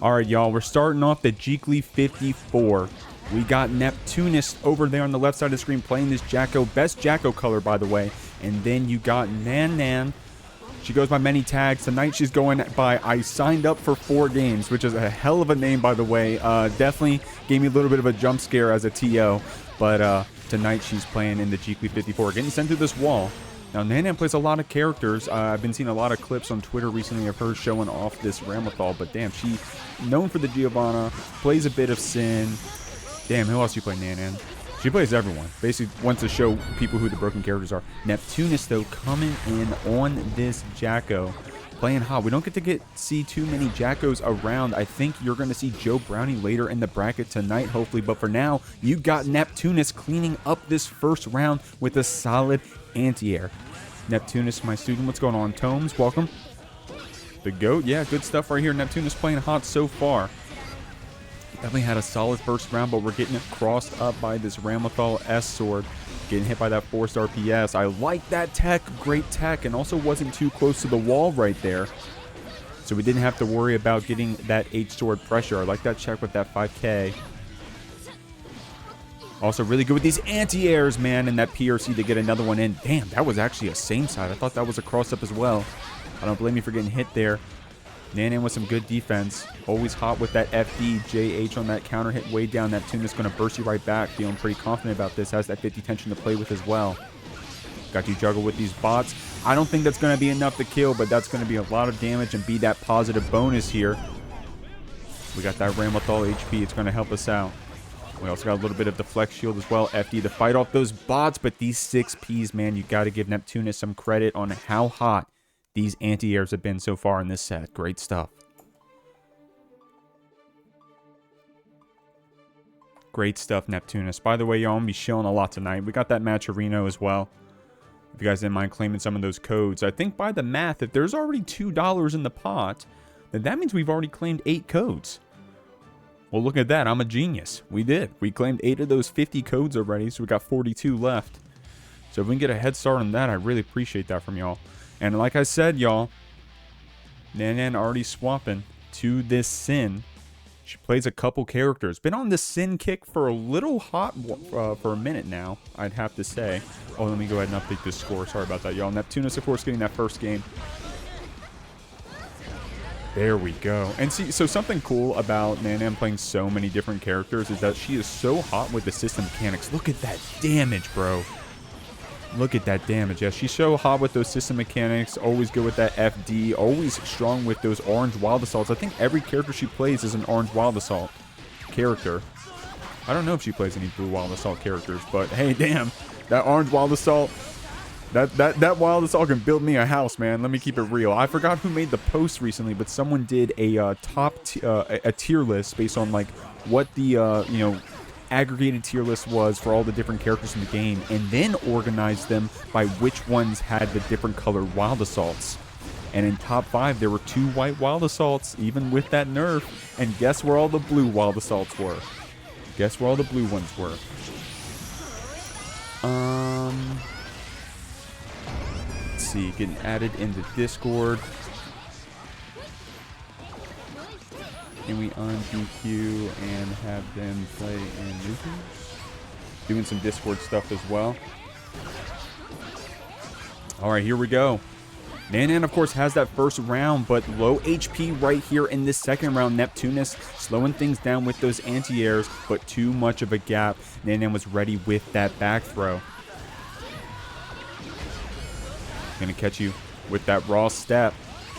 All right, y'all, we're starting off the Jeekly 54. We got Neptunest over there on the left side of the screen playing this Jacko. Best Jacko color, by the way. And then you got Nan. She goes by many tags. Tonight she's going by I signed up for 4 games, which is a hell of a name, by the way. Definitely gave me a little bit of a jump scare as a TO. But tonight she's playing in the Jeekly 54, getting sent through this wall. Now, Nan plays a lot of characters. I've been seeing a lot of clips on Twitter recently of her showing off this Ramlethal. But damn, she known for the Giovanna, plays a bit of Sin. Damn, who else you play, Nan? She plays everyone. Basically wants to show people who the broken characters are. Neptunest, though, coming in on this Jacko. Playing hot. We don't get to see too many Jackos around. I think you're going to see Joe Brownie later in the bracket tonight, hopefully. But for now, you got Neptunest cleaning up this first round with a solid anti-air. Neptunest, my student, what's going on? Tomes, welcome. The GOAT, yeah, good stuff right here. Neptunest playing hot so far. Definitely had a solid first round, but we're getting it crossed up by this Ramlethal S sword. Getting hit by that 4-star PS. I like that tech, great tech, and also wasn't too close to the wall right there. So we didn't have to worry about getting that H-sword pressure. I like that check with that 5K. Also really good with these anti-airs, man, and that PRC to get another one in. Damn, that was actually a same side. I thought that was a cross-up as well. I don't blame you for getting hit there. Nan with some good defense. Always hot with that FD, JH on that counter hit way down. Neptunest going to burst you right back. Feeling pretty confident about this. Has that 50 tension to play with as well. Got you juggle with these bots. I don't think that's going to be enough to kill, but that's going to be a lot of damage and be that positive bonus here. We got that Ramlethal HP. It's going to help us out. We also got a little bit of the flex shield as well. FD to fight off those bots, but these 6Ps, man, you got to give Neptunest some credit on how hot these anti-airs have been so far in this set. Great stuff. Great stuff, Neptunest. By the way, y'all, I'm going to be shilling a lot tonight. We got that Matcherino as well. If you guys didn't mind claiming some of those codes. I think by the math, if there's already $2 in the pot, then that means we've already claimed 8 codes. Well, look at that. I'm a genius. We did. We claimed 8 of those 50 codes already, so we got 42 left. So if we can get a head start on that, I really appreciate that from y'all. And like I said, y'all, Nan already swapping to this Sin. She plays a couple characters. Been on the Sin kick for a little hot for a minute now, I'd have to say. Oh, let me go ahead and update this score. Sorry about that, y'all. Neptunest, of course, getting that first game. There we go. And see, so something cool about Nan playing so many different characters is that she is so hot with the system mechanics. Look at that damage, bro. Look at that damage. Yeah, she's so hot with those system mechanics. Always good with that FD. Always strong with those orange wild assaults. I think every character she plays is an orange wild assault character. I don't know if she plays any blue wild assault characters, but hey, damn, that orange wild assault, that wild assault can build me a house, man. Let me keep it real. I forgot who made the post recently, but someone did a a tier list based on like what the you know, aggregated tier list was for all the different characters in the game, and then organized them by which ones had the different colored wild assaults. And in top 5 there were 2 white wild assaults, even with that nerf. And guess where all the blue wild assaults were? Guess where all the blue ones were? Let's see, getting added into Discord. Can we un-DQ and have them play in Luca? Doing some Discord stuff as well. Alright, here we go. Nan, of course, has that first round, but low HP right here in this second round. Neptunest slowing things down with those anti-airs, but too much of a gap. Nan was ready with that back throw. Gonna catch you with that raw step.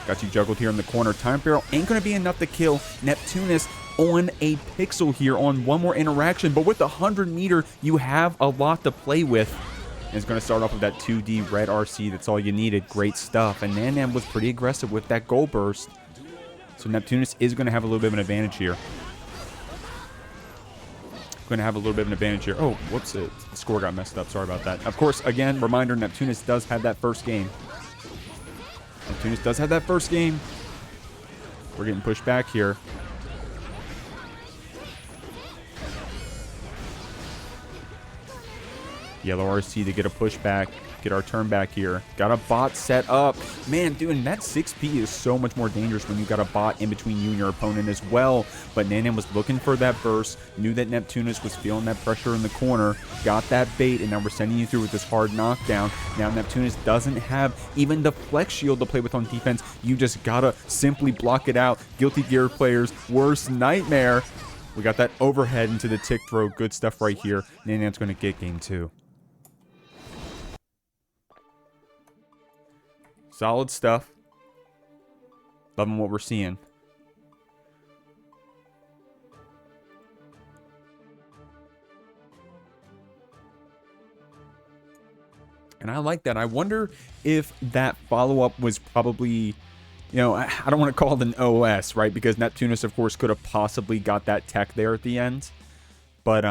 Got you juggled here in the corner. Time barrel ain't going to be enough to kill Neptunest on a pixel here on one more interaction. But with the 100 meter, you have a lot to play with. And it's going to start off with that 2D red RC. That's all you needed. Great stuff. And Nan was pretty aggressive with that goal burst. So Neptunest is going to have a little bit of an advantage here. Going to have a little bit of an advantage here. Oh, whoops. The score got messed up. Sorry about that. Of course, again, reminder, Neptunest does have that first game. Neptunest does have that first game. We're getting pushed back here. Yellow RC to get a pushback. Get our turn back here. Got a bot set up. Man, dude, and that 6P is so much more dangerous when you got a bot in between you and your opponent as well. But Nan was looking for that burst, knew that Neptunest was feeling that pressure in the corner, got that bait, and now we're sending you through with this hard knockdown. Now Neptunest doesn't have even the flex shield to play with on defense. You just gotta simply block it out. Guilty Gear players' worst nightmare. We got that overhead into the tick throw. Good stuff right here. Nan's gonna get game 2. Solid stuff. Loving what we're seeing. And I like that. I wonder if that follow-up was probably, you know, I don't want to call it an OS, right? Because Neptunest, of course, could have possibly got that tech there at the end. But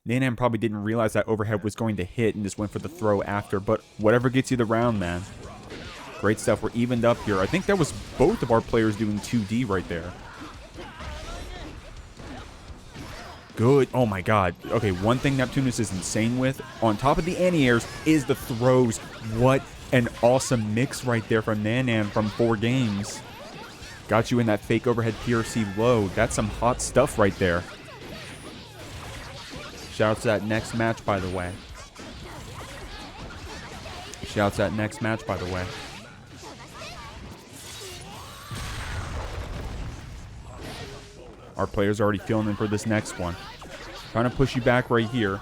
Nan probably didn't realize that overhead was going to hit and just went for the throw after. But whatever gets you the round, man. Great stuff. We're evened up here. I think that was both of our players doing 2D right there. Good. Oh my god. Okay, one thing Neptunest is insane with, on top of the anti-airs, is the throws. What an awesome mix right there from Nan from 4 games. Got you in that fake overhead PRC low. That's some hot stuff right there. Shout out to that next match, by the way. Shout out to that next match, by the way. Our players are already feeling in for this next one. Trying to push you back right here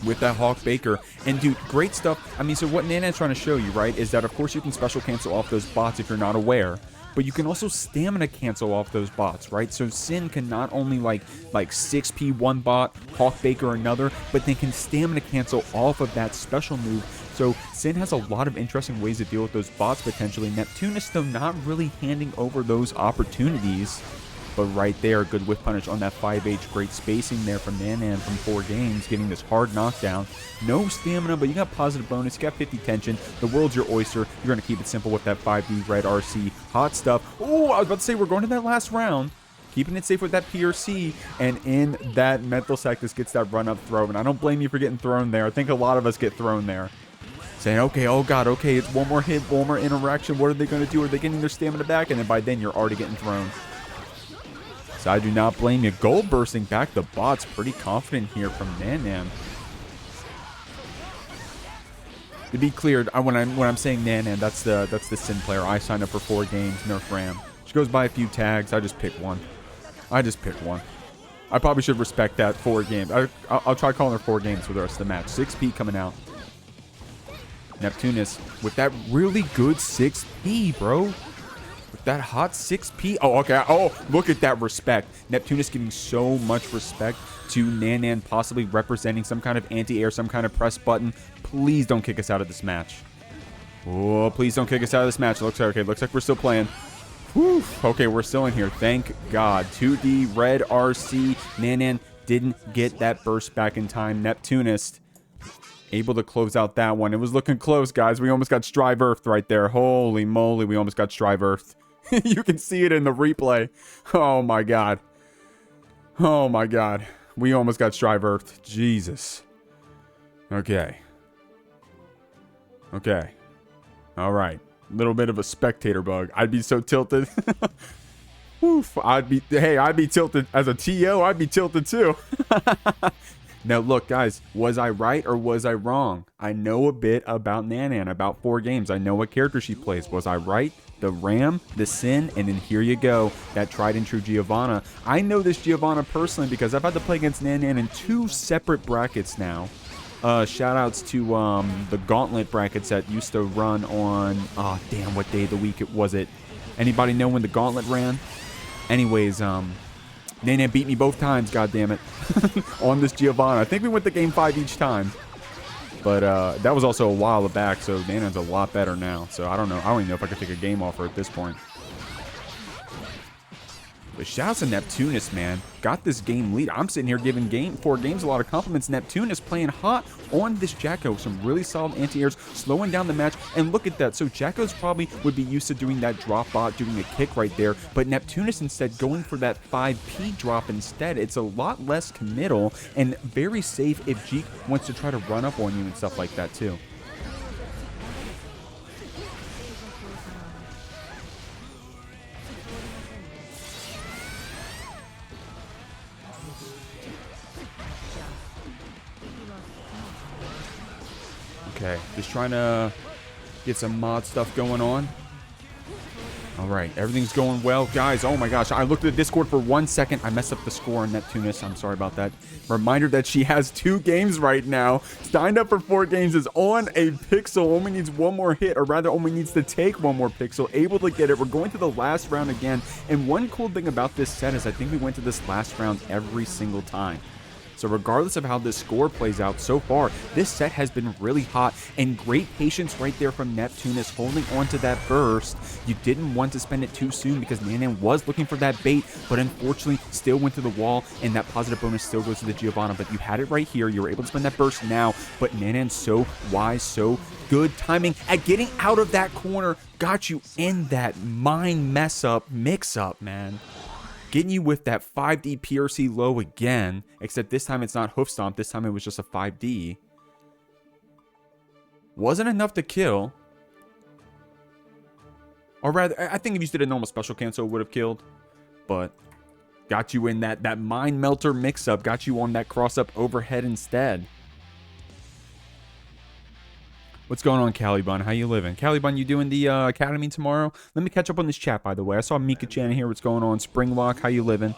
with that Hawk Baker. And dude, great stuff. I mean, so what Nan's trying to show you, right, is that of course you can special cancel off those bots if you're not aware, but you can also stamina cancel off those bots, right? So Sin can not only like 6P one bot, Hawk Baker another, but they can stamina cancel off of that special move. So Sin has a lot of interesting ways to deal with those bots potentially. Neptunest, though, not really handing over those opportunities. But right there, good whiff punish on that 5H. Great spacing there from Nan from 4 games, getting this hard knockdown. No stamina, but you got positive bonus. You got 50 tension. The world's your oyster. You're going to keep it simple with that 5D red RC. Hot stuff. Oh, I was about to say, we're going to that last round. Keeping it safe with that PRC. And in that mental sack, this gets that run-up throw. And I don't blame you for getting thrown there. I think a lot of us get thrown there. Saying, okay, oh god, okay, it's one more hit, one more interaction. What are they going to do? Are they getting their stamina back? And then by then, you're already getting thrown. So I do not blame you. Gold bursting back the bots. Pretty confident here from Nan. To be clear, when I'm saying Nan, that's the Sin player. I signed up for 4 games, Nerf Ram. She goes by a few tags. I just pick one. I probably should respect that 4 games. I'll try calling her 4 games for the rest of the match. 6P coming out. Neptunest with that really good 6P, bro. That hot 6P. Oh, okay. Oh, look at that respect. Neptunest giving so much respect to Nan possibly representing some kind of anti-air, some kind of press button. Please don't kick us out of this match. Oh, please don't kick us out of this match. Looks like we're still playing. Whew. Okay, we're still in here. Thank God. 2D, red RC. Nan didn't get that burst back in time. Neptunest able to close out that one. It was looking close, guys. We almost got Strive Earth right there. Holy moly, we almost got Strive Earth. You can see it in the replay. Oh my god. Oh my god. We almost got Strive Earth. Jesus. Okay. Okay. Alright. Little bit of a spectator bug. I'd be so tilted. Oof. I'd be tilted as a TO. I'd be tilted too. Now look, guys, was I right or was I wrong? I know a bit about Nan, about 4 games. I know what character she plays. Was I right? The Ram, the Sin, and then here you go, that tried and true Giovanna. I know this Giovanna personally because I've had to play against Nan in 2 separate brackets now. Shout outs to the Gauntlet brackets that used to run on, oh damn, what day of the week was it? Anybody know when the Gauntlet ran? Anyways, Nan beat me both times, goddammit, on this Giovanna. I think we went to game 5 each time. But that was also a while back, so Nan's a lot better now. So I don't know. I don't even know if I could take a game off her at this point. But shouts to Neptunest, man. Got this game lead. I'm sitting here giving 4 games a lot of compliments. Neptunest playing hot on this Jacko. Some really solid anti-airs, slowing down the match. And look at that. So Jacko's probably would be used to doing that drop bot, doing a kick right there. But Neptunest instead going for that 5P drop instead. It's a lot less committal and very safe if Jeek wants to try to run up on you and stuff like that too. Okay, just trying to get some mod stuff going on. All right, everything's going well. Guys, oh my gosh, I looked at the Discord for 1 second. I messed up the score on Neptunest. I'm sorry about that. Reminder that she has 2 games right now. Signed up for 4 games, is on a pixel. Only needs 1 more hit, or rather only needs to take 1 more pixel. Able to get it. We're going to the last round again. And one cool thing about this set is I think we went to this last round every single time. So regardless of how this score plays out so far, this set has been really hot, and great patience right there from Neptunest holding on to that burst. You didn't want to spend it too soon because Nanan was looking for that bait, but unfortunately still went to the wall, and that positive bonus still goes to the Giovanna. But you had it right here. You were able to spend that burst now, but Nanan so wise, so good timing at getting out of that corner, got you in that mind mix-up, man. Getting you with that 5D PRC low again, except this time it's not Hoof Stomp. This time it was just a 5D. Wasn't enough to kill. Or rather, I think if you did a normal special cancel, it would have killed. But got you in that Mind Melter mix-up. Got you on that cross-up overhead instead. What's going on, Caliban? How you living? Caliban, you doing the academy tomorrow? Let me catch up on this chat, by the way. I saw Mika-chan here. What's going on? Springlock, how you living?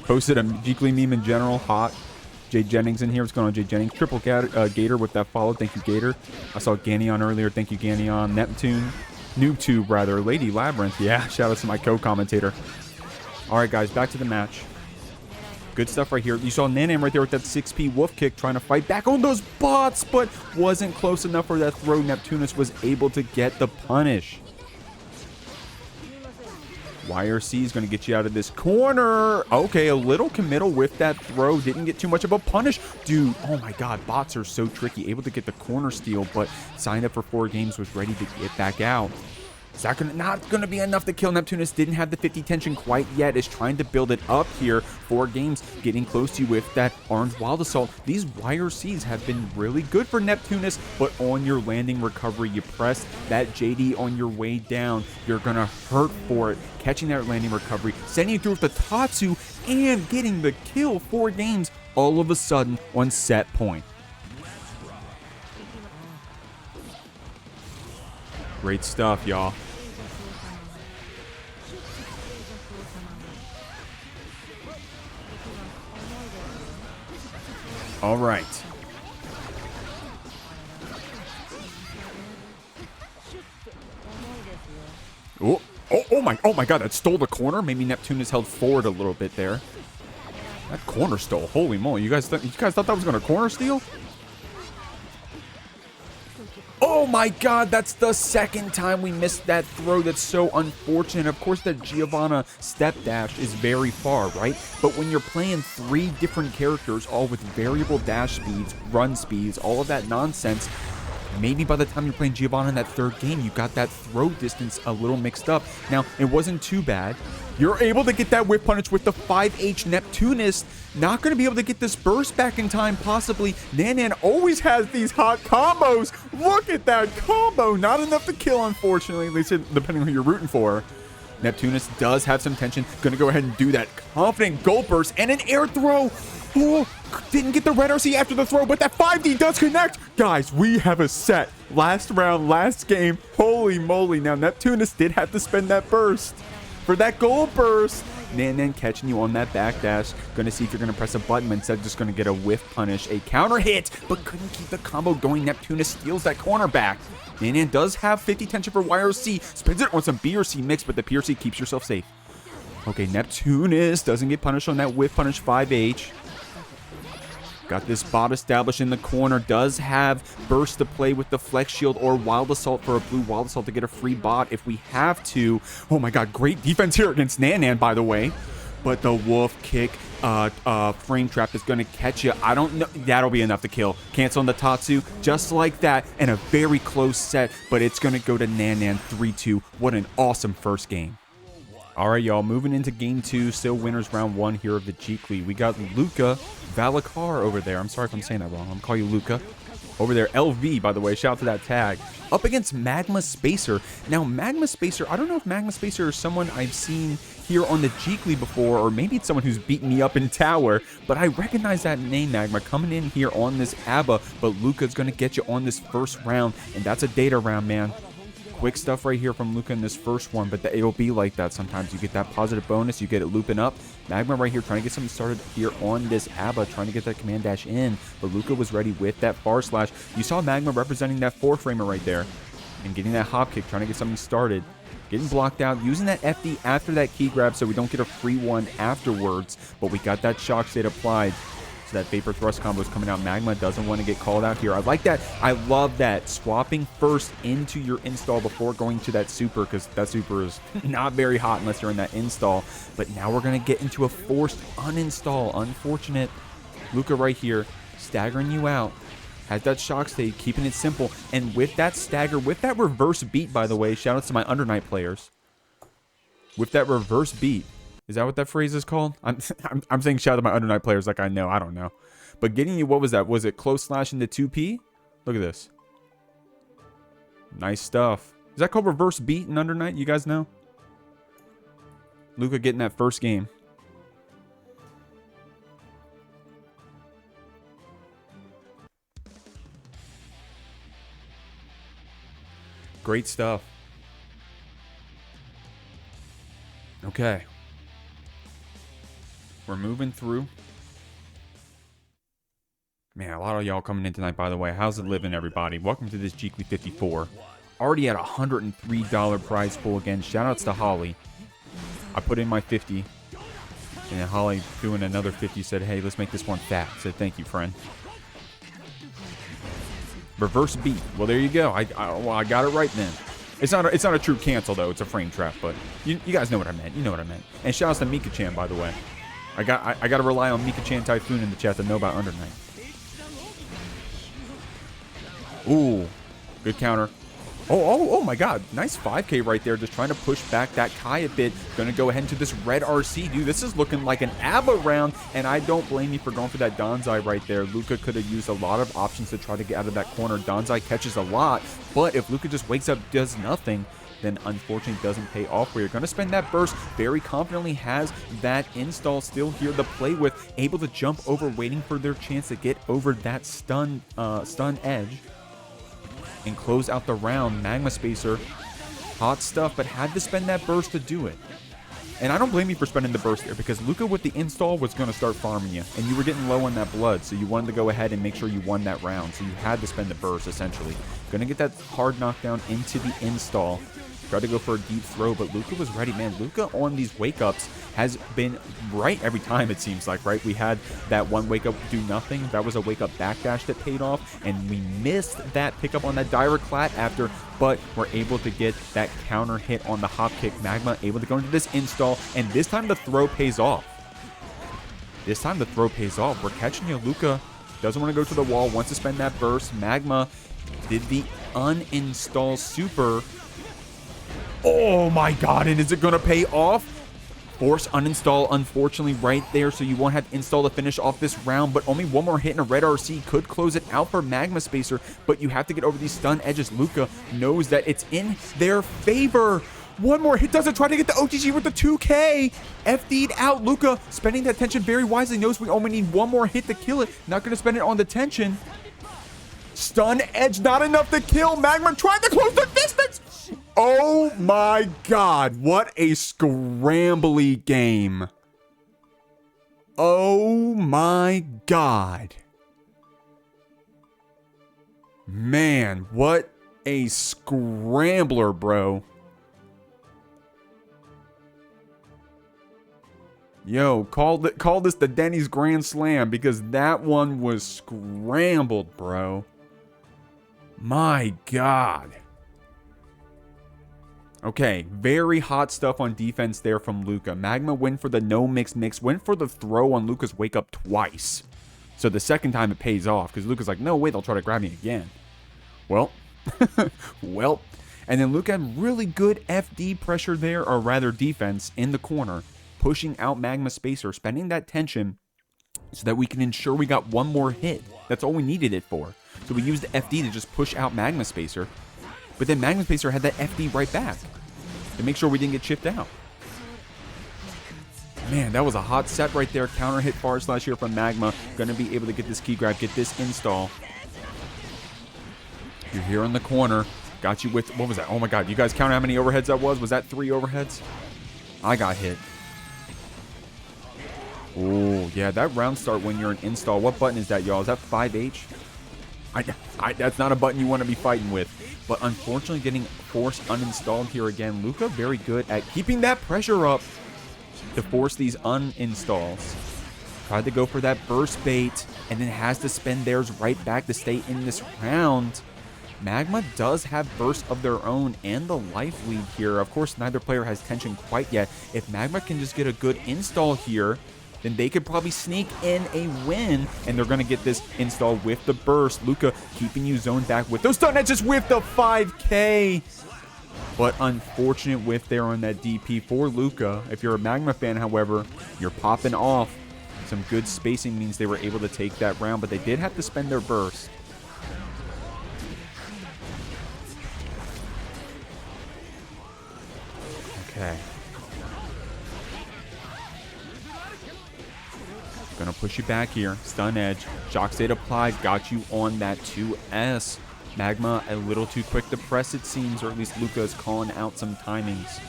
Posted a Jeekly meme in general. Hot. Jay Jennings in here. What's going on, Jay Jennings? Triple Gator with that follow. Thank you, Gator. I saw Ganyon earlier. Thank you, Ganyon. Neptune. NoobTube, rather. Lady Labyrinth. Yeah, shout out to my co-commentator. All right, guys, back to the match. Good stuff right here. You saw Nanan right there with that 6P wolf kick trying to fight back on those bots, but wasn't close enough for that throw. Neptunest was able to get the punish. YRC is going to get you out of this corner. Okay, a little committal with that throw. Didn't get too much of a punish. Dude, oh my god, bots are so tricky. Able to get the corner steal, but signed up for 4 games, was ready to get back out. Is that not going to be enough to kill Neptunest? Didn't have the 50 tension quite yet. Is trying to build it up here. 4 games, getting close to you with that orange wild assault. These YRCs have been really good for Neptunest, but on your landing recovery, you press that JD on your way down. You're going to hurt for it. Catching that landing recovery, sending you through with the Tatsu, and getting the kill. 4 games all of a sudden on set point. Great stuff, y'all. All right. Oh my god, that stole the corner. Maybe Neptunest held forward a little bit there. That corner stole. Holy moly. You guys thought that was going to corner steal? Oh my god, that's the second time we missed that throw. That's so unfortunate. Of course, that Giovanna step dash is very far, right? But when you're playing 3 different characters, all with variable dash speeds, run speeds, all of that nonsense, maybe by the time you're playing Giovanna in that 3rd game, you got that throw distance a little mixed up. Now, it wasn't too bad. You're able to get that whip punish with the 5H Neptunest. Not going to be able to get this burst back in time, possibly. Nanan always has these hot combos. Look at that combo. Not enough to kill, unfortunately, at least depending on who you're rooting for. Neptunest does have some tension. Going to go ahead and do that confident gold burst and an air throw. Oh, didn't get the red RC after the throw, but that 5D does connect. Guys, we have a set. Last round, last game. Holy moly. Now, Neptunest did have to spend that burst for that gold burst. Nanan catching you on that backdash. Gonna see if you're gonna press a button, but instead just gonna get a whiff punish, a counter hit, but couldn't keep the combo going. Neptunest steals that corner back. Nanan does have 50 tension for YRC, spends it on some BRC mix, but the PRC keeps yourself safe. Okay, Neptunest doesn't get punished on that whiff punish 5H. Got this bot established in the corner. Does have burst to play with the flex shield or wild assault for a blue wild assault to get a free bot if we have to. Oh my god, great defense here against Nanan, by the way. But the wolf kick frame trap is going to catch you. I don't know. That'll be enough to kill. Cancel on the Tatsu just like that. And a very close set, but it's going to go to Nanan 3-2. What an awesome first game. All right, y'all, moving into game 2, still winners round 1 here of the Jeekly. We got Luca Vallecar over there. I'm sorry if I'm saying that wrong. I'm calling you Luca. over there. LV, by the way, shout out to that tag. Up against Magma Spacer. Now, Magma Spacer, I don't know if Magma Spacer is someone I've seen here on the Jeekly before, or maybe it's someone who's beaten me up in Tower, but I recognize that name, Magma, coming in here on this ABBA, but Luca's going to get you on this first round, and that's a data round, man. Quick stuff right here from Luca in this first one, but it'll be like that sometimes. You get that positive bonus, you get it looping up. Magma right here trying to get something started here on this ABBA, trying to get that command dash in, but Luca was ready with that far slash. You saw Magma representing that 4-framer right there and getting that hop kick, trying to get something started. Getting blocked out, using that FD after that key grab so we don't get a free one afterwards, but we got that shock state applied. So that Vapor Thrust combo is coming out. Magma doesn't want to get called out here. I like that. I love that. Swapping first into your install before going to that super, because that super is not very hot unless you're in that install. But now we're going to get into a forced uninstall. Unfortunate. Luca right here, staggering you out. Has that shock state, keeping it simple. And with that stagger, with that reverse beat, by the way, shout out to my Undernight players. With that reverse beat. Is that what that phrase is called? I'm saying shout out to my Undernight players like I know. I don't know. But getting you, what was that? Was it close slash into 2P? Look at this. Nice stuff. Is that called reverse beat in Undernight? You guys know? Luca getting that first game. Great stuff. Okay. We're moving through. Man, a lot of y'all coming in tonight, by the way. How's it living, everybody? Welcome to this Jeekly 54. Already at a $103 prize pool again. Shoutouts to Holly. I put in my 50. And then Holly, doing another 50, said, hey, let's make this one fat. I said, thank you, friend. Reverse beat. Well, there you go. I got it right then. It's not a true cancel, though. It's a frame trap, but you guys know what I meant. You know what I meant. And shoutouts to Mika-chan, by the way. I got to rely on Mika-chan Typhoon in the chat to know about Undernight. Ooh, good counter. Oh my god. Nice 5K right there. Just trying to push back that Kai a bit. Going to go ahead into this red RC. Dude, this is looking like an ABBA round, and I don't blame you for going for that Donzai right there. Luca could have used a lot of options to try to get out of that corner. Donzai catches a lot, but if Luca just wakes up, does nothing, then unfortunately doesn't pay off. Where you're going to spend that burst, very confidently has that install still here to play with, able to jump over, waiting for their chance to get over that stun edge and close out the round. Magma Spacer, hot stuff, but had to spend that burst to do it. And I don't blame you for spending the burst there, because Luca with the install was going to start farming you, and you were getting low on that blood, so you wanted to go ahead and make sure you won that round, so you had to spend the burst, essentially. Going to get that hard knockdown into the install. Tried to go for a deep throw, but Luca was ready. Man, Luca on these wake-ups has been right every time, it seems like, right? We had that one wake-up do nothing. That was a wake-up backdash that paid off, and we missed that pickup on that direct clat after, but we're able to get that counter hit on the hop kick. Magma able to go into this install, and this time the throw pays off. This time the throw pays off. We're catching you. Luca doesn't want to go to the wall, wants to spend that burst. Magma did the uninstall super. Oh my god, and is it going to pay off? Force uninstall, unfortunately, right there, so you won't have install to finish off this round, but only one more hit in a red RC could close it out for Magma Spacer, but you have to get over these stun edges. Luca knows that it's in their favor. One more hit does it, try to get the OTG with the 2K. FD'd out. Luca spending that tension very wisely, knows we only need one more hit to kill it. Not going to spend it on the tension. Stun edge, not enough to kill. Magma trying to close the distance. Oh my god, what a scrambly game. Oh my god. Man, what a scrambler, bro. Yo, call this the Dany's Grand Slam, because that one was scrambled, bro. My god. Okay, very hot stuff on defense there from Luca. Magma went for the no mix, went for the throw on Luca's wake up twice. So the second time it pays off, because Luca's like, no way, they'll try to grab me again. Well, well. And then Luca had really good FD pressure there, or rather defense, in the corner, pushing out Magma Spacer, spending that tension. so that we can ensure we got one more hit. That's all we needed it for. So we used FD to just push out Magma Spacer. But then Magma Spacer had that FD right back to make sure we didn't get chipped out. Man, that was a hot set right there. Counter hit far slash here from Magma. Gonna be able to get this key grab, get this install. You're here in the corner. Got you with, what was that? Oh my god, you guys count how many overheads that was? Was that 3 overheads? I got hit. Oh, yeah, that round start when you're an install. What button is that, y'all? Is that 5H? That's not a button you want to be fighting with. But unfortunately, getting force uninstalled here again. Luca very good at keeping that pressure up to force these uninstalls. Tried to go for that burst bait, and then has to spend theirs right back to stay in this round. Magma does have bursts of their own and the life lead here. Of course, neither player has tension quite yet. If Magma can just get a good install here, then they could probably sneak in a win, and they're going to get this install with the burst. Luca keeping you zoned back with those stun edges with the 5K. But unfortunate whiff there on that DP for Luca. If you're a Magma fan, however, you're popping off. Some good spacing means they were able to take that round, but they did have to spend their burst. Okay. Gonna push you back here. Stun edge. Shock state applied. Got you on that 2S. Magma a little too quick to press, it seems, or at least Luca is calling out some timings.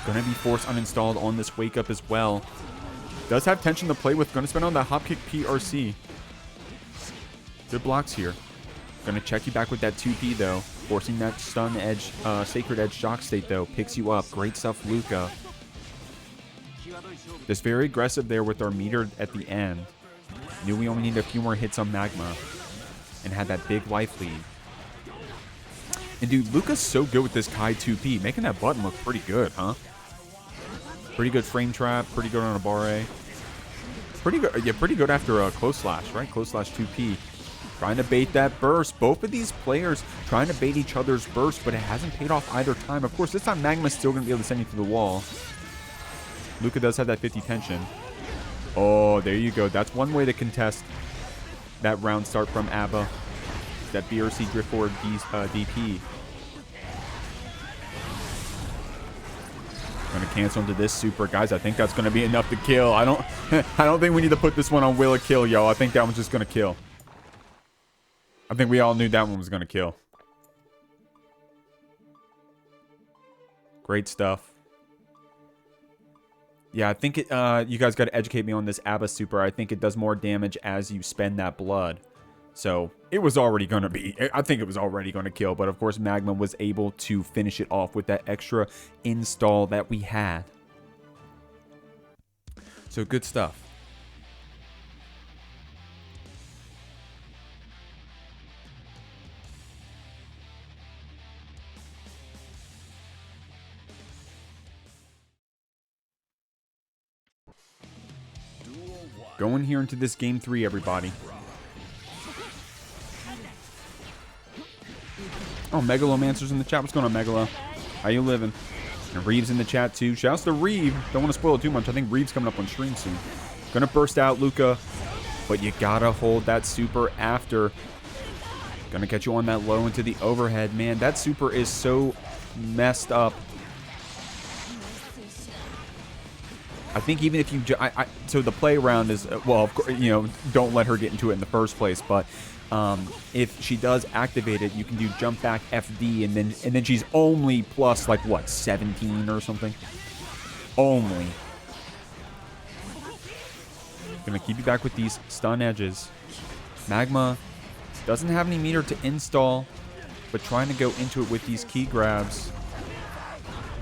Gonna be force uninstalled on this wake up as well. Does have tension to play with. Gonna spend on that hop kick PRC. Good blocks here. Gonna check you back with that 2P though. Forcing that stun edge, sacred edge shock state though. Picks you up. Great stuff, Luca. Just very aggressive there with our meter at the end. Knew we only needed a few more hits on Magma. And had that big life lead. And dude, Luca's so good with this Kai 2P. Making that button look pretty good, huh? Pretty good frame trap. Pretty good on a Aboii. Pretty good. Yeah, pretty good after a close slash, right? Close slash 2P. Trying to bait that burst. Both of these players trying to bait each other's burst, but it hasn't paid off either time. Of course, this time Magma's still going to be able to send you to the wall. Luca does have that 50 tension. Oh, there you go. That's one way to contest that round start from ABBA. That BRC drift forward DP. Gonna cancel into this super, guys. I think that's gonna be enough to kill. I don't think we need to put this one on will it kill, y'all. I think that one's just gonna kill. I think we all knew that one was gonna kill. Great stuff. Yeah, I think it, you guys got to educate me on this ABBA super. I think it does more damage as you spend that blood. So it was already going to be, I think it was already going to kill. But of course, Magma was able to finish it off with that extra install that we had. So good stuff. Going here into this game 3, everybody. Oh, Megalomancer's in the chat. What's going on, Megalo? How you living? And Reive's in the chat, too. Shouts to Reive. Don't want to spoil it too much. I think Reive's coming up on stream soon. Gonna burst out, Luca. But you gotta hold that super after. Gonna catch you on that low into the overhead. Man, that super is so messed up. I think even if you, so the play around is, well, of course, you know, don't let her get into it in the first place. But if she does activate it, you can do jump back FD, and then she's only plus like what, 17 or something. Only. Gonna keep you back with these stun edges. Magma doesn't have any meter to install, but trying to go into it with these key grabs.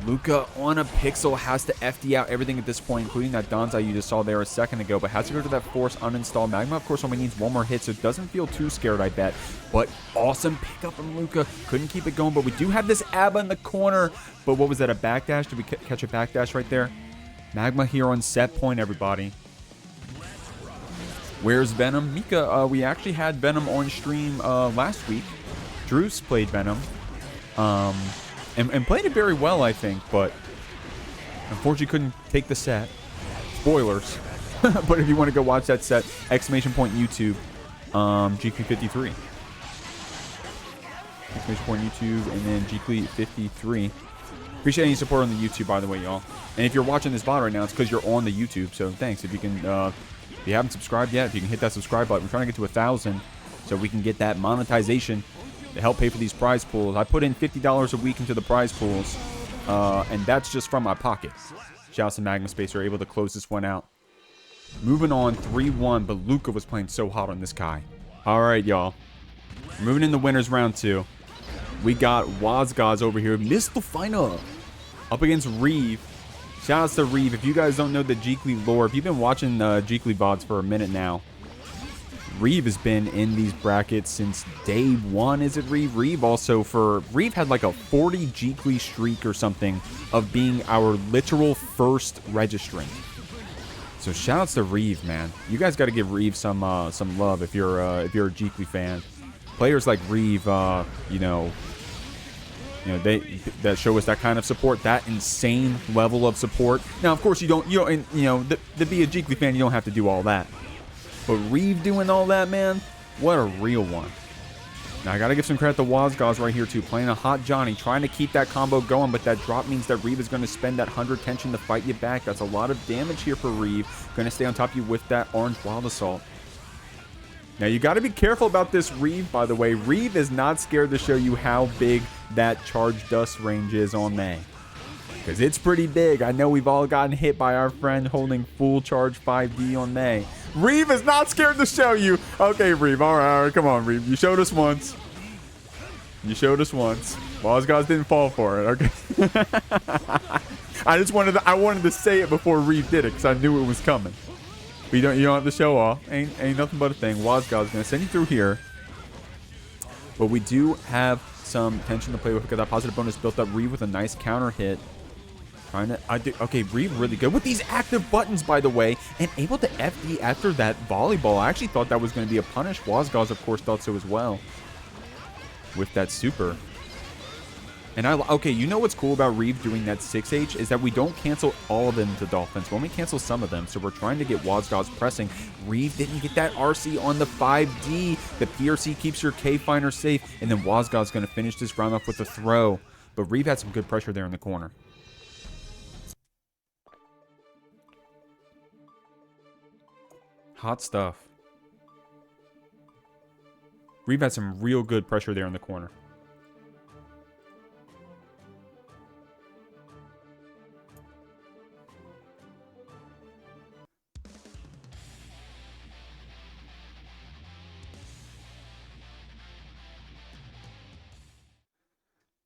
Luca on a pixel has to FD out everything at this point, including that Danzai you just saw there a second ago, but has to go to that force uninstall. Magma, of course, only needs one more hit, so it doesn't feel too scared, I bet. But awesome pickup from Luca. Couldn't keep it going, but we do have this ABBA in the corner. But what was that, a backdash? Did we catch a backdash right there? Magma here on set point, everybody. Where's Venom? Mika, we actually had Venom on stream last week. Drews played Venom. And played it very well, I think, but unfortunately couldn't take the set. Spoilers. But if you want to go watch that set, exclamation point YouTube, GQ53. Exclamation point YouTube, and then Jeekly53. Appreciate any support on the YouTube, by the way, y'all. And if you're watching this VOD right now, it's because you're on the YouTube. So thanks. If you can, if you haven't subscribed yet, if you can hit that subscribe button. We're trying to get to 1,000, so we can get that monetization to help pay for these prize pools. I put in $50 a week into the prize pools, and that's just from my pocket. Shout out to Magma Space, are able to close this one out. Moving on, 3-1, but Luca was playing so hot on this guy. All right, y'all. Moving in the winners round 2. We got Wozgozz over here, missed the final. Up against Reive. Shout outs to Reive. If you guys don't know the Jeekly lore, if you've been watching Jeekly VODs for a minute now, Reive has been in these brackets since day 1. Is it Reive? Reive had like a 40 Jeekly streak or something of being our literal first registrant. So shout outs to Reive, man. You guys got to give Reive some love if you're a Jeekly fan. Players like Reive, you know, that show us that kind of support, that insane level of support. Now, of course, you don't, and, you know, to be a Jeekly fan, you don't have to do all that. But Reive doing all that, man, what a real one. Now, I got to give some credit to Wozgozz right here, too. Playing a hot Johnny, trying to keep that combo going, but that drop means that Reive is going to spend that 100 tension to fight you back. That's a lot of damage here for Reive. Going to stay on top of you with that orange Wild Assault. Now, you got to be careful about this Reive, by the way. Reive is not scared to show you how big that charge dust range is on May. Because it's pretty big. I know we've all gotten hit by our friend holding full charge 5D on May. Reive is not scared to show you. Okay, Reive. All right, come on, Reive. You showed us once. You showed us once. Wozgozz didn't fall for it. Okay. I wanted to say it before Reive did it because I knew it was coming. But you don't have to show off. Ain't nothing but a thing. Wozgozz is gonna send you through here. But we do have some tension to play with. We got that positive bonus built up. Reive with a nice counter hit. Okay, Reive really good with these active buttons, by the way, and able to FD after that volleyball. I actually thought that was going to be a punish. Wozgozz, of course, thought so as well with that super. And okay, you know what's cool about Reive doing that 6H is that we don't cancel all of them to Dolphins. We only cancel some of them, so we're trying to get Wozgozz pressing. Reive didn't get that RC on the 5D. The PRC keeps your K-Finder safe, and then Wozgozz is going to finish this round off with a throw. But Reive had some good pressure there in the corner. Hot stuff. Reive had some real good pressure there in the corner.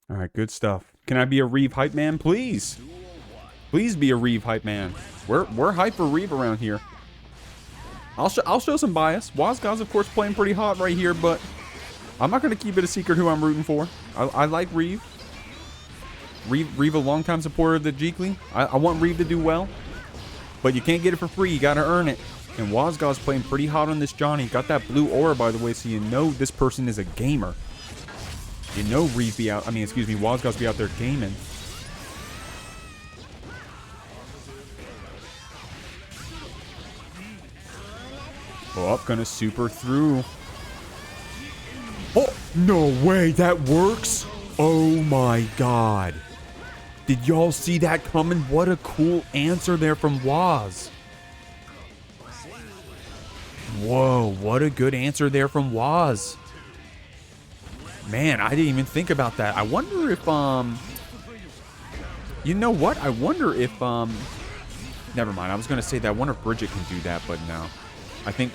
All right, good stuff. Can I be a Reive hype man, please? Please be a Reive hype man. We're hype for Reive around here. I'll show some bias. Wozgozz, of course, playing pretty hot right here, but I'm not going to keep it a secret who I'm rooting for. I like Reive. Reive, a longtime supporter of the Jeekly. I want Reive to do well, but you can't get it for free. You got to earn it. And Wozgozz playing pretty hot on this Johnny. Got that blue aura, by the way, so you know this person is a gamer. You know Wozgozz be out there gaming. Oh, gonna super through. Oh, no way, that works? Oh my god. Did y'all see that coming? What a cool answer there from Woz. Whoa, what a good answer there from Woz. Man, I didn't even think about that. I wonder if, you know what? I wonder if, never mind. I was going to say that. I wonder if Bridget can do that, but no. I think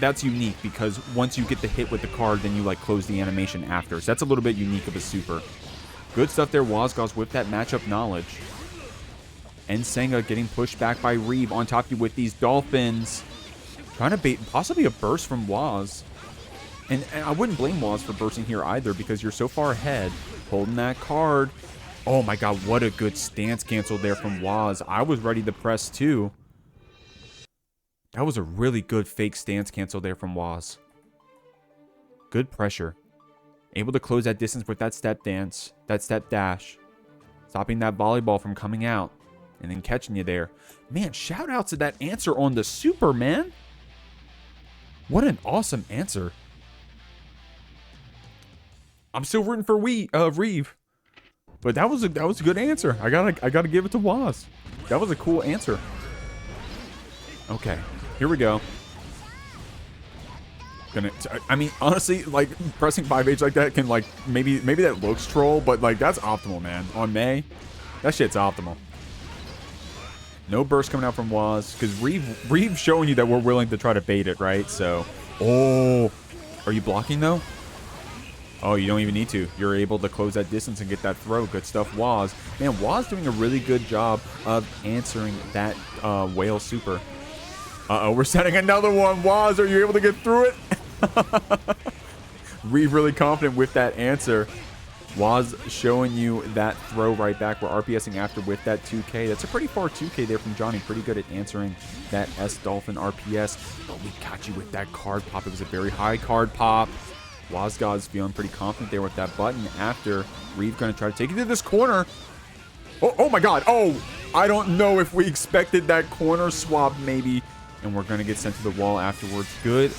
that's unique because once you get the hit with the card, then you, like, close the animation after. So that's a little bit unique of a super. Good stuff there, Wozgozz, with that matchup knowledge. And Senga getting pushed back by Reive on top of you with these Dolphins. Trying to bait possibly a burst from Woz. And I wouldn't blame Woz for bursting here either because you're so far ahead. Holding that card. Oh my god, what a good stance cancel there from Woz. I was ready to press too. That was a really good fake stance cancel there from Woz. Good pressure. Able to close that distance with that step dance. That step dash. Stopping that volleyball from coming out. and then catching you there. Man, shout out to that answer on the super, man. What an awesome answer. I'm still rooting for Reive. But that was a good answer. I gotta give it to Wozgozz. That was a cool answer. Okay, here we go. I mean, honestly, like, pressing 5H like that can, like, maybe that looks troll, but, like, that's optimal, man. On May, that shit's optimal. No burst coming out from Wozgozz, because Reive showing you that we're willing to try to bait it, right? So, oh, are you blocking, though? Oh, you don't even need to. You're able to close that distance and get that throw. Good stuff, Wozgozz. Man, Wozgozz doing a really good job of answering that whale super. Uh-oh, we're setting another one. Wozgozz, are you able to get through it? Reive really confident with that answer. Wozgozz showing you that throw right back. We're RPSing after with that 2K. That's a pretty far 2K there from Johnny. Pretty good at answering that S-Dolphin RPS. But we got you with that card pop. It was a very high card pop. Wozgozz feeling pretty confident there with that button after. Reive going to try to take it to this corner. Oh my god. Oh, I don't know if we expected that corner swap maybe. And we're going to get sent to the wall afterwards. Good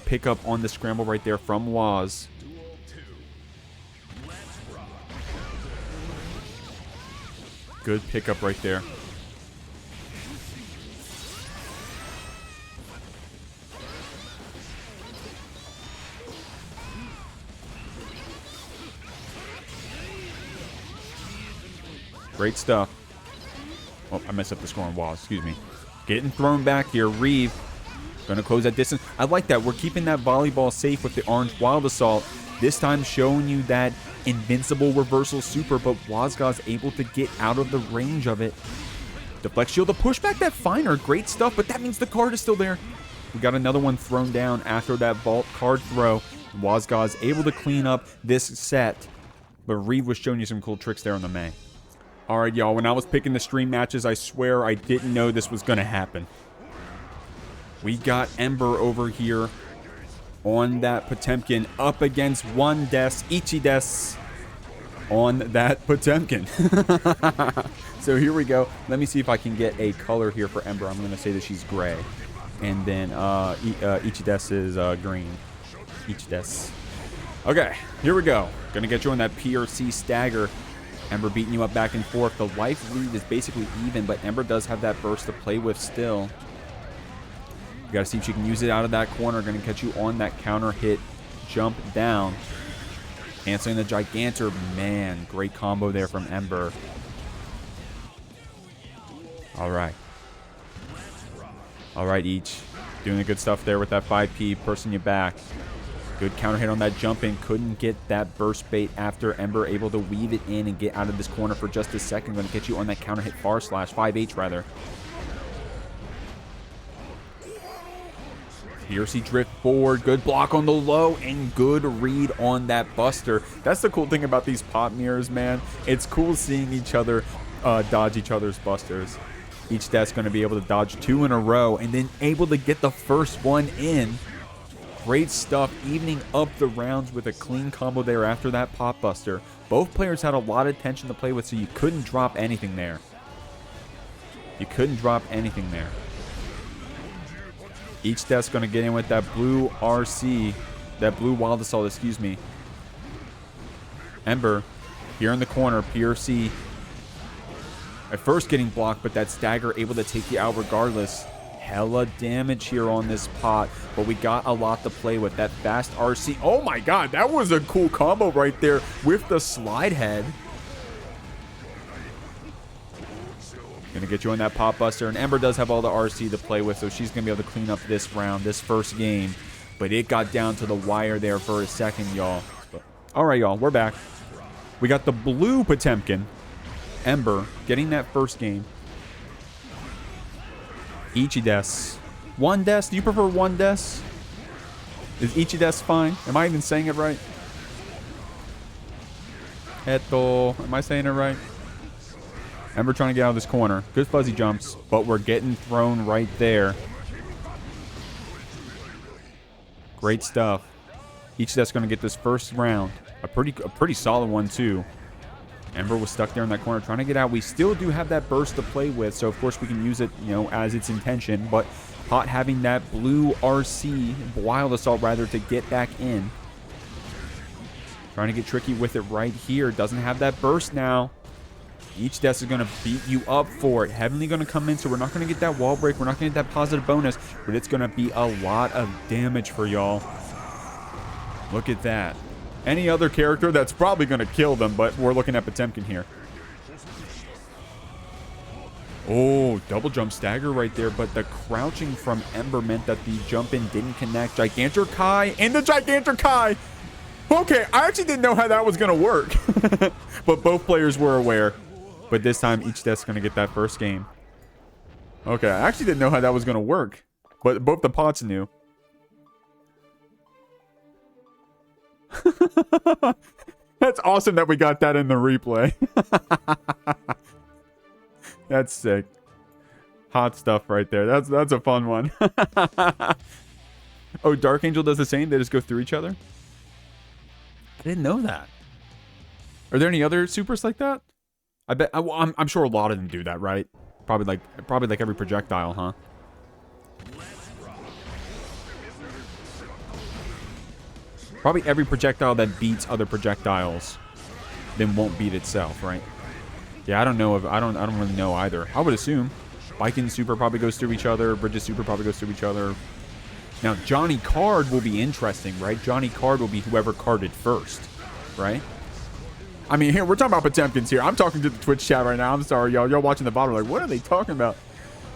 pickup on the scramble right there from Wozgozz. Good pickup right there. Great stuff. Oh, I messed up the score on Wozgozz. Excuse me. Getting thrown back here. Reive going to close that distance. I like that. We're keeping that volleyball safe with the orange Wild Assault. This time showing you that invincible reversal super, but Wozgozz able to get out of the range of it. Deflect shield, the pushback, that finer. Great stuff, but that means the card is still there. We got another one thrown down after that vault card throw. Wozgozz able to clean up this set, but Reive was showing you some cool tricks there on the May. Alright, y'all, when I was picking the stream matches, I swear I didn't know this was going to happen. We got Ember over here on that Potemkin up against one Ichides on that Potemkin. So here we go. Let me see if I can get a color here for Ember. I'm going to say that she's gray. And then Ichides is green. Ichides. Okay, here we go. Going to get you on that PRC stagger. Ember beating you up back and forth. The life lead is basically even, but Ember does have that burst to play with still. You got to see if she can use it out of that corner. Going to catch you on that counter hit jump down. Answering the Gigantor. Man, great combo there from Ember. All right. All right, each. Doing the good stuff there with that 5P, pursing you back. Good counter hit on that jump in. Couldn't get that burst bait after Ember able to weave it in and get out of this corner for just a second. Going to get you on that counter hit far slash. 5H rather. PRC drift forward. Good block on the low and good read on that buster. That's the cool thing about these pop mirrors, man. It's cool seeing each other dodge each other's busters. Each death's going to be able to dodge 2 in a row and then able to get the first one in. Great stuff, evening up the rounds with a clean combo there after that pop buster. Both players had a lot of tension to play with, so you couldn't drop anything there. You couldn't drop anything there. Each death's going to get in with that blue RC, that blue Wild Assault, excuse me. Ember, here in the corner, PRC. At first getting blocked, but that stagger able to take you out regardless. Hella damage here on this pot, but we got a lot to play with. That fast RC. Oh my god, that was a cool combo right there with the slide head. Gonna get you on that pop buster, and Ember does have all the RC to play with, so she's gonna be able to clean up this round, this first game. But it got down to the wire there for a second, y'all. All right, y'all, we're back. We got the blue Potemkin, Ember, getting that first game. Ichides. One des? Do you prefer one des? Is Ichides fine? Am I even saying it right? Eto. Am I saying it right? Ember trying to get out of this corner. Good fuzzy jumps, but we're getting thrown right there. Great stuff. Ichides going to get this first round. A pretty solid one, too. Ember was stuck there in that corner trying to get out. We still do have that burst to play with, so of course we can use it, you know, as its intention. But Hot having that blue RC, Wild Assault rather, to get back in. Trying to get tricky with it right here. Doesn't have that burst now. Each desk is going to beat you up for it. Heavenly going to come in, so we're not going to get that wall break. We're not going to get that positive bonus, but it's going to be a lot of damage for y'all. Look at that. Any other character, that's probably going to kill them, but we're looking at Potemkin here. Oh, double jump stagger right there, but the crouching from Ember meant that the jump in didn't connect. Gigantor and the Gigantor. Okay, I actually didn't know how that was going to work, but both players were aware. But this time, each desk is going to get that first game. Okay, I actually didn't know how that was going to work, but both the pots knew. That's awesome that we got that in the replay. That's sick. Hot stuff right there. That's a fun one. Oh, Dark Angel does the same? They just go through each other? I didn't know that. Are there any other supers like that? I bet I'm sure a lot of them do that, right? Probably like every projectile, huh? Probably every projectile that beats other projectiles then won't beat itself, right? Yeah, I don't know if I don't really know either. I would assume Baiken super probably goes through each other, Bridges super probably goes through each other. Now Johnny Card will be interesting, right? Johnny Card will be whoever carded first, right? I mean, here we're talking about Potemkins here. I'm talking to the Twitch chat right now. I'm sorry, y'all. Y'all watching the bottom like, what are they talking about?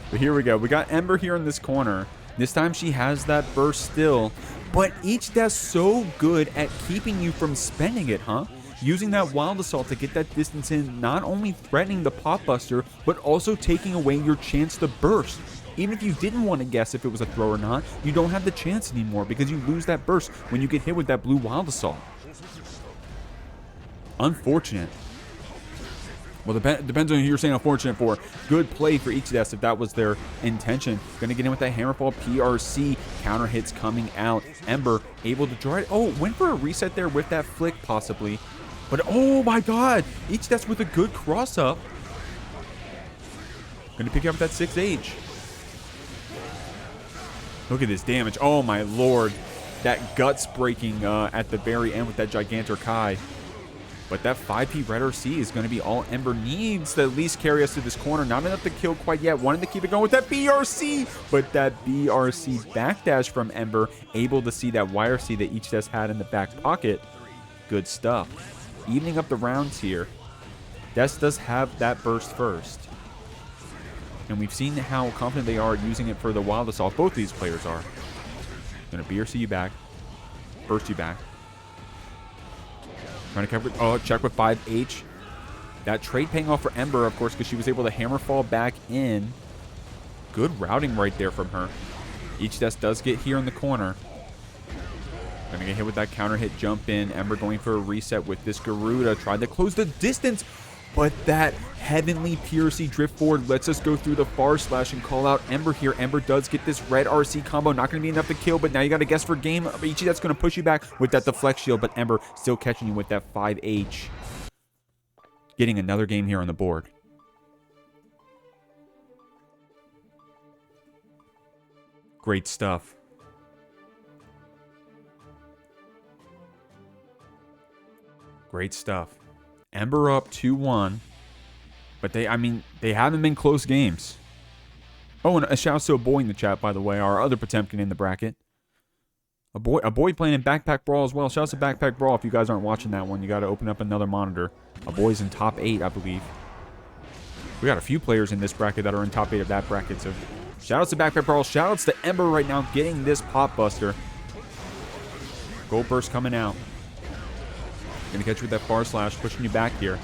But here we go. We got Ember here in this corner. This time she has that burst still. But each desk so good at keeping you from spending it, huh? Using that Wild Assault to get that distance in, not only threatening the Pop Buster, but also taking away your chance to burst. Even if you didn't want to guess if it was a throw or not, you don't have the chance anymore because you lose that burst when you get hit with that blue Wild Assault. Unfortunate. Well, depends on who you're saying unfortunate for. Good play for each desk if that was their intention. Going to get in with that Hammerfall PRC. Counter hits coming out. Ember able to draw it. Oh, went for a reset there with that flick possibly. But oh my god. Each desk with a good cross up. Going to pick up that 6H. Look at this damage. Oh my lord. That guts breaking at the very end with that Gigantor Kai. But that 5P Red RC is going to be all Ember needs to at least carry us to this corner. Not enough to kill quite yet. Wanted to keep it going with that BRC. But that BRC backdash from Ember. Able to see that YRC that each desk had in the back pocket. Good stuff. Evening up the rounds here. Desk does have that burst first. And we've seen how confident they are using it for the Wild Assault. Both these players are. Going to BRC you back. Burst you back. Trying to check with 5H. That trade paying off for Ember, of course, because she was able to Hammerfall back in. Good routing right there from her. Each desk does get here in the corner. Gonna get hit with that counter hit jump in. Ember going for a reset with this Garuda. Tried to close the distance, but that Heavenly PRC drift forward lets us go through the far slash and call out Ember here. Ember does get this red RC combo. Not going to be enough to kill, but now you got to guess for game. Ichi that's going to push you back with that deflect shield, but Ember still catching you with that 5H. Getting another game here on the board. Great stuff. Great stuff. Ember up 2-1. But they haven't been close games. Oh, and a shout out to Aboii in the chat, by the way. Our other Potemkin in the bracket. Aboii playing in Backpack Brawl as well. Shout out to Backpack Brawl. If you guys aren't watching that one, you got to open up another monitor. Aboii's in top 8, I believe. We got a few players in this bracket that are in top 8 of that bracket. So shout outs to Backpack Brawl. Shout outs to Ember right now getting this Pop Buster. Gold Burst coming out. Gonna catch you with that far slash, pushing you back here.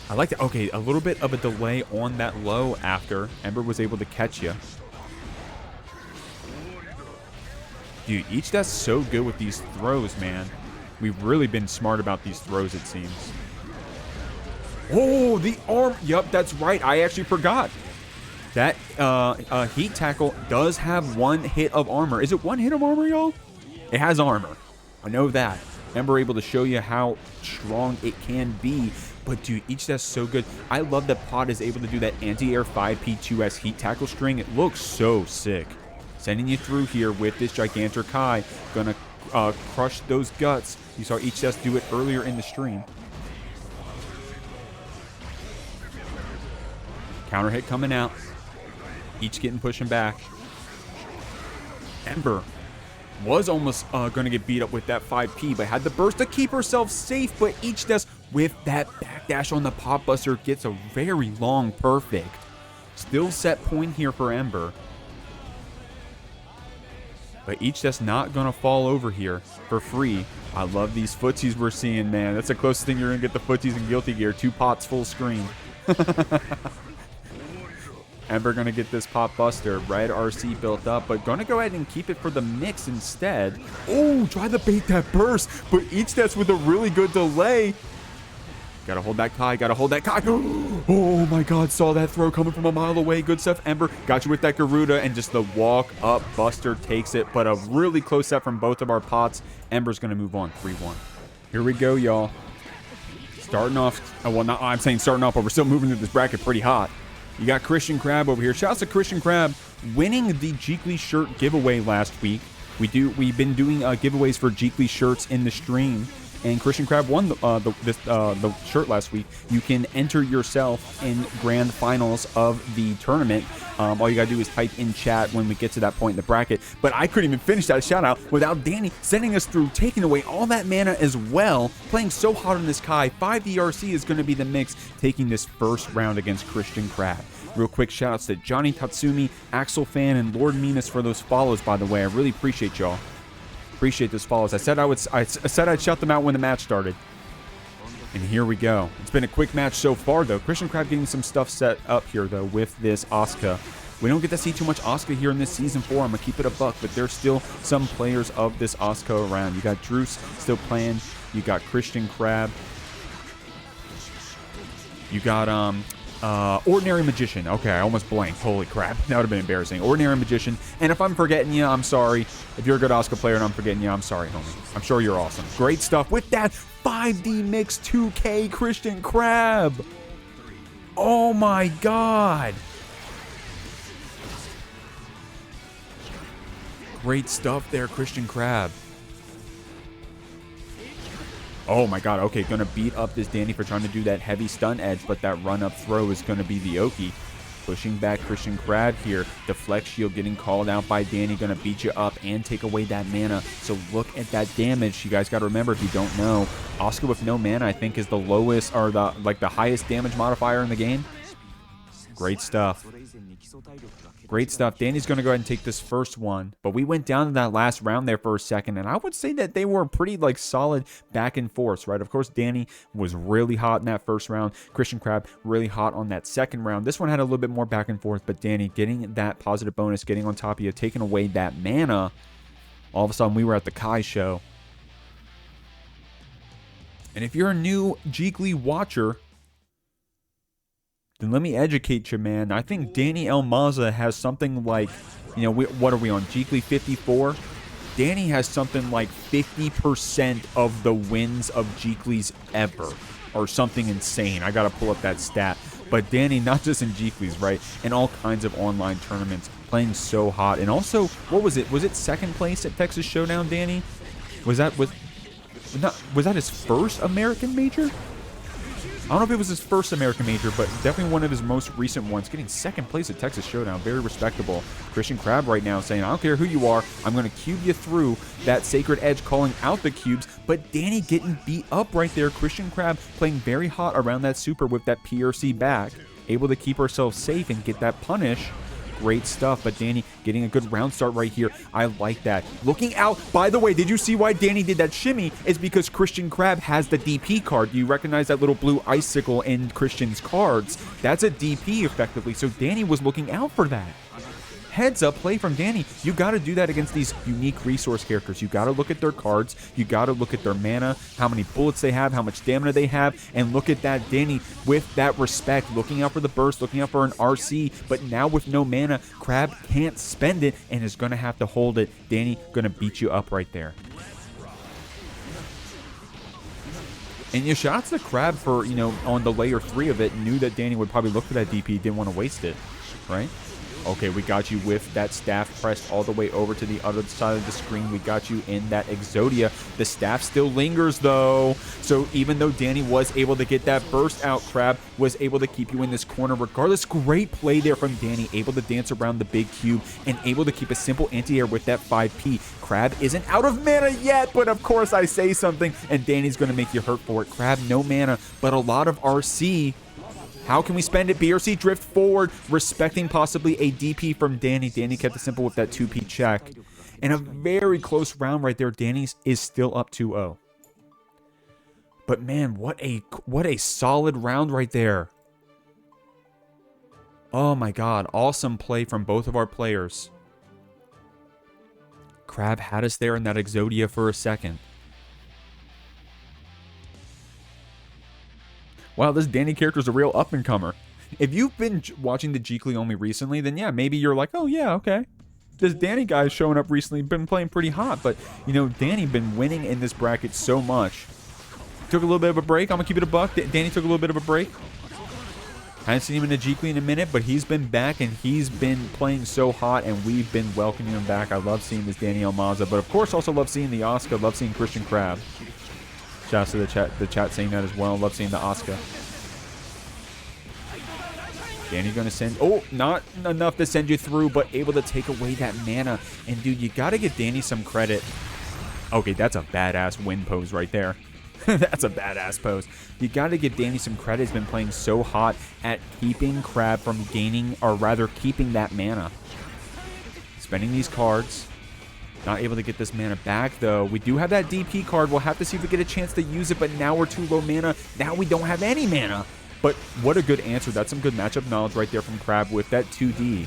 I like that. Okay, a little bit of a delay on that low after Ember was able to catch you. Dude, each that's so good with these throws, man. We've really been smart about these throws, it seems. Oh, the arm. Yup, that's right. I actually forgot. That heat tackle does have 1 hit of armor. Is it 1 hit of armor, y'all? It has armor. I know that. Ember able to show you how strong it can be. But dude, each that's so good. I love that Pod is able to do that anti-air 5P2S heat tackle string. It looks so sick. Sending you through here with this Gigantor Kai. Gonna crush those guts. You saw each test do it earlier in the stream. Counter hit coming out. Each getting pushing back. Ember was almost going to get beat up with that 5P, but had the burst to keep herself safe. But each desk with that backdash on the pop buster gets a very long perfect. Still set point here for Ember. But each desk not going to fall over here for free. I love these footsies we're seeing, man. That's the closest thing you're going to get the footsies in Guilty Gear. 2 pots full screen. Ember going to get this pop buster. Red RC built up, but going to go ahead and keep it for the mix instead. Oh, try to bait that burst, but each that's with a really good delay. Got to hold that Kai. Got to hold that Kai. Oh my God, saw that throw coming from a mile away. Good stuff, Ember. Got you with that Garuda, and just the walk up buster takes it, but a really close set from both of our pots. Ember's going to move on 3-1. Here we go, y'all. Starting off, well, not I'm saying starting off, but we're still moving through this bracket pretty hot. You got Christian Crab over here. Shouts to Christian Crab winning the Jeekly shirt giveaway last week. We've been doing giveaways for Jeekly shirts in the stream, and Christian Crab won the shirt last week. You can enter yourself in grand finals of the tournament. All you gotta do is type in chat when we get to that point in the bracket. But I couldn't even finish that shout out without Dany sending us through, taking away all that mana as well. Playing so hard on this Kai. 5 DRC is going to be the mix, taking this first round against Christian Crab. Real quick shout outs to Johnny Tatsumi, Axel Fan, and Lord Minas for those follows, by the way. I really appreciate y'all. Appreciate those follows. I said I'd shout them out when the match started. And here we go. It's been a quick match so far, though. Christian Crab getting some stuff set up here, though, with this Asuka. We don't get to see too much Asuka here in this Season 4. I'm going to keep it a buck, but there's still some players of this Asuka around. You got Druce still playing. You got Christian Crab. You got Ordinary Magician. Okay, I almost blanked. Holy crap. That would have been embarrassing. Ordinary Magician. And if I'm forgetting you, I'm sorry. If you're a good Asuka player and I'm forgetting you, I'm sorry, homie. I'm sure you're awesome. Great stuff with that 5D Mix 2K Christian Crab. Oh my God. Great stuff there, Christian Crab. Oh my God, okay, gonna beat up this Dany for trying to do that heavy stun edge, but that run-up throw is gonna be the Oki. Pushing back Christian Crab here. Deflect shield getting called out by Dany, gonna beat you up and take away that mana. So look at that damage. You guys gotta remember, if you don't know, Asuka with no mana, I think, is the lowest, or the highest damage modifier in the game. Great stuff. Great stuff. Dany's going to go ahead and take this first one. But we went down to that last round there for a second, and I would say that they were pretty solid back and forth, right? Of course, Dany was really hot in that first round. Christian Crab really hot on that second round. This one had a little bit more back and forth, but Dany getting that positive bonus, getting on top of you, taking away that mana. All of a sudden, we were at the Kai show. And if you're a new Jeekly watcher, then let me educate you, man. I think Dany Maza has something like, what are we on? Jeekly 54? Dany has something like 50% of the wins of Jeekly's ever, or something insane. I gotta pull up that stat. But Dany, not just in Jeekly's, right? In all kinds of online tournaments, playing so hot. And also, what was it? Was it second place at Texas Showdown, Dany? Was that his first American major? I don't know if it was his first American major, but definitely one of his most recent ones. Getting second place at Texas Showdown. Very respectable. Christian Crab right now saying, I don't care who you are. I'm going to cube you through that Sacred Edge, calling out the cubes. But Dany getting beat up right there. Christian Crab playing very hot around that super with that PRC back. Able to keep herself safe and get that punish. Great stuff, but Dany getting a good round start right here. I like that. Looking out. By the way, did you see why Dany did that shimmy? It's because Christian Crab has the DP card. Do you recognize that little blue icicle in Christian's cards? That's a DP, effectively, so Dany was looking out for that. Heads up play from Dany. You got to do that against these unique resource characters. You got to look at their cards. You got to look at their mana, how many bullets they have, how much stamina they have, and look at that Dany with that respect, looking out for the burst, looking out for an RC, but now with no mana, Crab can't spend it and is going to have to hold it. Dany going to beat you up right there. And you shout out to the Crab for, you know, on the layer 3 of it, knew that Dany would probably look for that DP, didn't want to waste it, right? Okay, we got you with that staff pressed all the way over to the other side of the screen. We got you in that Exodia. The staff still lingers, though. So even though Dany was able to get that burst out, Crab was able to keep you in this corner. Regardless, great play there from Dany. Able to dance around the big cube and able to keep a simple anti-air with that 5P. Crab isn't out of mana yet, but of course I say something, and Dany's going to make you hurt for it. Crab, no mana, but a lot of RC. How can we spend it? BRC drift forward, respecting possibly a DP from Dany. Dany kept it simple with that 2P check. And a very close round right there. Dany is still up 2-0. But man, what a solid round right there. Oh my god, awesome play from both of our players. Crab had us there in that Exodia for a second. Wow, this Dany character is a real up-and-comer. If you've been watching the Jeekly only recently, then yeah, maybe you're like, oh yeah, okay. This Dany guy showing up recently, been playing pretty hot, but, you know, Dany been winning in this bracket so much. Took a little bit of a break. I'm going to keep it a buck. Dany took a little bit of a break. Haven't seen him in the Jeekly in a minute, but he's been back, and he's been playing so hot, and we've been welcoming him back. I love seeing this Dany on Maza, but of course also love seeing the Asuka, love seeing Christian Crab. Shouts to the chat saying that as well. Love seeing the Asuka. Dany gonna send... Oh, not enough to send you through, but able to take away that mana. And dude, you gotta give Dany some credit. Okay, that's a badass win pose right there. That's a badass pose. You gotta give Dany some credit. He's been playing so hot at keeping Crab from gaining, or rather keeping that mana. Spending these cards. Not able to get this mana back, though. We do have that DP card. We'll have to see if we get a chance to use it, but now we're too low mana. Now we don't have any mana. But what a good answer. That's some good matchup knowledge right there from Crab with that 2D.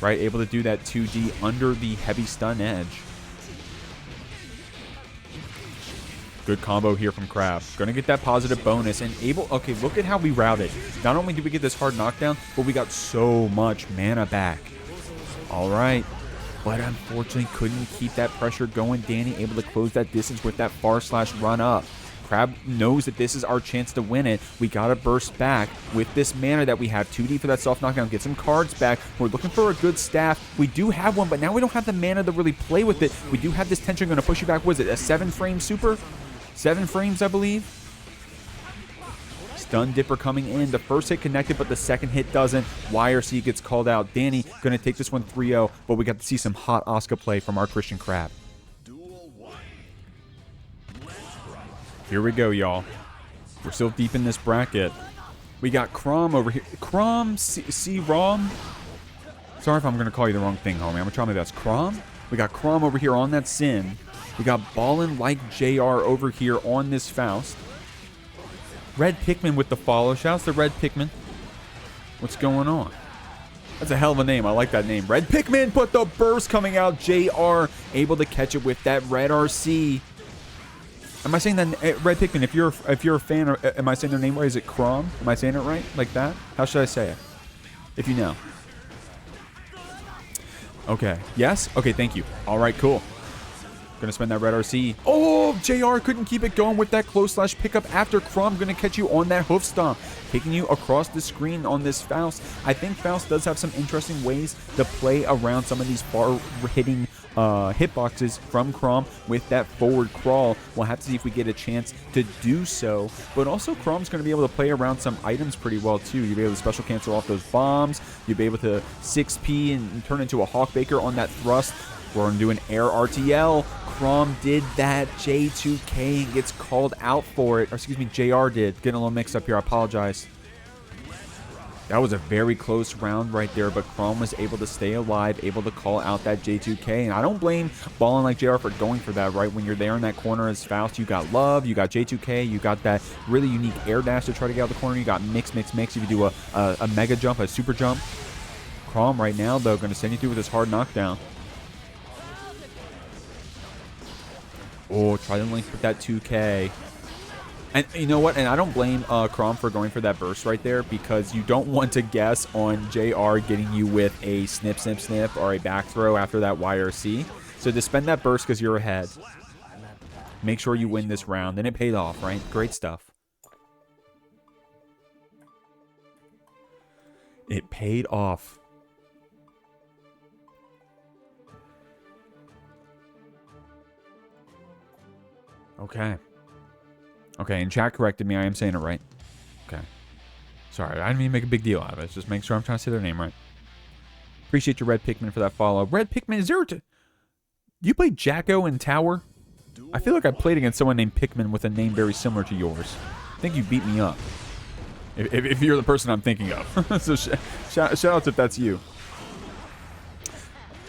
Right? Able to do that 2D under the heavy stun edge. Good combo here from Crab. Gonna get that positive bonus and able... Okay, look at how we routed. Not only did we get this hard knockdown, but we got so much mana back. All right. But unfortunately couldn't keep that pressure going. Dany able to close that distance with that far slash run up. Crab knows that this is our chance to win it. We got to burst back with this mana that we have. 2D for that soft knockdown. Get some cards back. We're looking for a good staff. We do have one, but now we don't have the mana to really play with it. We do have this tension going to push you back. Was it a 7-frame super? 7 frames, I believe. Stun Dipper coming in. The first hit connected, but the second hit doesn't. YRC gets called out. Dany going to take this one 3-0, but we got to see some hot Asuka play from our Christian Crab. Here we go, y'all. We're still deep in this bracket. We got Crawm over here. Crawm, C-Rom. Sorry if I'm going to call you the wrong thing, homie. I'm going to try my best. Crawm. We got Crawm over here on that Sin. We got BallnLikeJR over here on this Faust. Red Pikmin with the follow. Shouts to Red Pikmin. What's going on? That's a hell of a name. I like that name. Red Pikmin, but the burst coming out. JR able to catch it with that red RC. Am I saying that? Red Pikmin, if you're a fan, or am I saying their name right? Is it Crawm? Am I saying it right? Like that? How should I say it? If you know. Okay. Yes? Okay, thank you. All right, cool. Gonna spend that red RC. Oh, JR couldn't keep it going with that close slash pickup after Crawm. Gonna catch you on that hoof stomp. Taking you across the screen on this Faust. I think Faust does have some interesting ways to play around some of these far-hitting hitboxes from Crawm with that forward crawl. We'll have to see if we get a chance to do so. But also, Crawm's going to be able to play around some items pretty well, too. You'll be able to special cancel off those bombs. You'll be able to 6P and turn into a Hawkbaker on that thrust. We're going to do an air RTL. Crawm did that. J2K and gets called out for it. Or excuse me, JR did. Getting a little mixed up here. I apologize. That was a very close round right there, but Crawm was able to stay alive, able to call out that J2K. And I don't blame BallnLikeJR for going for that, right? When you're there in that corner as Faust, you got Love, you got J2K, you got that really unique air dash to try to get out of the corner. You got mix. If you do a mega jump, a super jump. Crawm right now, though, going to send you through with this hard knockdown. Oh, try to link with that 2K. And you know what? And I don't blame Crawm for going for that burst right there, because you don't want to guess on JR getting you with a snip or a back throw after that YRC. So to spend that burst because you're ahead. Make sure you win this round. And it paid off, right? Great stuff. It paid off. Okay. Okay, and chat corrected me. I am saying it right. Okay. Sorry, I didn't mean to make a big deal out of it. Just make sure I'm trying to say their name right. Appreciate your Red Pikmin for that follow. Red Pikmin, is there... You played Jacko in Tower? I feel like I played against someone named Pikmin with a name very similar to yours. I think you beat me up. If you're the person I'm thinking of. So shout outs if that's you.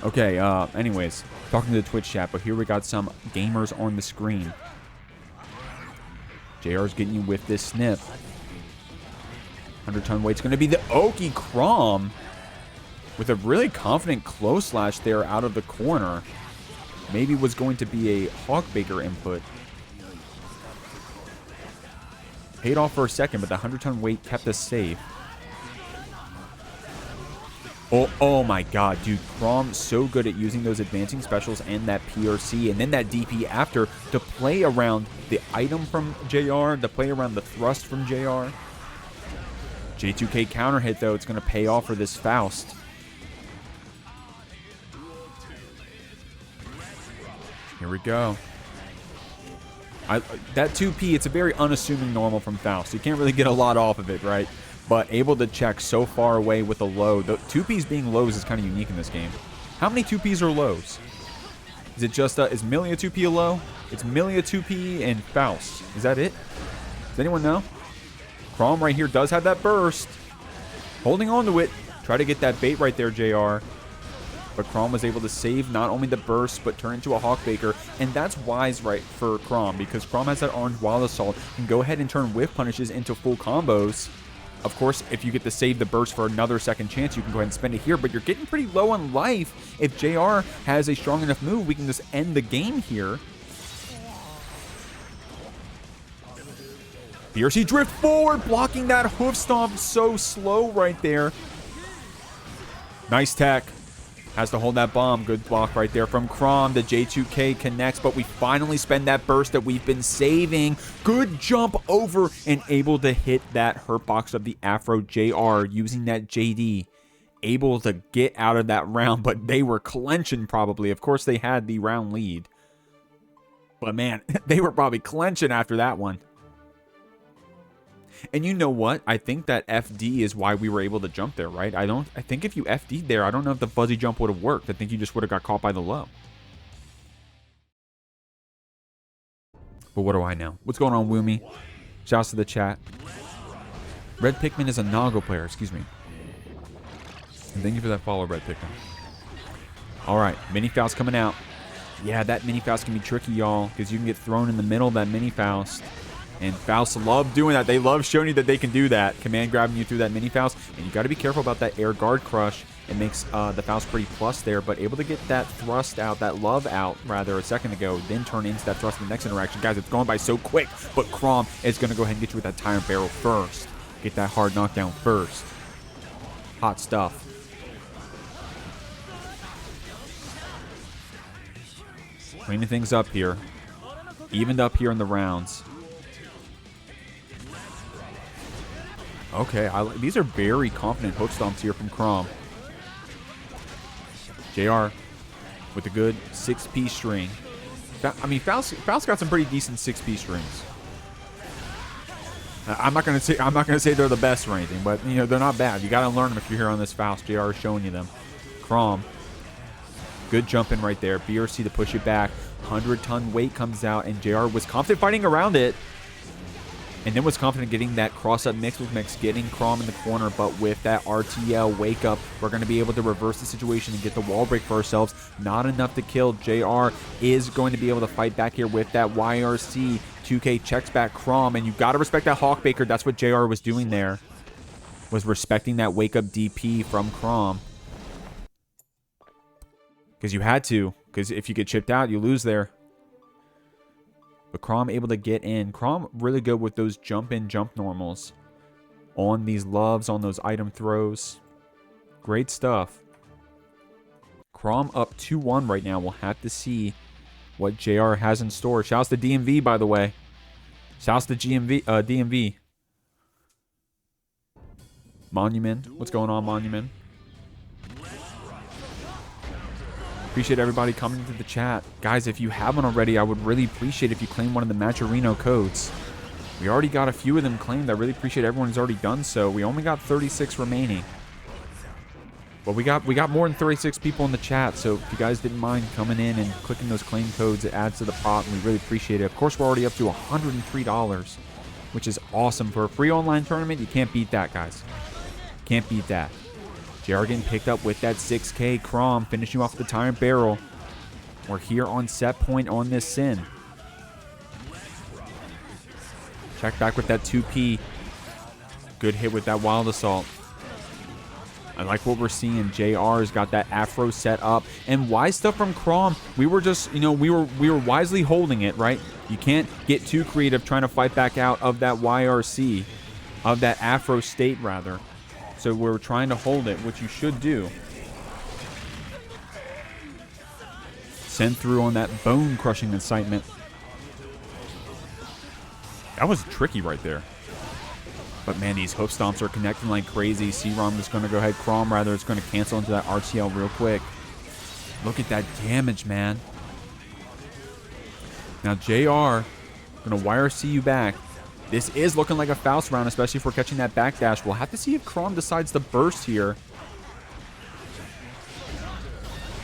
Okay, anyways. Talking to the Twitch chat, but here we got some gamers on the screen. JR's getting you with this snip. 100-ton weight's going to be the Okie Crawm. With a really confident close slash there out of the corner. Maybe was going to be a Hawkbaker input. Paid off for a second, but the 100-ton weight kept us safe. Oh my god, dude. Crawm so good at using those advancing specials and that PRC and then that DP after to play around the item from JR, to play around the thrust from JR. J2K counter hit, though. It's going to pay off for this Faust. Here we go. That 2P, it's a very unassuming normal from Faust. You can't really get a lot off of it, right? But able to check so far away with a low. The 2Ps being lows is kind of unique in this game. How many 2Ps are lows? Is it just, is Millia 2P a low? It's Millia 2P and Faust. Is that it? Does anyone know? Crawm right here does have that burst. Holding on to it. Try to get that bait right there, JR. But Crawm was able to save not only the burst, but turn into a Hawkbaker. And that's wise right for Crawm, because Crawm has that orange Wild Assault and go ahead and turn whiff punishes into full combos. Of course, if you get to save the burst for another second chance, you can go ahead and spend it here. But you're getting pretty low on life. If JR has a strong enough move, we can just end the game here. PRC drift forward, blocking that hoof stomp so slow right there. Nice tech. Has to hold that bomb. Good block right there from Crawm. The J2K connects, but we finally spend that burst that we've been saving. Good jump over and able to hit that hurt box of the Afro JR using that JD. Able to get out of that round, but they were clenching probably. Of course, they had the round lead. But man, they were probably clenching after that one. And you know what? I think that FD is why we were able to jump there, right? I think if you FD'd there, I don't know if the fuzzy jump would have worked. I think you just would have got caught by the low. But what do I know? What's going on, Woomy? Shouts to the chat. Red Pikmin is a Nago player, excuse me. And thank you for that follow, Red Pikmin. Alright, Mini Faust coming out. Yeah, that Mini Faust can be tricky, y'all, because you can get thrown in the middle of that Mini Faust. And Faust love doing that. They love showing you that they can do that. Command grabbing you through that Mini Faust. And you got to be careful about that air guard crush. It makes the Faust pretty plus there. But able to get that thrust out, that love out, rather, a second ago. Then turn into that thrust in the next interaction. Guys, it's going by so quick. But Crawm is going to go ahead and get you with that Tyrant Barrel first. Get that hard knockdown first. Hot stuff. Cleaning things up here. Evened up here in the rounds. Okay, these are very confident hook stomps here from Crawm. JR with a good 6P string. I mean, Faust got some pretty decent 6P strings. I'm not gonna say they're the best or anything, but you know they're not bad. You gotta learn them if you're here on this Faust. JR is showing you them. Crawm, good jump in right there. BRC to push it back. 100-ton weight comes out, and JR was confident fighting around it. And then was confident getting that cross-up mix with Mix, getting Crawm in the corner, but with that RTL wake-up, we're going to be able to reverse the situation and get the wall break for ourselves. Not enough to kill. JR is going to be able to fight back here with that YRC. 2K checks back Crawm, and you got to respect that Hawkbaker. That's what JR was doing there, was respecting that wake-up DP from Crawm. Because you had to, because if you get chipped out, you lose there. But Crawm able to get in. Crawm really good with those jump-in, jump normals. On these loves, on those item throws. Great stuff. Crawm up 2-1 right now. We'll have to see what JR has in store. Shouts to DMV, by the way. Shouts to DMV. Monument. What's going on, Monument? Appreciate everybody coming into the chat. Guys, if you haven't already, I would really appreciate if you claim one of the Matcherino codes. We already got a few of them claimed. I really appreciate everyone who's already done so. We only got 36 remaining. But we got more than 36 people in the chat, so if you guys didn't mind coming in and clicking those claim codes, it adds to the pot, and we really appreciate it. Of course, we're already up to $103, which is awesome. For a free online tournament, you can't beat that, guys. Can't beat that. JR getting picked up with that 6K. Crawm finishing off the Tyrant Barrel. We're here on set point on this Sin. Check back with that 2P. Good hit with that Wild Assault. I like what we're seeing. JR's got that Afro set up. And wise stuff from Crawm. We were just, you know, we were wisely holding it, right? You can't get too creative trying to fight back out of that YRC. Of that Afro state, rather. So we're trying to hold it, which you should do. Send through on that bone-crushing incitement. That was tricky right there. But man, these hoof stomps are connecting like crazy. C-Rom is going to go ahead. Crawm, rather, is going to cancel into that RTL real quick. Look at that damage, man. Now, JR going to YRC you back. This is looking like a Faust round, especially if we're catching that backdash. We'll have to see if Crawm decides to burst here.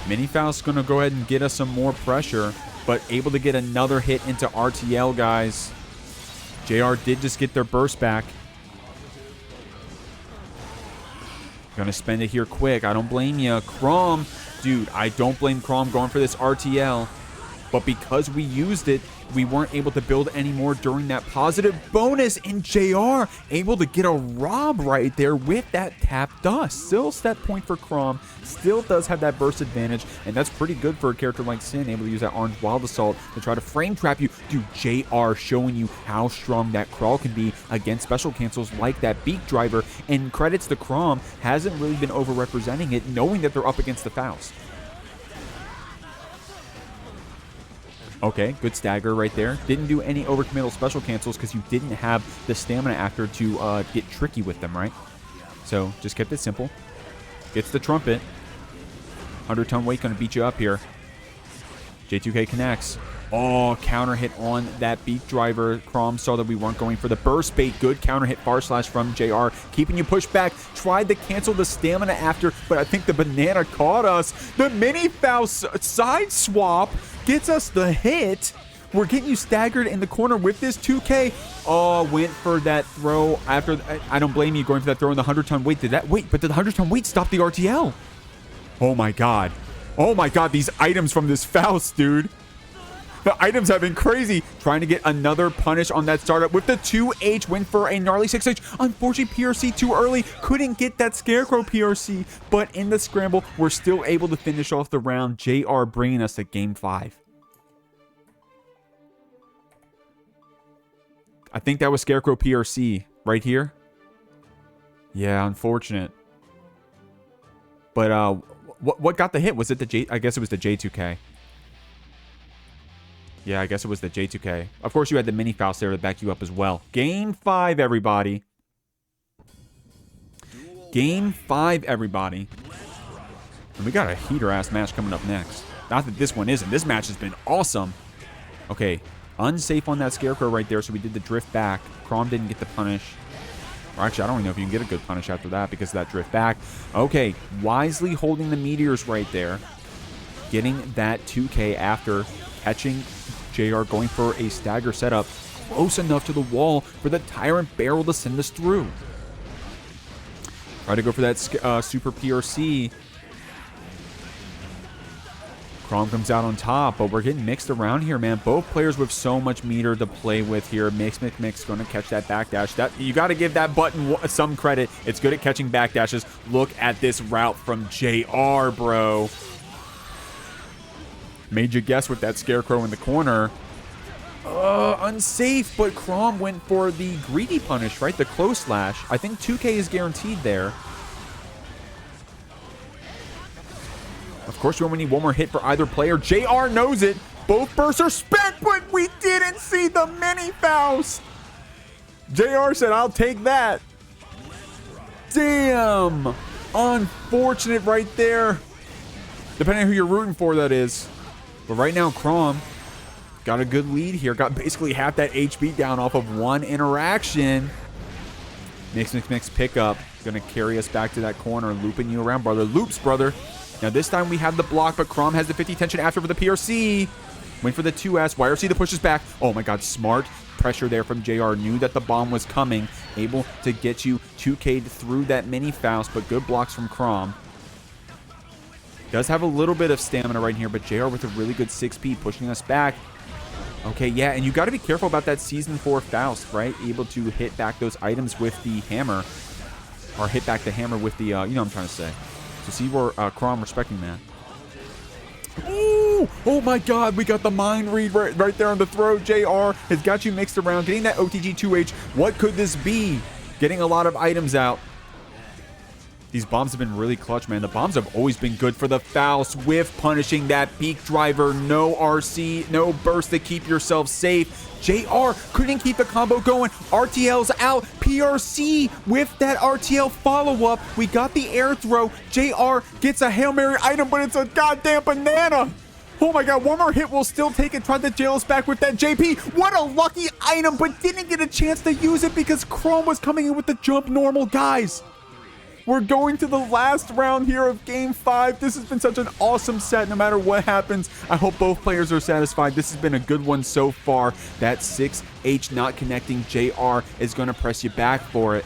Mini Faust's going to go ahead and get us some more pressure, but able to get another hit into RTL, guys. JR did just get their burst back. Gonna spend it here quick. I don't blame you. Crawm, dude, I don't blame Crawm going for this RTL. But because we used it, we weren't able to build any more during that positive bonus. And JR able to get a rob right there with that tap dust. Still step point for Crawm. Still does have that burst advantage. And that's pretty good for a character like Sin, able to use that orange Wild Assault to try to frame trap you. Dude, JR showing you how strong that crawl can be against special cancels like that Beak Driver. And credits to Crawm, hasn't really been over-representing it, knowing that they're up against the Faust. Okay, good stagger right there. Didn't do any overcommittal special cancels because you didn't have the stamina after to get tricky with them, right? So, just kept it simple. Gets the trumpet. 100-ton weight going to beat you up here. J2K connects. Oh, counter hit on that Beak Driver. Crawm saw that we weren't going for the burst bait. Good counter hit far slash from JR. Keeping you pushed back. Tried to cancel the stamina after, but I think the banana caught us. The mini Faust side swap gets us the hit. We're getting you staggered in the corner with this 2K. Oh, went for that throw after. I don't blame you going for that throw in the 100-ton weight. Did that wait? But did the 100-ton weight stop the RTL? Oh my god. Oh my god, these items from this Faust, dude. The items have been crazy. Trying to get another punish on that startup with the 2H. Went for a gnarly 6H. Unfortunately, PRC too early. Couldn't get that Scarecrow PRC. But in the scramble, we're still able to finish off the round. JR bringing us to Game 5. I think that was Scarecrow PRC right here. Yeah, unfortunate. But what got the hit? Was it the J? I guess it was the J2K. Yeah, I guess it was the J2K. Of course, you had the mini Faust there to back you up as well. Game 5, everybody. Game 5, everybody. And we got a heater-ass match coming up next. Not that this one isn't. This match has been awesome. Okay, unsafe on that Scarecrow right there, so we did the drift back. Crawm didn't get the punish. Or actually, I don't even know if you can get a good punish after that because of that drift back. Okay, wisely holding the meteors right there. Getting that 2K after catching JR, going for a stagger setup. Close enough to the wall for the Tyrant Barrel to send us through. Try to go for that super PRC. Crawm comes out on top, but we're getting mixed around here, man. Both players with so much meter to play with here. Mix, going to catch that backdash. That you got to give that button some credit. It's good at catching backdashes. Look at this route from JR, bro. Made you guess with that Scarecrow in the corner. Unsafe, but Crawm went for the greedy punish, right? The close slash. I think 2K is guaranteed there. Of course, we only need one more hit for either player. JR knows it. Both bursts are spent, but we didn't see the mini Faust. JR said, I'll take that. Damn. Unfortunate right there. Depending on who you're rooting for, that is. But right now, Crawm got a good lead here. Got basically half that HP down off of one interaction. Mix pickup. Gonna carry us back to that corner. Looping you around, brother. Loops, brother. Now this time we have the block, but Crawm has the 50 tension after for the PRC. Went for the 2S. YRC that pushes back. Oh my god, smart pressure there from JR. Knew that the bomb was coming. Able to get you 2K'd through that mini Faust, but good blocks from Crawm. Does have a little bit of stamina right here, but JR with a really good 6P pushing us back. Okay, yeah, and you got to be careful about that Season 4 Faust, right? Able to hit back those items with the hammer. Or hit back the hammer with the, you know what I'm trying to say. So see where Crawm respecting that. Ooh! Oh my god, we got the mind read right there on the throat. JR has got you mixed around. Getting that OTG 2H. What could this be? Getting a lot of items out. These bombs have been really clutch, man. The bombs have always been good for the Faust. Whiff punishing that peak driver. No RC, no burst to keep yourself safe. JR couldn't keep the combo going. RTL's out. PRC with that RTL follow-up. We got the air throw. JR gets a Hail Mary item, but it's a goddamn banana. Oh my god, one more hit will still take it. Tried to jail us back with that JP. What a lucky item, but didn't get a chance to use it because Crawm was coming in with the jump normal, guys. We're going to the last round here of Game 5. This has been such an awesome set. No matter what happens, I hope both players are satisfied. This has been a good one so far. That 6H not connecting. JR is going to press you back for it.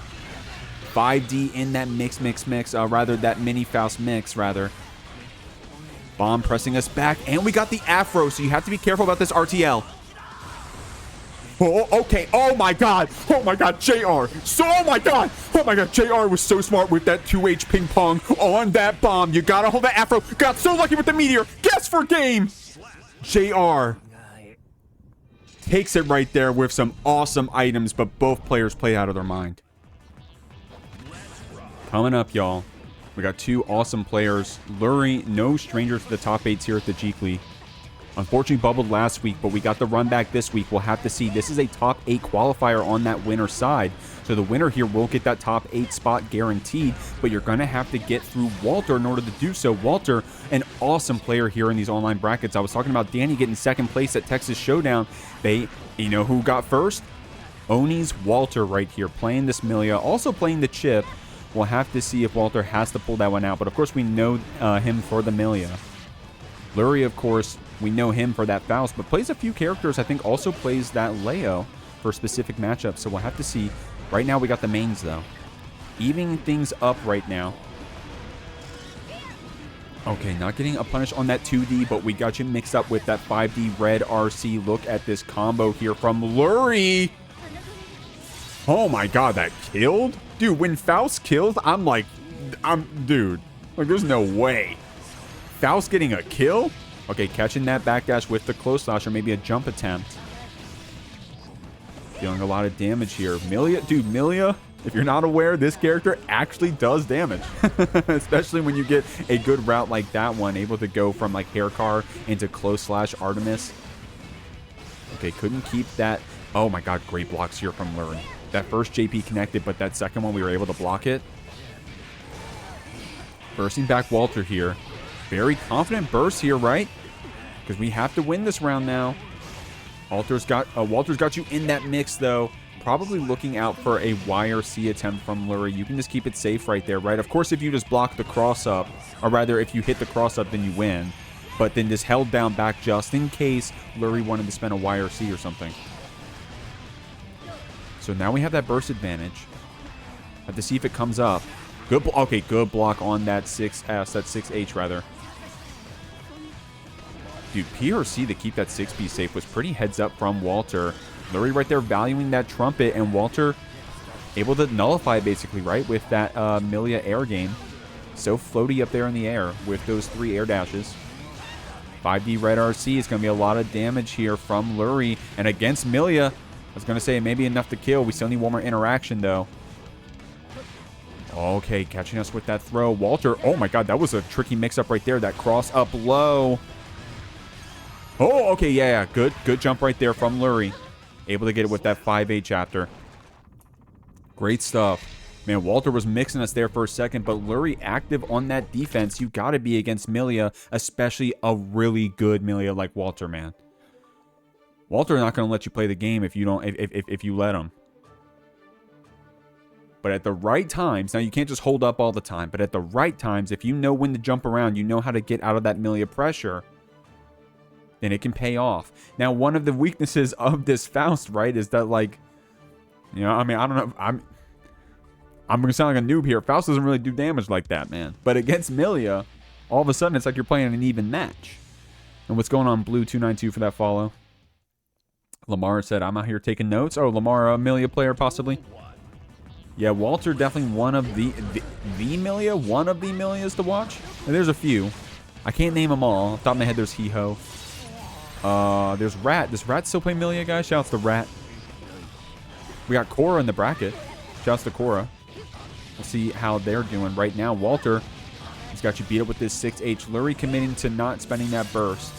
5D in that rather that mini Faust mix, rather. Bomb pressing us back, and we got the Afro, so you have to be careful about this RTL. Oh, okay. Oh my god. Oh my god. JR. So, oh my god. Oh my god. JR was so smart with that 2H ping pong on that bomb. You gotta hold that Afro. Got so lucky with the meteor. Guess for game. JR takes it right there with some awesome items, but both players played out of their mind. Coming up, y'all. We got two awesome players. Lurry, no stranger to the top 8s here at the Jeekly. Unfortunately bubbled last week, but we got the run back this week. We'll have to see. This is a top 8 qualifier on that winner side. So the winner here will get that top 8 spot guaranteed, but you're going to have to get through Walter in order to do so. Walter, an awesome player here in these online brackets. I was talking about Dany getting second place at Texas Showdown. You know who got first? Oni's Walter right here, playing this Millia, also playing the chip. We'll have to see if Walter has to pull that one out, but of course we know him for the Millia. Lurry, of course, we know him for that Faust, but plays a few characters. I think also plays that Leo for specific matchups, so we'll have to see. Right now, we got the mains, though. Evening things up right now. Okay, not getting a punish on that 2D, but we got you mixed up with that 5D red RC. Look at this combo here from Lurry. Oh my god, that killed? Dude, when Faust kills, I'm like, dude, like, there's no way. Faust getting a kill? Okay, catching that backdash with the close slash or maybe a jump attempt. Dealing a lot of damage here. Millia, dude, Millia, if you're not aware, this character actually does damage. Especially when you get a good route like that one, able to go from like Haircar into close slash Artemis. Okay, couldn't keep that. Oh my god, great blocks here from Lurry. That first JP connected, but that second one we were able to block it. Bursting back Walter here. Very confident burst here, right? Because we have to win this round now. Walter's got you in that mix, though. Probably looking out for a YRC attempt from Lurry. You can just keep it safe right there, right? Of course, if you just block the cross-up, or rather, if you hit the cross-up, then you win. But then just held down back just in case Lurry wanted to spend a YRC or something. So now we have that burst advantage. Have to see if it comes up. Good, okay, good block on that 6H rather. Dude, PRC to keep that 6B safe was pretty heads up from Walter. Lurry right there valuing that trumpet, and Walter able to nullify basically, right, with that Millia air game. So floaty up there in the air with those 3 air dashes. 5D red RC is going to be a lot of damage here from Lurry. And against Millia, I was going to say maybe enough to kill. We still need one more interaction, though. Okay, catching us with that throw. Walter, oh my god, that was a tricky mix-up right there. That cross up low. Oh, okay, yeah. Good jump right there from Lurry. Able to get it with that 5H chapter. Great stuff. Man, Walter was mixing us there for a second, but Lurry active on that defense. You got to be against Millia, especially a really good Millia like Walter, man. Walter not going to let you play the game if you don't, if you let him. But at the right times, now you can't just hold up all the time, but at the right times, if you know when to jump around, you know how to get out of that Millia pressure, then it can pay off. Now, one of the weaknesses of this Faust, right, is that, like, you know, I mean, I don't know, I'm going to sound like a noob here. Faust doesn't really do damage like that, man. But against Millia, all of a sudden, it's like you're playing an even match. And what's going on, Blue 292 for that follow? Lamar said, I'm out here taking notes. Oh, Lamar, a Millia player, possibly? Yeah, Walter definitely one of the Millia, one of the Millias to watch. And there's a few. I can't name them all. Off the top of my head, there's Hee-Ho. There's Rat. Does Rat still play Millia, guys? Shouts to Rat. We got Cora in the bracket. Shouts to Cora. We'll see how they're doing right now. Walter, he's got you beat up with this 6H. Lurry committing to not spending that burst.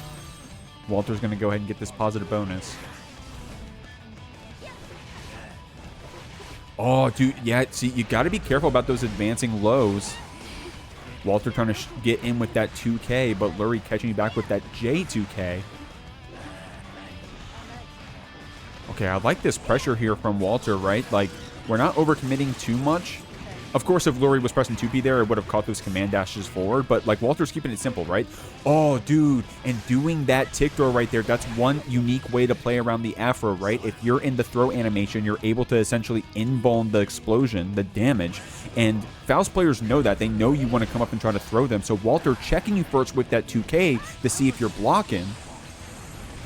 Walter's going to go ahead and get this positive bonus. Oh, dude, yeah, see, you got to be careful about those advancing lows. Walter trying to get in with that 2K, but Lurry catching you back with that J2K. Okay, I like this pressure here from Walter, right? Like, we're not overcommitting too much. Of course, if Lurry was pressing 2P there, it would have caught those command dashes forward. But, like, Walter's keeping it simple, right? Oh, dude. And doing that tick throw right there, that's one unique way to play around the Afro, right? If you're in the throw animation, you're able to essentially invuln the explosion, the damage. And Faust players know that. They know you want to come up and try to throw them. So Walter checking you first with that 2K to see if you're blocking.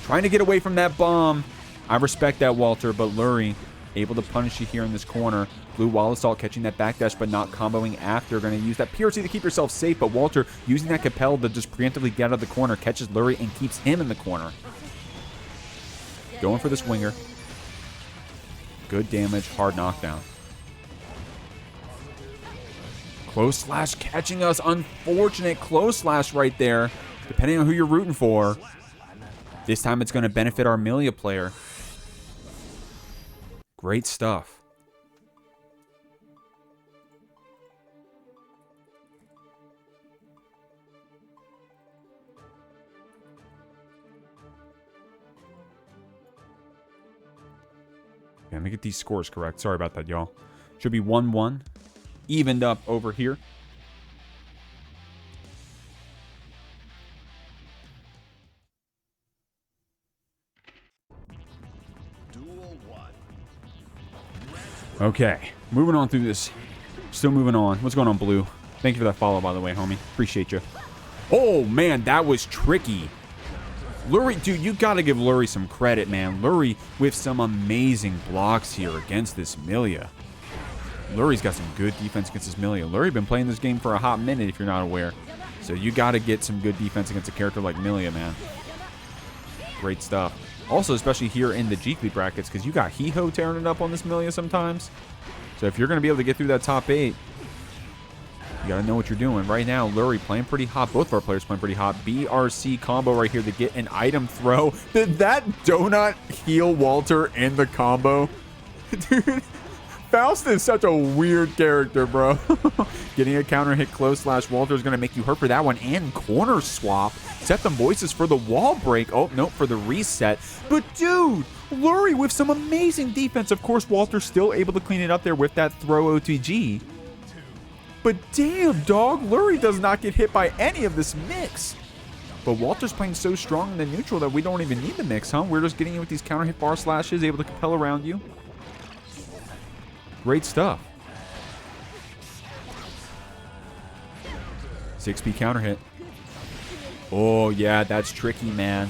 Trying to get away from that bomb. I respect that, Walter, but Lurry able to punish you here in this corner. Blue Wall Assault catching that backdash, but not comboing after. Going to use that PRC to keep yourself safe, but Walter using that Capel to just preemptively get out of the corner, catches Lurry and keeps him in the corner. Going for this winger. Good damage, hard knockdown. Close slash catching us. Unfortunate close slash right there, depending on who you're rooting for. This time it's going to benefit our Millia player. Great stuff. Okay, let me get these scores correct. Sorry about that, y'all. Should be 1-1. Evened up over here. Okay, moving on through this. Still moving on. What's going on, Blue? Thank you for that follow, by the way, homie. Appreciate you. Oh, man, that was tricky. Lurry, dude, you got to give Lurry some credit, man. Lurry with some amazing blocks here against this Millia. Lurry's got some good defense against this Millia. Lurry been playing this game for a hot minute, if you're not aware. So you got to get some good defense against a character like Millia, man. Great stuff. Also, especially here in the Jeekly brackets, because you got Hee-Ho tearing it up on this Millia sometimes. So if you're going to be able to get through that top 8, you got to know what you're doing. Right now, Lurry playing pretty hot. Both of our players playing pretty hot. BRC combo right here to get an item throw. Did that donut heal Walter in the combo? Dude, Faust is such a weird character, bro. Getting a counter hit close slash Walter is going to make you hurt for that one. And corner swap. Set them voices for the wall break. Oh, no, for the reset. But, dude, Lurry with some amazing defense. Of course, Walter's still able to clean it up there with that throw OTG. But damn, dog, Lurry does not get hit by any of this mix. But Walter's playing so strong in the neutral that we don't even need the mix, huh? We're just getting you with these counter hit bar slashes, able to compel around you. Great stuff. 6P counter hit. Oh, yeah, that's tricky, man.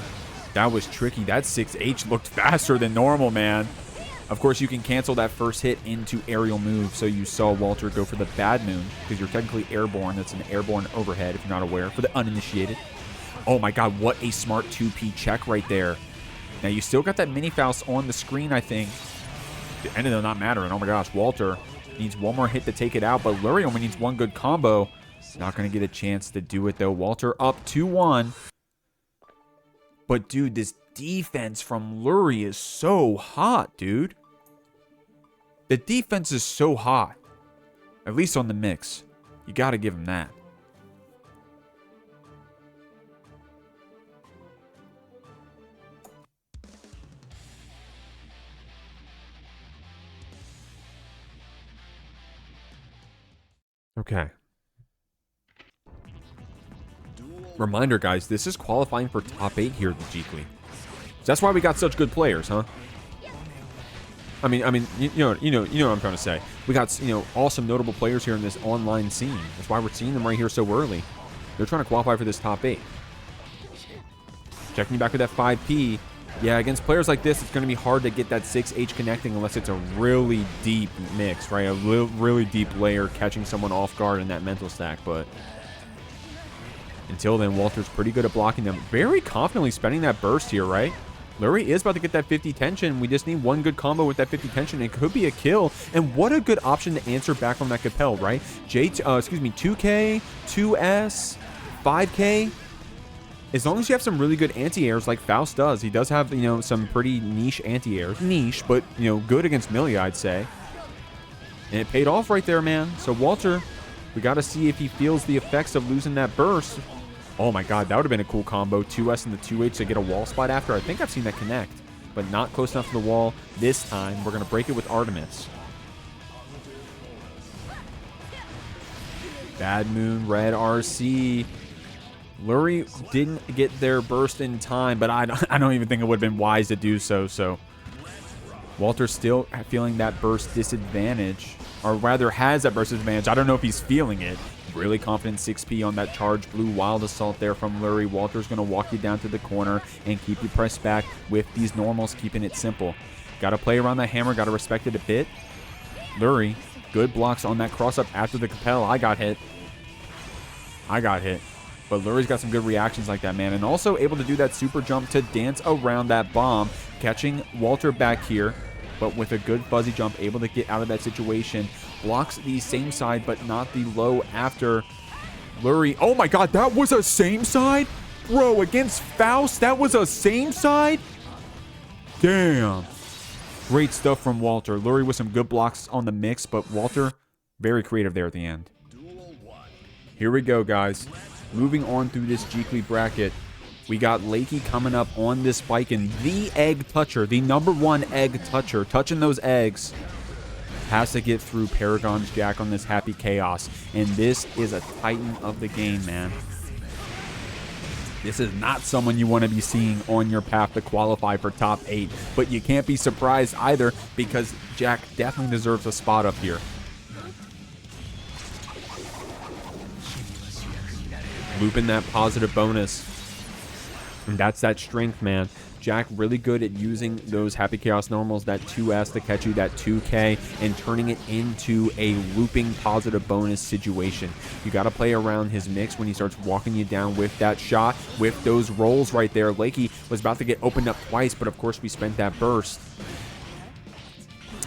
That was tricky. That 6H looked faster than normal, man. Of course, you can cancel that first hit into aerial move. So you saw Walter go for the bad moon because you're technically airborne. That's an airborne overhead, if you're not aware, for the uninitiated. Oh, my God. What a smart 2P check right there. Now, you still got that mini Faust on the screen, I think. It ended up not mattering. Oh, my gosh. Walter needs one more hit to take it out, but Lurry only needs one good combo. Not going to get a chance to do it, though. Walter up 2-1. But, dude, this defense from Lurry is so hot, dude. The defense is so hot. At least on the mix. You got to give him that. Okay. Reminder, guys, this is qualifying for top 8 here at the Jeekly. So that's why we got such good players, huh? I mean, you know what I'm trying to say. We got, awesome notable players here in this online scene. That's why we're seeing them right here so early. They're trying to qualify for this top 8. Checking back with that 5P. Yeah, against players like this, it's going to be hard to get that 6H connecting unless it's a really deep mix, right? A really deep layer catching someone off guard in that mental stack, but until then, Walter's pretty good at blocking them. Very confidently spending that burst here, right? Lurry is about to get that 50 tension. We just need one good combo with that 50 tension. It could be a kill. And what a good option to answer back from that Capel, right? 2K, 2S, 5K. As long as you have some really good anti-airs like Faust does. He does have, some pretty niche anti-airs. Niche, but, good against Millia, I'd say. And it paid off right there, man. So Walter, we got to see if he feels the effects of losing that burst. Oh my god, that would have been a cool combo. 2S and the 2H to get a wall spot after. I think I've seen that connect, but not close enough to the wall this time. We're going to break it with Artemis. Bad Moon, Red RC. Lurry didn't get their burst in time, but I don't even think it would have been wise to do so. So Walter's still feeling that burst disadvantage, or rather has that burst disadvantage. I don't know if he's feeling it. Really confident 6P on that charge blue wild assault there from Lurry. Walter's going to walk you down to the corner and keep you pressed back with these normals, keeping it simple. Got to play around that hammer. Got to respect it a bit. Lurry, good blocks on that cross-up after the Capel. I got hit. But Lurry's got some good reactions like that, man. And also able to do that super jump to dance around that bomb, catching Walter back here. But with a good fuzzy jump, able to get out of that situation. Blocks the same side, but not the low after Lurry. Oh my god, that was a same side? Bro, against Faust, that was a same side? Damn. Great stuff from Walter. Lurry with some good blocks on the mix, but Walter, very creative there at the end. Here we go, guys. Moving on through this Jeekly bracket. We got Lakey coming up on this Baiken, the egg toucher, the #1 egg toucher, touching those eggs. Has to get through Paragon's Jack on this Happy Chaos. And this is a titan of the game, man. This is not someone you want to be seeing on your path to qualify for top 8. But you can't be surprised either, because Jack definitely deserves a spot up here. Looping that positive bonus. And that's that strength, man. Jack really good at using those Happy Chaos normals, that 2S to catch you, that 2K, and turning it into a looping positive bonus situation. You got to play around his mix when he starts walking you down with that shot, with those rolls right there. Lakey was about to get opened up twice, but of course we spent that burst.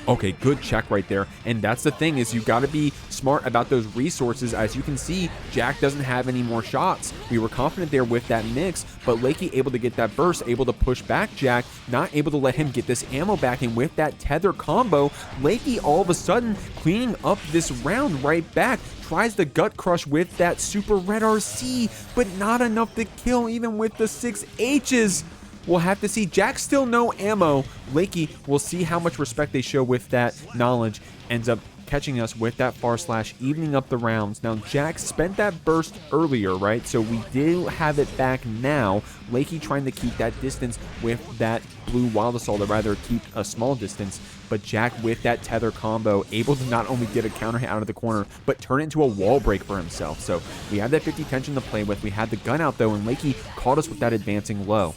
Okay, good check right there. And that's the thing, is you got to be smart about those resources. As you can see, Jack doesn't have any more shots. We were confident there with that mix, but Lakey able to get that burst, able to push back Jack, not able to let him get this ammo back. And with that tether combo, Lakey all of a sudden cleaning up this round right back. Tries the gut crush with that super red RC, but not enough to kill even with the 6 H's. We'll have to see. Jack still no ammo. Lakey, we'll see how much respect they show with that knowledge. Ends up catching us with that far slash, evening up the rounds. Now, Jack spent that burst earlier, right? So we do have it back now. Lakey trying to keep that distance with that blue wild assault, or rather keep a small distance. But Jack with that tether combo, able to not only get a counter hit out of the corner, but turn it into a wall break for himself. So we had that 50 tension to play with. We had the gun out though, and Lakey caught us with that advancing low.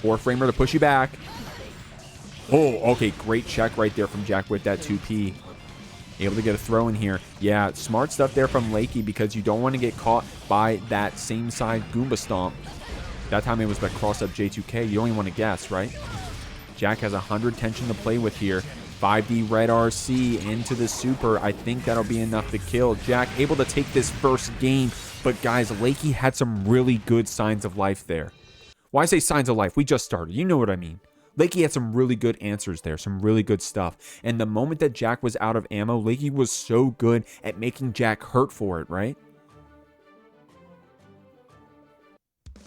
4-framer to push you back. Oh, okay, great check right there from Jack with that 2P. Able to get a throw in here. Yeah, smart stuff there from Lakey, because you don't want to get caught by that same side Goomba Stomp. That time it was that cross-up J2K. You only want to guess, right? Jack has 100 tension to play with here. 5D red RC into the super. I think that'll be enough to kill. Jack able to take this first game But guys, Lakey had some really good signs of life there. Why I say signs of life? We just started. You know what I mean. Lakey had some really good answers there, some really good stuff. And the moment that Jack was out of ammo, Lakey was so good at making Jack hurt for it, right?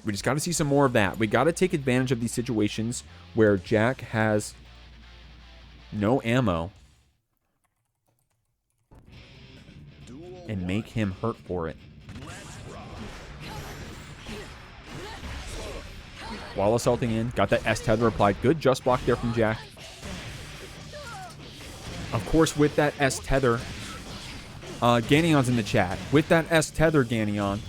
We just got to see some more of that. We got to take advantage of these situations where Jack has no ammo and make him hurt for it. While assaulting in, got that S tether applied. Good just block there from Jack. Of course, with that S tether, Ganion's in the chat. With that S tether, Ganion,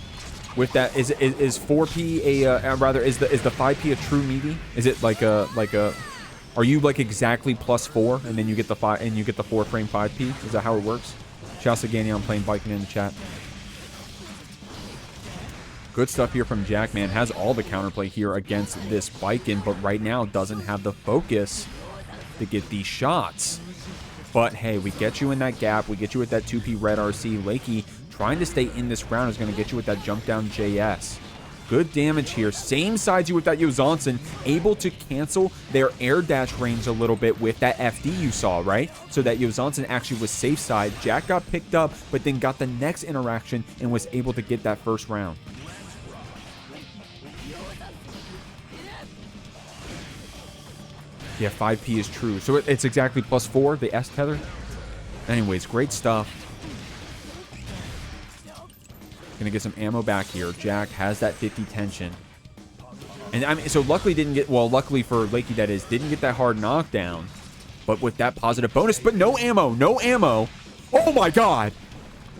with that is 4P a rather is the 5P a true meaty? Is it like a are you like exactly +4 and then you get the 5 and you get the 4 frame 5P? Is that how it works? Shouts to Ganion playing Baiken in the chat. Good stuff here from Jack, man. Has all the counterplay here against this Baiken, but right now doesn't have the focus to get these shots. But hey, we get you in that gap. We get you with that 2P red RC. Lakey trying to stay in this round is going to get you with that jump down JS. Good damage here. Same sides you with that Yozansen. Able to cancel their air dash range a little bit with that FD you saw, right? So that Yozansen actually was safe side. Jack got picked up, but then got the next interaction and was able to get that first round. Yeah, 5P is true. So it's exactly +4, the S tether. Anyways, great stuff. Gonna get some ammo back here. Jack has that 50 tension. And I mean, so luckily didn't get, well, luckily for Lakey that is, didn't get that hard knockdown. But with that positive bonus, but no ammo, no ammo. Oh my God.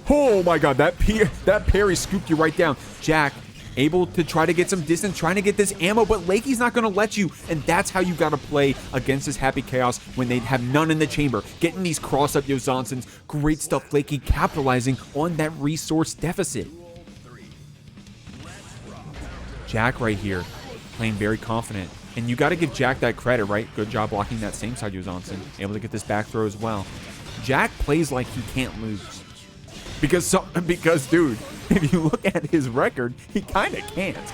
Oh my God, that parry scooped you right down. Jack able to try to get some distance, trying to get this ammo, but Lakey's not going to let you, and that's how you got to play against this Happy Chaos when they have none in the chamber. Getting these cross-up Yozansens, great stuff. Lakey capitalizing on that resource deficit. Jack right here, playing very confident, and you got to give Jack that credit, right? Good job blocking that same side Yozansen, able to get this back throw as well. Jack plays like he can't lose. Because, dude, if you look at his record, he kind of can't.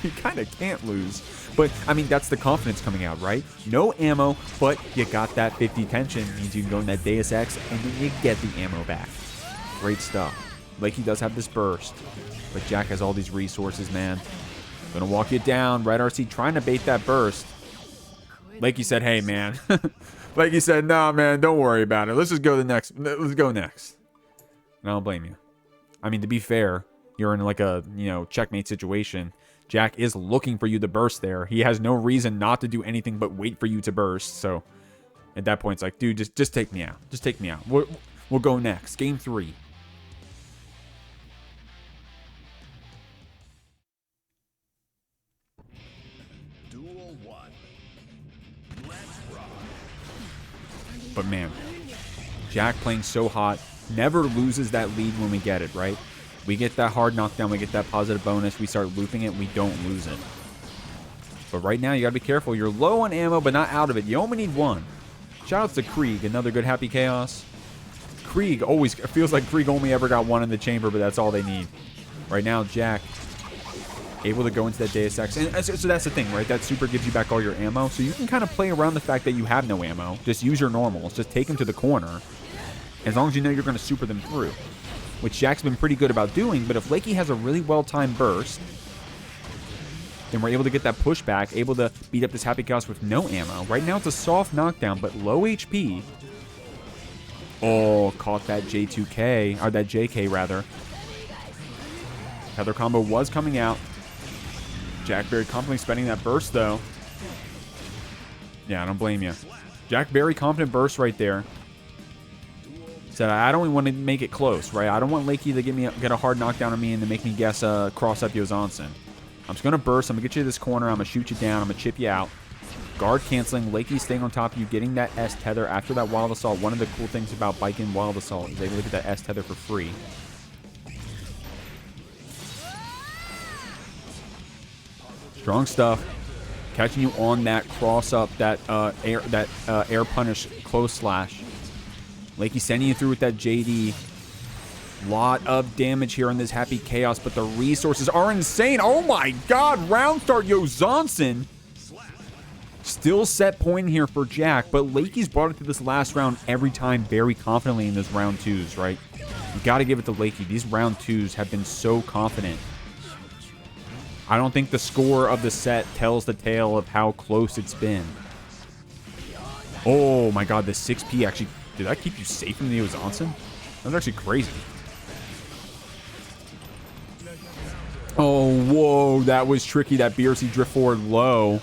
He kind of can't lose. But, I mean, that's the confidence coming out, right? No ammo, but you got that 50 tension. Means you can go in that Deus Ex, and then you get the ammo back. Great stuff. Lakey does have this burst, but Jack has all these resources, man. Gonna walk you down. Red RC trying to bait that burst. Lakey said, hey, man. Lakey said, nah, man, don't worry about it. Let's just go the next. Let's go next. I don't blame you. I mean, to be fair, you're in like a, checkmate situation. Jack is looking for you to burst there. He has no reason not to do anything but wait for you to burst. So at that point, it's like, dude, just take me out. Just take me out. We'll go next. Game 3. Duel 1. Let's rock. But man, Jack playing so hot. Never loses that lead when we get it, right? We get that hard knockdown, we get that positive bonus, we start looping it, we don't lose it. But right now, you gotta be careful. You're low on ammo, but not out of it. You only need 1. Shoutouts to Krieg, another good Happy Chaos. Krieg always, it feels like Krieg only ever got 1 in the chamber, but that's all they need. Right now, Jack able to go into that Deus Ex. And so that's the thing, right? That super gives you back all your ammo. So you can kind of play around the fact that you have no ammo. Just use your normals. Just take them to the corner. As long as you know you're going to super them through, which Jack's been pretty good about doing. But if Lakey has a really well-timed burst, then we're able to get that pushback, able to beat up this Happy Chaos with no ammo. Right now it's a soft knockdown, but low HP. Oh, caught that J2K, or that JK rather. Tether combo was coming out. Jack very confidently spending that burst though. Yeah, I don't blame you. Jack very confident burst right there. Said, I don't even want to make it close, right? I don't want Lakey to get a hard knockdown on me and to make me guess cross up Yozansen. I'm just going to burst. I'm going to get you to this corner. I'm going to shoot you down. I'm going to chip you out. Guard canceling. Lakey staying on top of you, getting that S tether after that Wild Assault. One of the cool things about Baiken Wild Assault is able to get that S tether for free. Strong stuff. Catching you on that cross up, that air punish close slash. Lakey sending you through with that JD. Lot of damage here on this Happy Chaos, but the resources are insane. Oh my god, round start, Yo Johnson. Still set point here for Jack, but Lakey's brought it to this last round every time very confidently in those round 2s, right? You got to give it to Lakey. These round 2s have been so confident. I don't think the score of the set tells the tale of how close it's been. Oh my god, the 6P actually... Did that keep you safe from the Yo Johnson? That was actually crazy. Oh, whoa, that was tricky. That BRC drift forward low.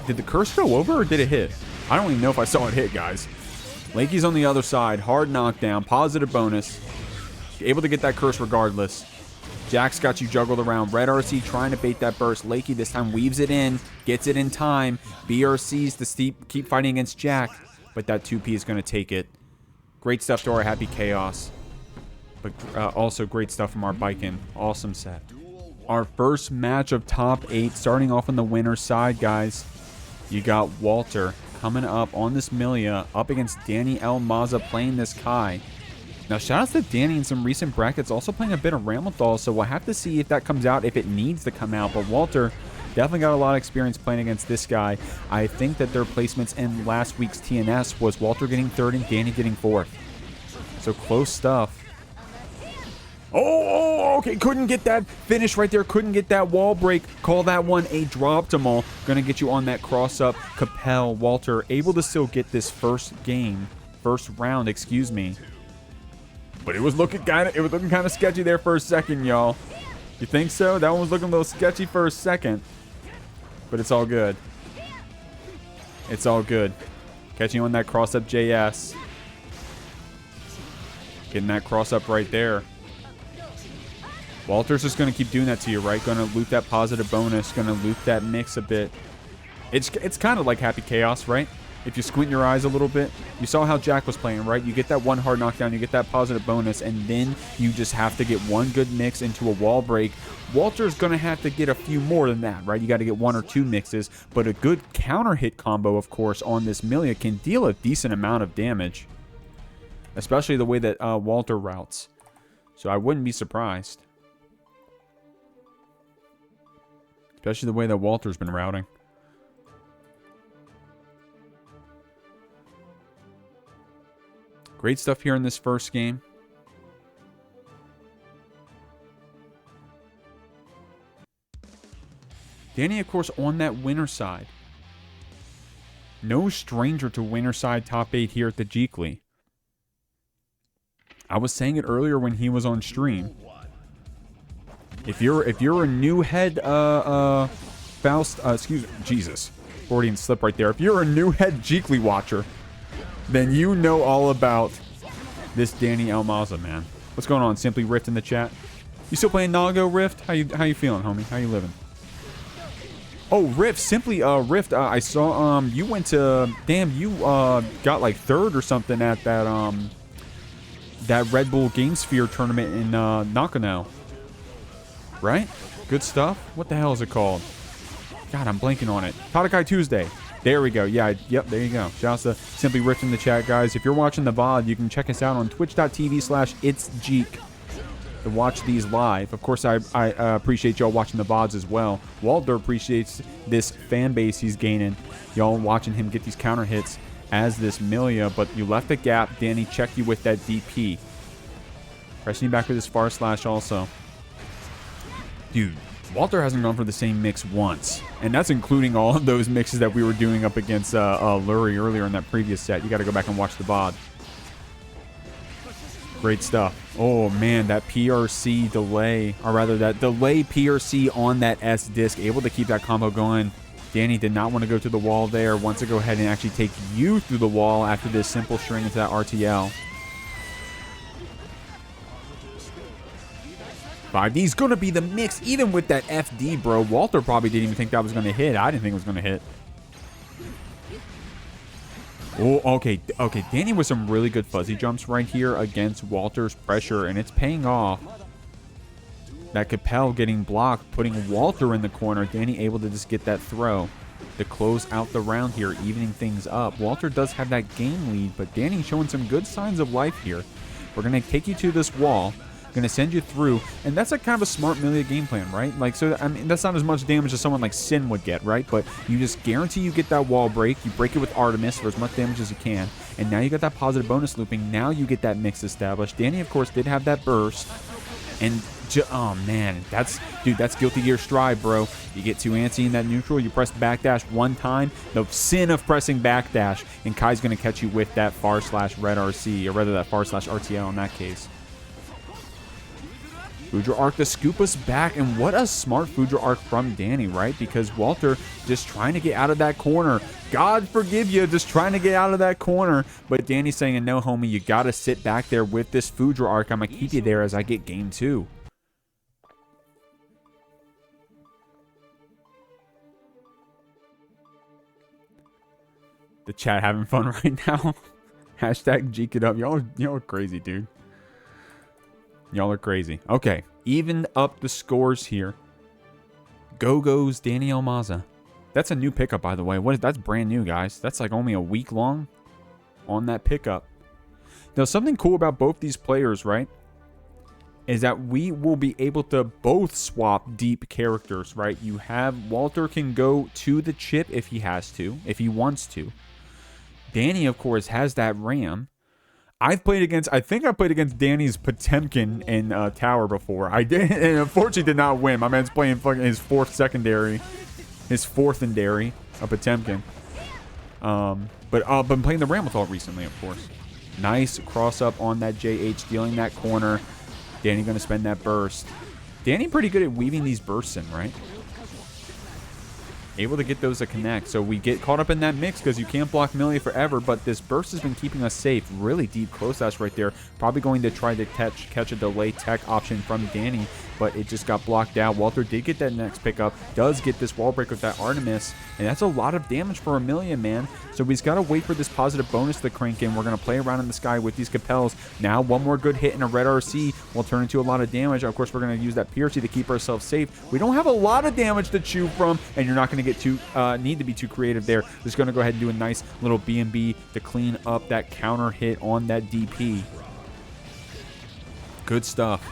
Did the curse go over or did it hit? I don't even know if I saw it hit, guys. Lakey's on the other side. Hard knockdown. Positive bonus. Able to get that curse regardless. Jack's got you juggled around. Red RC trying to bait that burst. Lakey this time weaves it in. Gets it in time. BRC's the steep. Keep fighting against Jack. But that 2P is going to take it. Great stuff to our Happy Chaos. But also great stuff from our Baiken. Awesome set. Our first match of top 8, starting off on the winner's side, guys. You got Walter coming up on this Millia, up against Dany L. Maza playing this Kai. Now, shout out to Dany in some recent brackets, also playing a bit of Ramlethal, so we'll have to see if that comes out, if it needs to come out. But Walter definitely got a lot of experience playing against this guy. I think that their placements in last week's TNS was Walter getting 3rd and Dany getting 4th. So close stuff. Oh, okay, couldn't get that finish right there. Couldn't get that wall break. Call that one a drop-to-maul. Gonna get you on that cross-up. Capel, Walter, able to still get this first round, excuse me. But it was looking kind of sketchy there for a second, y'all. You think so? That one was looking a little sketchy for a second. But it's all good. It's all good. Catching you on that cross-up JS. Getting that cross-up right there. Walter's just going to keep doing that to you, right? Going to loot that positive bonus. Going to loot that mix a bit. It's kind of like Happy Chaos, right? If you squint your eyes a little bit. You saw how Jack was playing, right? You get that one hard knockdown. You get that positive bonus. And then you just have to get one good mix into a wall break. Walter's going to have to get a few more than that, right? You got to get 1 or 2 mixes. But a good counter hit combo, of course, on this Millia can deal a decent amount of damage. Especially the way that Walter routes. So I wouldn't be surprised. Especially the way that Walter's been routing. Great stuff here in this first game. Dany, of course, on that winner side. No stranger to winner side top 8 here at the Jeekly. I was saying it earlier when he was on stream. If you're a new head Faust, excuse me, Jesus, Freudian slip right there. If you're a new head Jeekly watcher, then you know all about this Dany L. Maza, man. What's going on? Simply Rift in the chat. You still playing Nago Rift? How you feeling, homie? How you living? Oh, Rift, Simply Rift. I saw you went to, damn, you got like 3rd or something at that Red Bull Game Sphere tournament in Nakano. Right? Good stuff. What the hell is it called? God, I'm blanking on it. Tatakai Tuesday. There we go. Yeah, yep, there you go. Shout out to Simply Rift in the chat, guys. If you're watching the VOD, you can check us out on twitch.tv/itsjeek to watch these live. Of course, I appreciate y'all watching the VODs as well. Walter appreciates this fan base he's gaining. Y'all watching him get these counter hits as this Millia, but you left a gap. Dany checked you with that DP. Pressing you back with his far slash also. Dude, Walter hasn't gone for the same mix once. And that's including all of those mixes that we were doing up against Lurry earlier in that previous set. You got to go back and watch the VOD. Great stuff. Oh, man, that PRC delay, or rather that delay PRC on that S disc, able to keep that combo going. Dany did not want to go to the wall there. Wants to go ahead and actually take you through the wall after this simple string into that RTL. 5D's going to be the mix, even with that FD, bro. Walter probably didn't even think that was going to hit. I didn't think it was going to hit. Oh, okay. Okay, Dany with some really good fuzzy jumps right here against Walter's pressure, and it's paying off. That Capel getting blocked, putting Walter in the corner. Dany able to just get that throw to close out the round here, evening things up. Walter does have that game lead, but Dany showing some good signs of life here. We're going to take you to this wall. Going to send you through, and that's like kind of a smart Millia game plan, right? Like, so I mean, that's not as much damage as someone like Sin would get, right? But you just guarantee you get that wall break. You break it with Artemis for as much damage as you can, and now you got that positive bonus looping. Now you get that mix established. Dany, of course, did have that burst, and oh man, that's Guilty Gear Stride, bro. You get too antsy in that neutral, you press backdash one time, the sin of pressing backdash, and Kai's going to catch you with that far/red RC, or rather that far/RTL in that case. Foudre Arc to scoop us back, and what a smart Foudre Arc from Dany, right? Because Walter just trying to get out of that corner. God forgive you, just trying to get out of that corner. But Dany's saying, no, homie, you got to sit back there with this Foudre Arc. I'm going to keep you there as I get game 2. The chat having fun right now. Hashtag Jeek it up. Y'all are crazy, dude. Y'all are crazy. Okay, even up the scores here. GOGO's Dany Maza. That's a new pickup, by the way. That's brand new, guys. That's like only a week long on that pickup. Now, something cool about both these players, right, is that we will be able to both swap deep characters, right? You have Walter can go to the chip if he has to, if he wants to. Dany, of course, has that Ram. I think I played against Dany's Potemkin in Tower before. I did, and unfortunately did not win. My man's playing fucking his fourth secondary, his fourth and dairy, a Potemkin. But I've been playing the Ramlethal recently, of course. Nice cross up on that JH, stealing that corner. Dany gonna spend that burst. Dany pretty good at weaving these bursts in, right? Able to get those to connect. So we get caught up in that mix because you can't block Millia forever, but this burst has been keeping us safe. Really deep close slash right there. Probably going to try to catch a delay tech option from Dany, but it just got blocked out. Walter did get that next pickup, does get this wall break with that Artemis, and that's a lot of damage for a Millia, man. So we just got to wait for this positive bonus to crank in. We're going to play around in the sky with these Capels. Now one more good hit and a red RC will turn into a lot of damage. Of course, we're going to use that PRC to keep ourselves safe. We don't have a lot of damage to chew from, and you're not going to get too need to be too creative there. Just going to go ahead and do a nice little B&B to clean up that counter hit on that DP. Good stuff.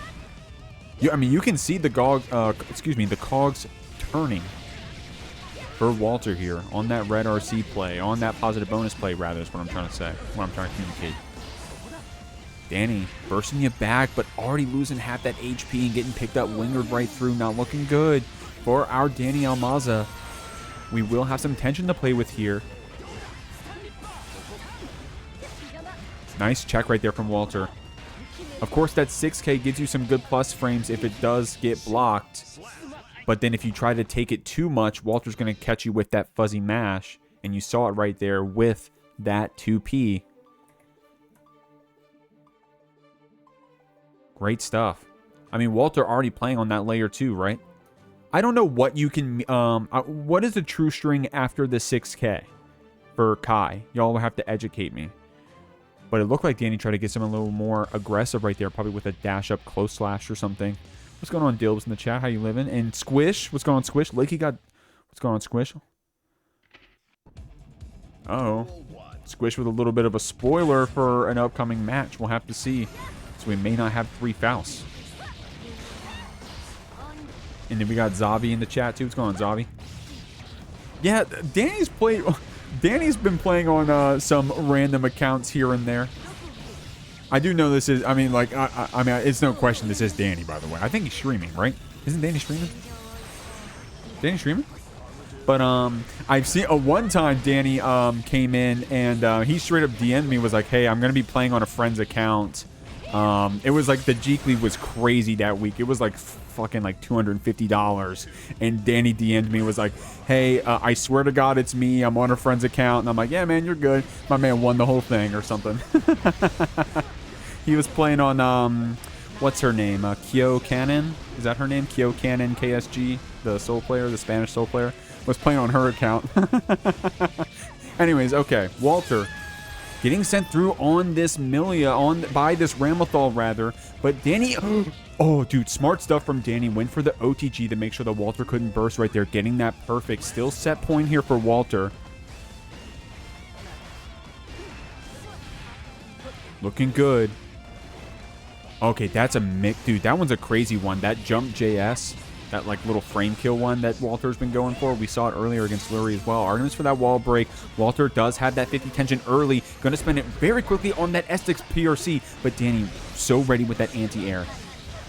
I mean, you can see the the cogs turning for Walter here on that red RC play, on that positive bonus play, rather, is what I'm trying to say, what I'm trying to communicate. Dany bursting you back, but already losing half that HP and getting picked up, lingered right through. Not looking good for our Dany Maza. We will have some tension to play with here. Nice check right there from Walter. Of course, that 6K gives you some good plus frames if it does get blocked. But then if you try to take it too much, Walter's going to catch you with that fuzzy mash. And you saw it right there with that 2P. Great stuff. I mean, Walter already playing on that layer 2, right? I don't know what you can... what is the true string after the 6K for Kai? Y'all will have to educate me. But it looked like Dany tried to get something a little more aggressive right there, probably with a dash up close slash or something. What's going on, Dilbs in the chat? How you living? And Squish, what's going on, Squish? Lakey got... What's going on, Squish? Uh-oh. Squish with a little bit of a spoiler for an upcoming match. We'll have to see. So we may not have 3 Fausts. And then we got Zavi in the chat too. What's going on, Zavi? Yeah, Dany's been playing on some random accounts here and there. I do know this is, I mean, like, I mean, it's no question this is Dany, by the way. I think he's streaming, right? Isn't Dany streaming? Dany streaming? But I've seen one time Dany came in and he straight up DM'd me, was like, hey, I'm gonna be playing on a friend's account. It was like the Jeekly was crazy that week. It was like fucking like $250, and Dany DM'd me, was like, hey, I swear to God it's me, I'm on a friend's account. And I'm like, yeah, man, you're good. My man won the whole thing or something. He was playing on what's her name, Kyo Cannon, is that her name? Kyo Cannon KSG, the soul player, the Spanish soul player, was playing on her account. Anyways, okay, Walter getting sent through on this Millia, by this Ramlethal rather, but Dany, oh dude, smart stuff from Dany. Went for the OTG to make sure that Walter couldn't burst right there, getting that perfect. Still set point here for Walter. Looking good. Okay, that's a mix. Dude, that one's a crazy one. That jump JS, that like little frame kill one that Walter's been going for. We saw it earlier against Lurry as well. Arguments for that wall break. Walter does have that 50 tension early. Going to spend it very quickly on that S6 PRC. But Dany so ready with that anti-air.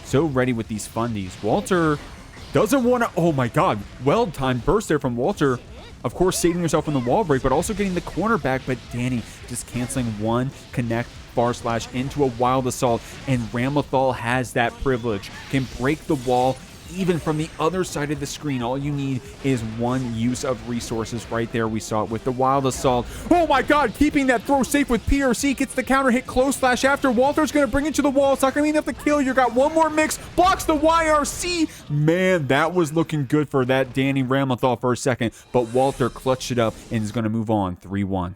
So ready with these fundies. Walter doesn't want to... Oh my god. Well-timed burst there from Walter. Of course, saving yourself on the wall break, but also getting the corner back. But Dany just canceling one connect bar slash into a wild assault. And Ramlethal has that privilege. Can break the wall even from the other side of the screen. All you need is one use of resources right there. We saw it with the wild assault. Oh my god, keeping that throw safe with PRC. Gets the counter hit close slash after. Walter's going to bring it to the wall. It's not going to be enough to kill. You got one more mix. Blocks the YRC. Man, that was looking good for that Dany Ramlethal for a second. But Walter clutched it up and is going to move on 3-1.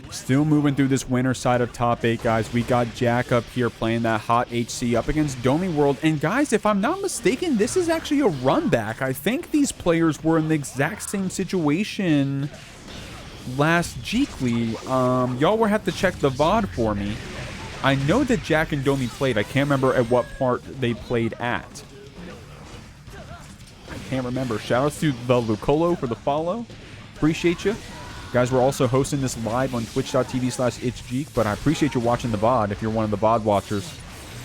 Still moving through this winner side of top 8, guys. We got Jack up here playing that hot HC up against DomiWurld. And guys, if I'm not mistaken, this is actually a run back. I think these players were in the exact same situation last Jeekly. Y'all will have to check the VOD for me. I know that Jack and Domi played. I can't remember at what part they played at. I can't remember. Shoutouts to the Lucolo for the follow. Appreciate you. Guys, we're also hosting this live on twitch.tv/itsgeek, but I appreciate you watching the VOD if you're one of the VOD watchers.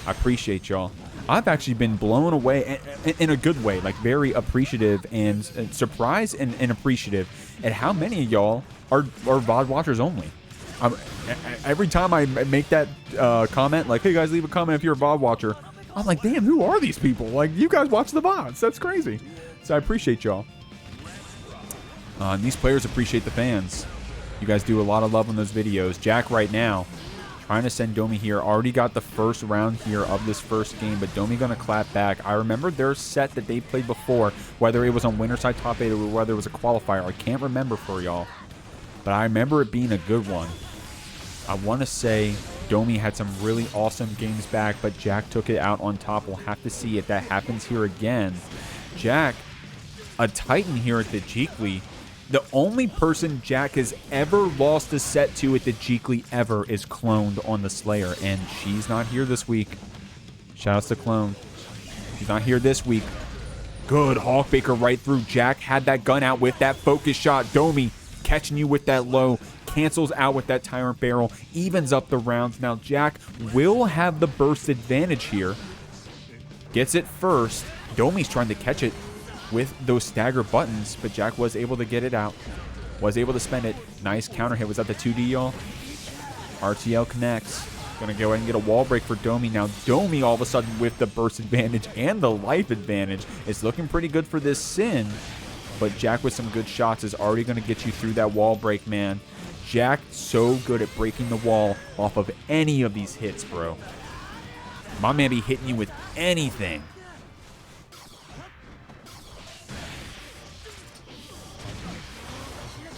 I appreciate y'all. I've actually been blown away in a good way, like very appreciative and surprised and appreciative at how many of y'all are VOD watchers only. Every time I make that comment, like, hey guys, leave a comment if you're a VOD watcher, I'm like, damn, who are these people? Like, you guys watch the VODs. That's crazy. So I appreciate y'all. And these players appreciate the fans. You guys do a lot of love on those videos. Jack right now trying to send Domi here. Already got the first round here of this first game, but Domi going to clap back. I remember their set that they played before, whether it was on winner side top 8 or whether it was a qualifier. I can't remember for y'all, but I remember it being a good one. I want to say Domi had some really awesome games back, but Jack took it out on top. We'll have to see if that happens here again. Jack, a Titan here at the Jeekly. The only person Jack has ever lost a set to at the Jeekly ever is Cloned on the Slayer, and she's not here this week. Shoutouts to Clone. She's not here this week. Good Hawkbaker right through. Jack had that gun out with that focus shot. Domi catching you with that low. Cancels out with that Tyrant Barrel. Evens up the rounds. Now Jack will have the burst advantage here. Gets it first. Domi's trying to catch it with those stagger buttons, but Jack was able to get it out. Was able to spend it. Nice counter hit. Was that the 2D, y'all? RTL connects. Gonna go ahead and get a wall break for Domi. Now Domi all of a sudden with the burst advantage and the life advantage. It's looking pretty good for this Sin, but Jack with some good shots is already gonna get you through that wall break, man. Jack so good at breaking the wall off of any of these hits, bro. My man be hitting you with anything.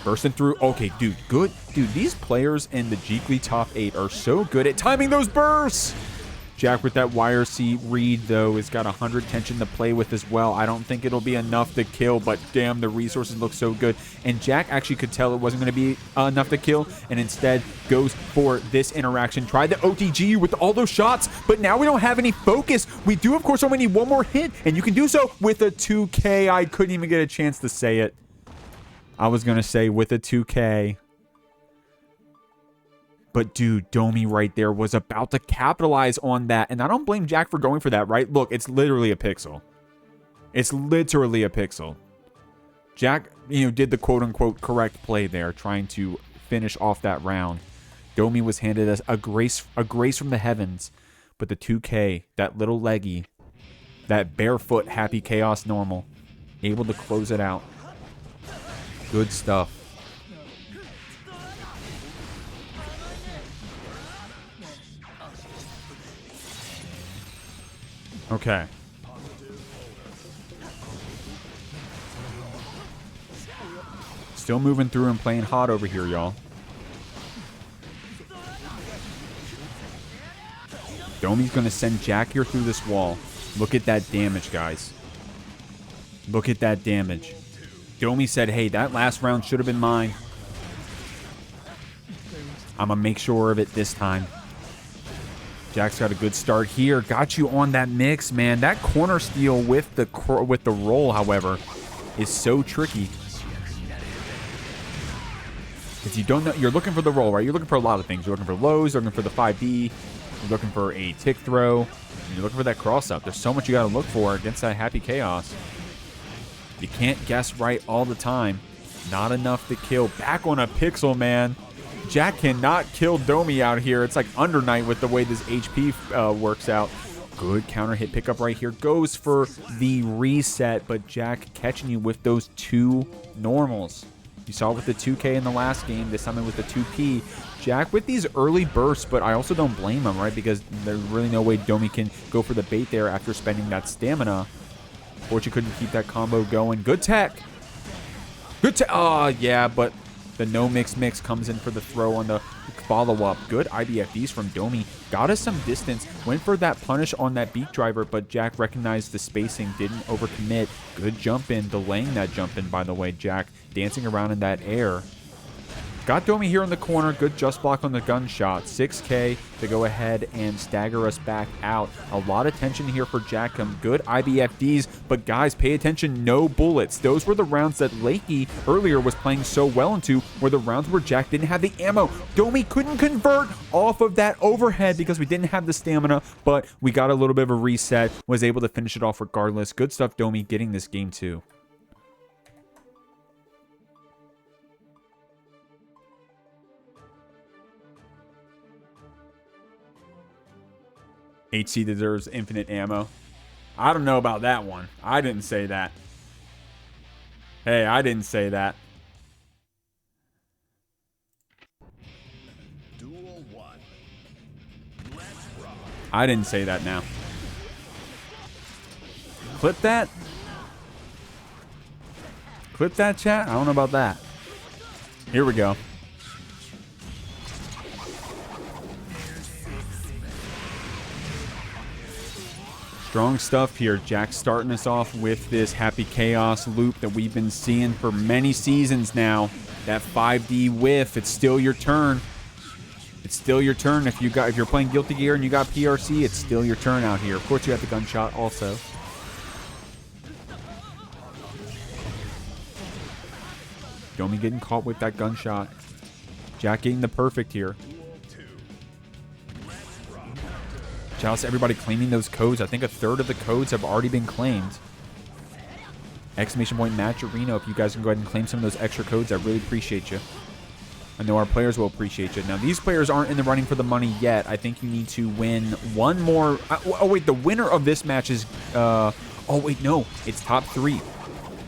Bursting through. Okay, dude, good. Dude, these players in the Jeekly top 8 are so good at timing those bursts. Jack with that YRC read, though, has got 100 tension to play with as well. I don't think it'll be enough to kill, but damn, the resources look so good. And Jack actually could tell it wasn't going to be enough to kill, and instead goes for this interaction. Tried the OTG with all those shots, but now we don't have any focus. We do, of course, only need one more hit, and you can do so with a 2K. I couldn't even get a chance to say it. I was going to say with a 2K. But dude, Domi right there was about to capitalize on that. And I don't blame Jack for going for that, right? Look, it's literally a pixel. It's literally a pixel. Jack, did the quote-unquote correct play there, trying to finish off that round. Domi was handed a grace from the heavens. But the 2K, that little leggy, that barefoot happy chaos normal, able to close it out. Good stuff. Okay. Still moving through and playing hot over here, y'all. Domi's going to send Jack here through this wall. Look at that damage, guys. Look at that damage. Domi said, hey, that last round should have been mine. I'm going to make sure of it this time. Jack's got a good start here. Got you on that mix, man. That corner steal with the roll, however, is so tricky. Because you don't know, you're looking for the roll, right? You're looking for a lot of things. You're looking for lows, you're looking for the 5B, you're looking for a tick throw, and you're looking for that cross up. There's so much you got to look for against that happy chaos. You can't guess right all the time. Not enough to kill. Back on a pixel, man. Jack cannot kill Domi out here. It's like Under Night with the way this HP works out. Good counter hit pickup right here. Goes for the reset, but Jack catching you with those 2 normals. You saw it with the 2K in the last game. This time with the 2P. Jack with these early bursts, but I also don't blame him, right? Because there's really no way Domi can go for the bait there after spending that stamina. Fortunately, couldn't keep that combo going. Good tech. Good tech. Oh, yeah, but the no mix comes in for the throw on the follow-up. Good IBFDs from Domi. Got us some distance. Went for that punish on that beak driver, but Jack recognized the spacing. Didn't overcommit. Good jump in. Delaying that jump in, by the way. Jack dancing around in that air. Got Domi here in the corner. Good just block on the gunshot. 6K to go ahead and stagger us back out. A lot of tension here for Jackum. Good IBFDs, but guys, pay attention. No bullets. Those were the rounds that Lakey earlier was playing so well into, were the rounds where Jack didn't have the ammo. Domi couldn't convert off of that overhead because we didn't have the stamina, but we got a little bit of a reset. Was able to finish it off regardless. Good stuff, Domi, getting this game too. HC deserves infinite ammo. I don't know about that one. I didn't say that. Hey, I didn't say that. Duel 1. Let's rock. I didn't say that now. Clip that? Clip that, chat? I don't know about that. Here we go. Strong stuff here. Jack starting us off with this happy chaos loop that we've been seeing for many seasons now. That 5D whiff. It's still your turn. It's still your turn. If you're playing Guilty Gear and you got PRC, it's still your turn out here. Of course, you have the gunshot also. Domi getting caught with that gunshot. Jack getting the perfect here. Shout out to everybody claiming those codes. I think a third of the codes have already been claimed. Exclamation point Matcherino. If you guys can go ahead and claim some of those extra codes, I really appreciate you. I know our players will appreciate you. Now, these players aren't in the running for the money yet. I think you need to win one more. Oh, wait. The winner of this match is... oh, wait. No. It's top 3.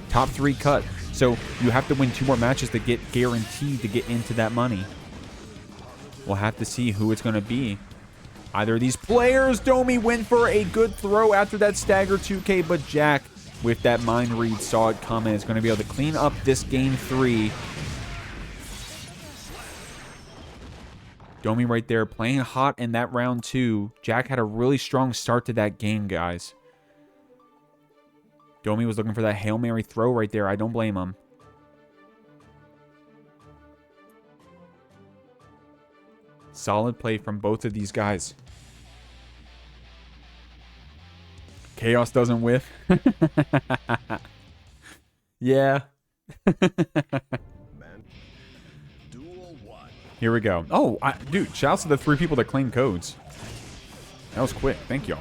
Top 3 cut. So you have to win 2 more matches to get guaranteed to get into that money. We'll have to see who it's going to be. Either of these players. Domi went for a good throw after that stagger 2K, but Jack, with that mind read, saw it coming. Is going to be able to clean up this game 3. Domi right there playing hot in that round 2. Jack had a really strong start to that game, guys. Domi was looking for that Hail Mary throw right there. I don't blame him. Solid play from both of these guys. Chaos doesn't whiff. Yeah. Duel 1. Here we go. Oh, dude, shouts to the 3 people that claimed codes. That was quick. Thank y'all.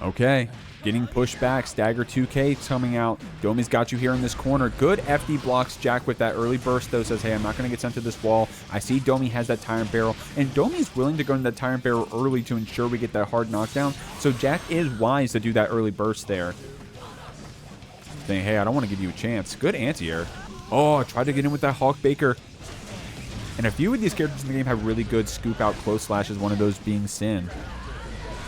Okay. Getting pushed back. Stagger 2K coming out. Domi's got you here in this corner. Good FD blocks Jack with that early burst, though. Says, hey, I'm not going to get sent to this wall. I see Domi has that tyrant barrel. And Domi's willing to go into that tyrant barrel early to ensure we get that hard knockdown. So Jack is wise to do that early burst there. Saying, hey, I don't want to give you a chance. Good anti-air. Oh, I tried to get in with that Hawk Baker. And a few of these characters in the game have really good scoop out close slashes, one of those being Sin.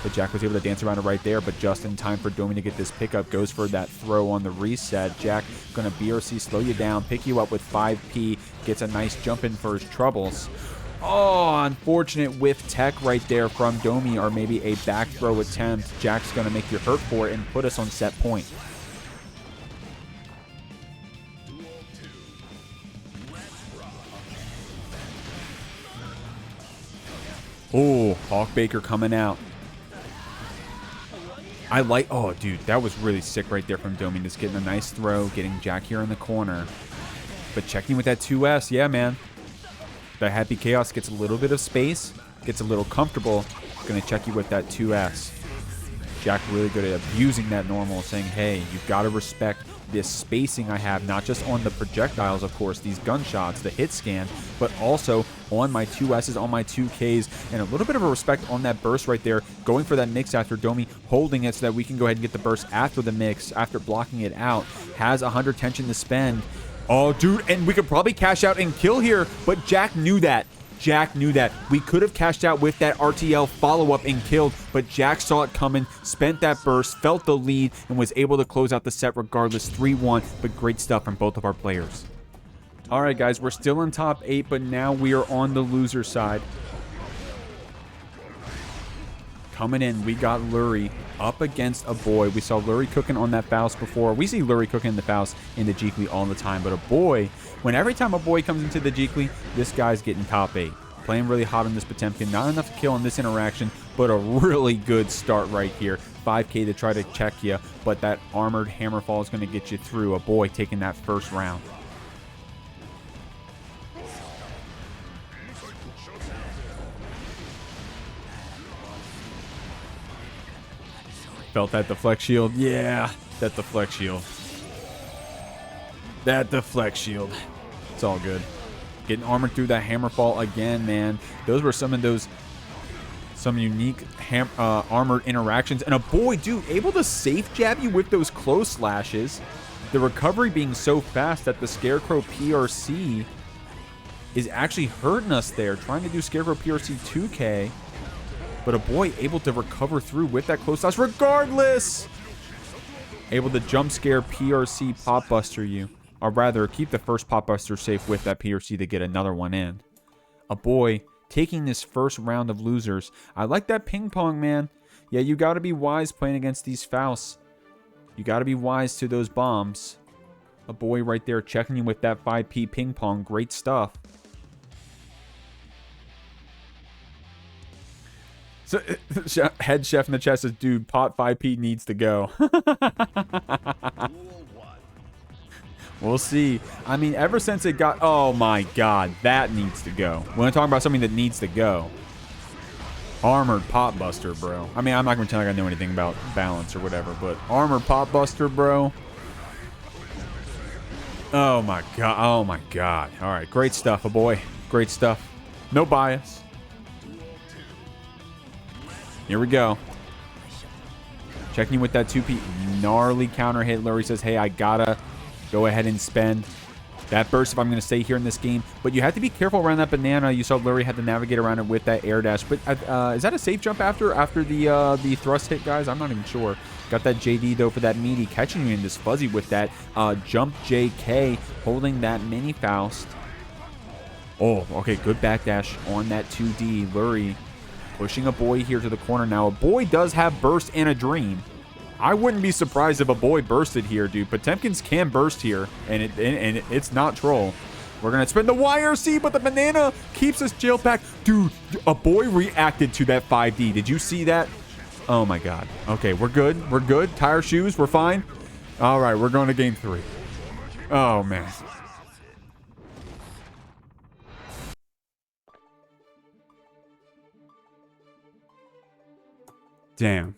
But Jack was able to dance around it right there, but just in time for Domi to get this pickup. Goes for that throw on the reset. Jack going to BRC, slow you down, pick you up with 5P. Gets a nice jump in for his troubles. Oh, unfortunate whiff tech right there from Domi, or maybe a back throw attempt. Jack's going to make you hurt for it and put us on set point. Oh, Hawkbaker coming out. I like, oh, dude, that was really sick right there from Domi. Just getting a nice throw, getting Jack here in the corner. But checking with that 2S, yeah, man. The Happy Chaos gets a little bit of space, gets a little comfortable. Gonna check you with that 2S. Jack really good at abusing that normal, saying, hey, you've got to respect this spacing I have, not just on the projectiles, of course, these gunshots, the hit scan, but also on my 2Ss, on my 2Ks, and a little bit of a respect on that burst right there, going for that mix after Domi holding it so that we can go ahead and get the burst after the mix, after blocking it out. Has 100 tension to spend. Oh, dude, and we could probably cash out and kill here, but Jack knew that. Jack knew that. We could have cashed out with that RTL follow-up and killed, but Jack saw it coming, spent that burst, felt the lead, and was able to close out the set regardless. 3-1, but great stuff from both of our players. All right, guys, we're still in top 8, but now we are on the loser side. Coming in, we got Lurry up against Aboii. We saw Lurry cooking on that Faust before. We see Lurry cooking the Faust in the Jeekly all the time, but Aboii, when every time Aboii comes into the Jeekly, this guy's getting top 8. Playing really hot on this Potemkin. Not enough to kill in this interaction, but a really good start right here. 5k to try to check you, but that armored hammerfall is going to get you through. Aboii taking that first round. Felt that deflect shield. Yeah, that deflect shield. That deflect shield. It's all good. Getting armored through that hammerfall again, man. Those were some unique armored interactions. And Aboii, dude, able to safe jab you with those close slashes. The recovery being so fast that the Scarecrow PRC is actually hurting us there. Trying to do Scarecrow PRC 2k. But Aboii able to recover through with that close slash regardless. Able to jump scare PRC pop buster you. Or rather, keep the first pop buster safe with that PRC to get another one in. Aboii taking this first round of losers. I like that ping pong, man. Yeah, you got to be wise playing against these Fausts. You got to be wise to those bombs. Aboii right there checking you with that 5p ping pong. Great stuff. So, head chef in the chat says, dude, pot 5p needs to go. We'll see. I mean, ever since it got... Oh, my God. That needs to go. We're talking about something that needs to go. Armored pot buster, bro. I mean, I'm not going to pretend like I know anything about balance or whatever, but armored pot buster, bro. Oh, my God. Oh, my God. All right. Great stuff, Aboii. Great stuff. No bias. Here we go. Checking with that 2p. Gnarly counter hit. Lurry says, hey, I gotta go ahead and spend that burst if I'm going to stay here in this game. But you have to be careful around that banana. You saw Lurry had to navigate around it with that air dash. But is that a safe jump after the thrust hit, guys? I'm not even sure. Got that JD, though, for that meaty. Catching you in this fuzzy with that jump JK. Holding that mini Faust. Oh, okay. Good backdash on that 2D. Lurry pushing Aboii here to the corner now. Aboii does have burst and a dream. I wouldn't be surprised if Aboii bursted here, dude. Potemkins can burst here, and it's not troll. We're going to spin the YRC, but the banana keeps us jailed back. Dude, Aboii reacted to that 5D. Did you see that? Oh, my God. Okay, we're good. We're good. Tire shoes. We're fine. All right, we're going to game 3. Oh, man. Damn.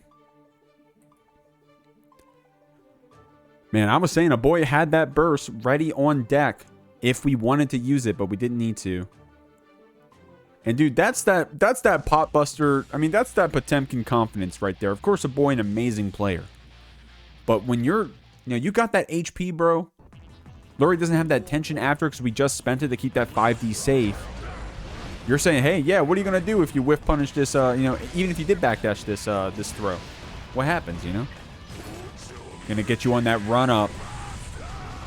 Man, I was saying Aboii had that burst ready on deck if we wanted to use it, but we didn't need to. And dude, that's that pot buster. I mean, that's that Potemkin confidence right there. Of course, Aboii an amazing player. But when you're, you got that HP, bro. Lurry doesn't have that tension after because we just spent it to keep that 5D safe. You're saying, hey, yeah, what are you going to do if you whiff punish this, even if you did backdash this throw? What happens, Going to get you on that run up.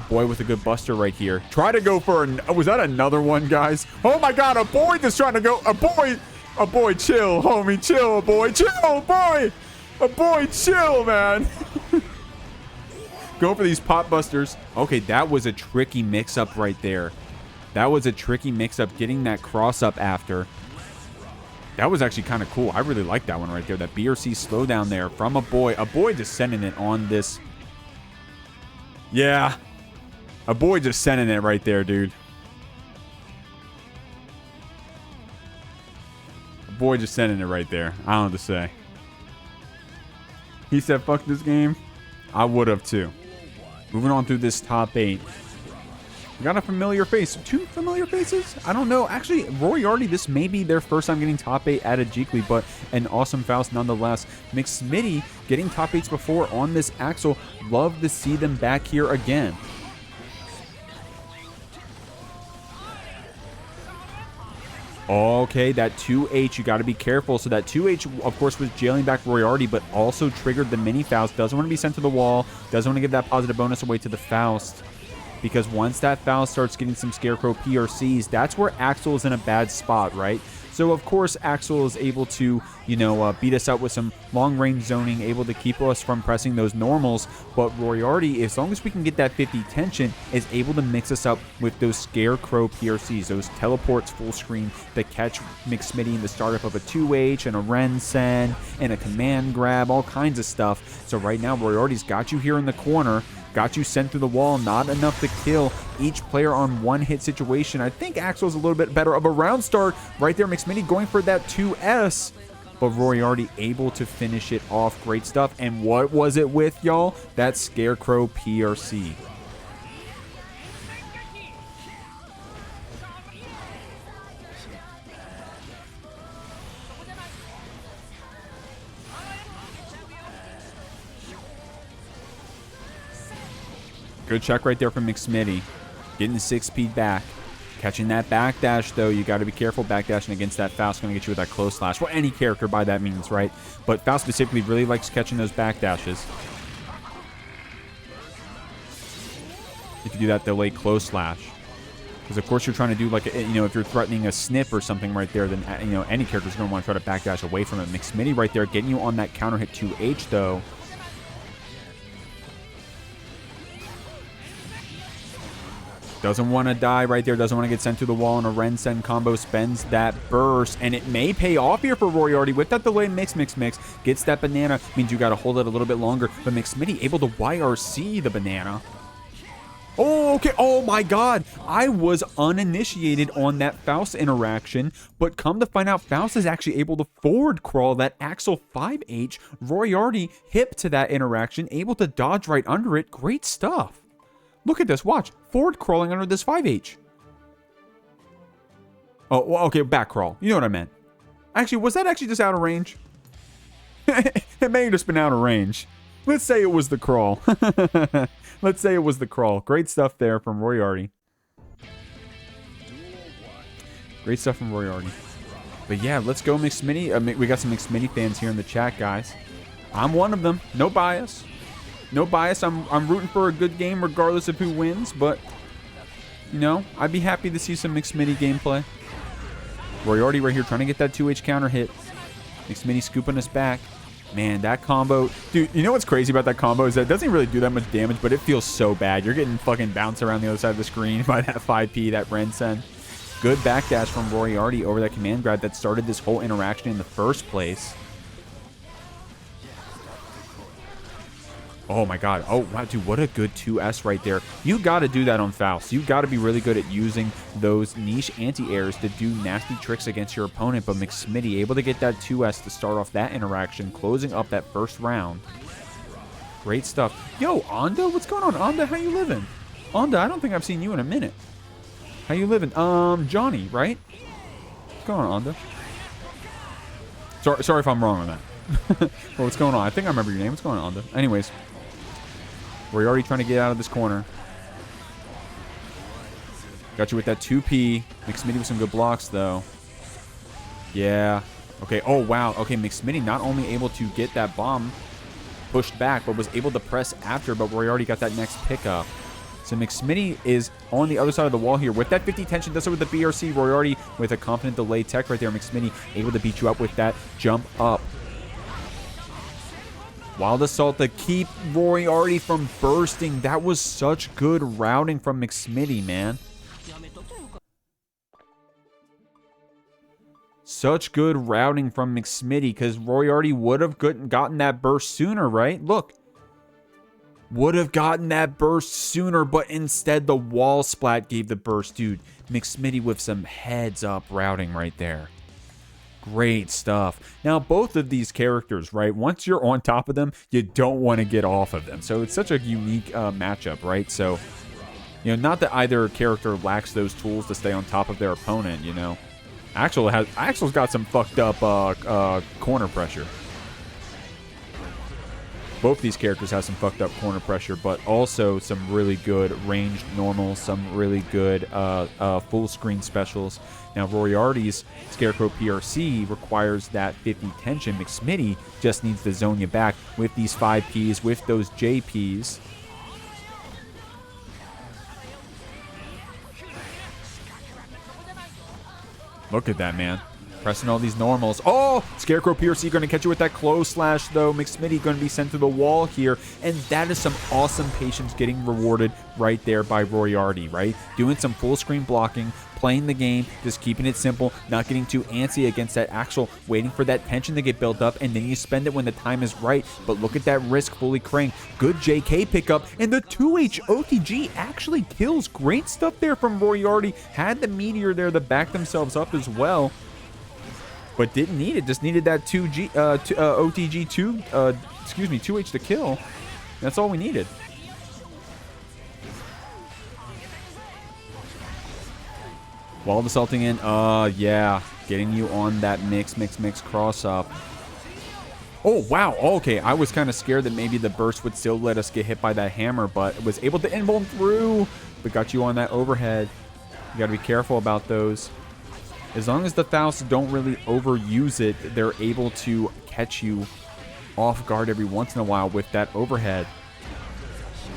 Aboii with a good buster right here. Try to go for was that another one, guys? Oh, my God, Aboii just trying to go. Aboii, chill, homie, chill, Aboii, chill, Aboii. Aboii, chill, man. Go for these pot busters. Okay, that was a tricky mix-up right there. That was a tricky mix-up, getting that cross-up after. That was actually kind of cool. I really like that one right there. That BRC slowdown there from Aboii. Aboii just sending it on this. Yeah. Aboii just sending it right there, dude. Aboii just sending it right there. I don't know what to say. He said, fuck this game. I would have too. Moving on through this top 8. We got a familiar face. 2 familiar faces? I don't know. Actually, Roiyariti, this may be their first time getting top 8 at a Jeekly, but an awesome Faust nonetheless. McSmitty getting top 8s before on this Axel. Love to see them back here again. Okay, that 2H, you got to be careful. So that 2H, of course, was jailing back Roiyariti, but also triggered the mini Faust. Doesn't want to be sent to the wall. Doesn't want to give that positive bonus away to the Faust. Because once that Faust starts getting some Scarecrow PRCs, that's where Axel is in a bad spot, right? So, of course, Axel is able to, you know, beat us up with some long-range zoning, able to keep us from pressing those normals. But Roiyariti, as long as we can get that 50 tension, is able to mix us up with those Scarecrow PRCs, those teleports full screen that catch McSmitty in the startup of a 2H and a Ren Sen and a command grab, all kinds of stuff. So right now, Roiyariti's got you here in the corner. Got you sent through the wall, not enough to kill each player on one-hit situation. I think Axel's a little bit better of a round start. Right there, McSmitty going for that 2S. But Roiyariti able to finish it off. Great stuff. And what was it with, y'all? That Scarecrow PRC. Good check right there from McSmitty. Getting the 6-speed back. Catching that backdash, though. You got to be careful backdashing against that Faust. Going to get you with that close slash. Well, any character by that means, right? But Faust specifically really likes catching those backdashes. If you do that delay close slash. Because, of course, you're trying to do, like, you know, if you're threatening a snip or something right there, then, you know, any character's going to want to try to backdash away from it. McSmitty right there getting you on that counter hit 2H, though. Doesn't want to die right there. Doesn't want to get sent to the wall. And a Ren Sen combo spends that burst. And it may pay off here for Roiyariti with that delay mix. Gets that banana. Means you got to hold it a little bit longer. But McSmitty able to YRC the banana. Oh, okay. Oh, my God. I was uninitiated on that Faust interaction. But come to find out, Faust is actually able to forward crawl that Axel 5H. Roiyariti hip to that interaction. Able to dodge right under it. Great stuff. Look at this. Watch. Forward crawling under this 5H. Oh, well, okay. Back crawl. You know what I meant. Actually, was that actually just out of range? It may have just been out of range. Let's say it was the crawl. Let's say it was the crawl. Great stuff there from Roiyariti. Great stuff from Roiyariti. But yeah, let's go McSmitty. We got some McSmitty fans here in the chat, guys. I'm one of them. No bias. No bias. I'm rooting for a good game regardless of who wins, but, you know, I'd be happy to see some McSmitty gameplay. Roiyariti right here trying to get that 2H counter hit. McSmitty scooping us back. Man, that combo. Dude, you know what's crazy about that combo is that it doesn't really do that much damage, but it feels so bad. You're getting fucking bounced around the other side of the screen by that 5P, that Ren Sen. Good backdash from Roiyariti over that command grab that started this whole interaction in the first place. Oh my God. Oh, wow, dude, what a good 2S right there. You got to do that on Faust. You got to be really good at using those niche anti-airs to do nasty tricks against your opponent. But McSmitty able to get that 2S to start off that interaction, closing up that first round. Great stuff. Yo, Onda, what's going on? Onda, how you living? Onda, I don't think I've seen you in a minute. How you living? Johnny, right? What's going on, Onda? Sorry if I'm wrong on that. Well, what's going on? I think I remember your name. What's going on, Onda? Anyways. We're already trying to get out of this corner. Got you with that 2P. McSmitty with some good blocks, though. Yeah. Okay. Oh, wow. Okay, McSmitty not only able to get that bomb pushed back, but was able to press after, but we already got that next pickup. So McSmitty is on the other side of the wall here with that 50 tension. Does it with the BRC. Roiyariti with a confident delay tech right there. McSmitty able to beat you up with that jump up. Wild Assault to keep Roiyariti from bursting. That was such good routing from McSmitty, man. Such good routing from McSmitty, because Roiyariti would have gotten that burst sooner, right? Look. Would have gotten that burst sooner, but instead the wall splat gave the burst. Dude, McSmitty with some heads up routing right there. Great stuff. Now, both of these characters, right? Once you're on top of them, you don't want to get off of them. So it's such a unique matchup, right? So, you know, not that either character lacks those tools to stay on top of their opponent, you know. Axel's got some fucked up corner pressure. Both these characters have some fucked up corner pressure, but also some really good ranged normals, some really good full screen specials. Now, Roiyariti's Scarecrow PRC requires that 50 tension. McSmitty just needs to zone you back with these 5Ps, with those JPs. Look at that, man. Pressing all these normals. Oh, Scarecrow PRC going to catch you with that close slash, though. McSmitty going to be sent to the wall here. And that is some awesome patience getting rewarded right there by Roiyariti, right? Doing some full screen blocking, playing the game, just keeping it simple, not getting too antsy against that Axel, waiting for that tension to get built up, and then you spend it when the time is right. But look at that risk fully cranked. Good JK pickup, and the 2H OTG actually kills. Great stuff there from Roiyariti. Had the meteor there to back themselves up as well. But didn't need it. Just needed that OTG 2H to kill. That's all we needed. Wall of assaulting in. Yeah. Getting you on that mix cross up. Oh, wow. Okay. I was kind of scared that maybe the burst would still let us get hit by that hammer, but was able to invuln through. But got you on that overhead. You got to be careful about those. As long as the Fausts don't really overuse it, they're able to catch you off guard every once in a while with that overhead.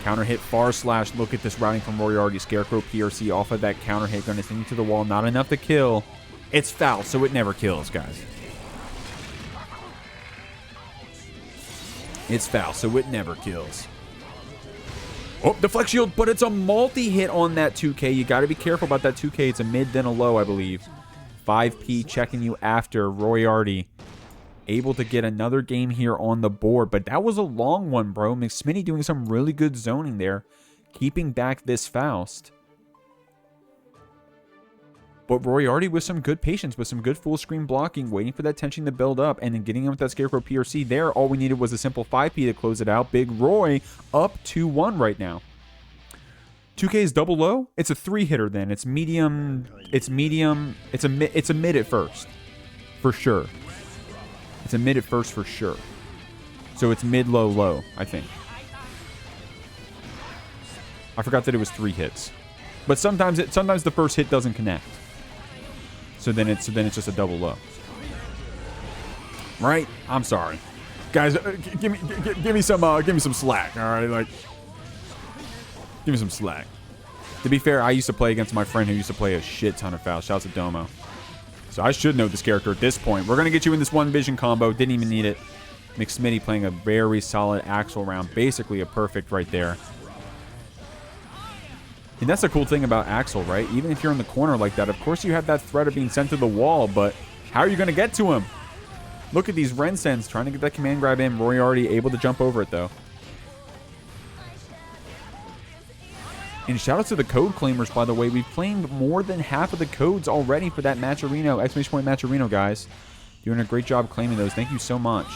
Counter hit far slash. Look at this routing from Roiyariti. Scarecrow PRC off of that counter hit. Going to send you to the wall. Not enough to kill. It's Faust, so it never kills, guys. It's Faust, so it never kills. Oh, deflect shield, but it's a multi-hit on that 2K. You got to be careful about that 2K. It's a mid, then a low, I believe. 5P checking you after Roiyariti. Able to get another game here on the board, but that was a long one, bro. McSmitty doing some really good zoning there, keeping back this Faust. But Roiyariti with some good patience, with some good full screen blocking, waiting for that tension to build up, and then getting in with that Scarecrow PRC there. All we needed was a simple 5P to close it out. Big Roy up 2-1 right now. 2K is double low. It's a 3-hitter then. It's medium. It's medium. It's a mid at first, for sure. It's a mid at first for sure. So it's mid, low, low, I think. I forgot that it was 3 hits. But sometimes the first hit doesn't connect. So then it's just a double low. Right? I'm sorry. Guys, give me some slack, all right? Like, give me some slack. To be fair, I used to play against my friend who used to play a shit ton of Faust. Shouts to Domo. So I should know this character at this point. We're going to get you in this one vision combo. Didn't even need it. McSmitty playing a very solid Axel round. Basically a perfect right there. And that's the cool thing about Axel, right? Even if you're in the corner like that, of course you have that threat of being sent to the wall, but how are you going to get to him? Look at these Rensens trying to get that command grab in. Roiyariti able to jump over it, though. And shout out to the code claimers, by the way. We've claimed more than half of the codes already for that Matcherino, !Matcherino, guys. Doing a great job claiming those. Thank you so much.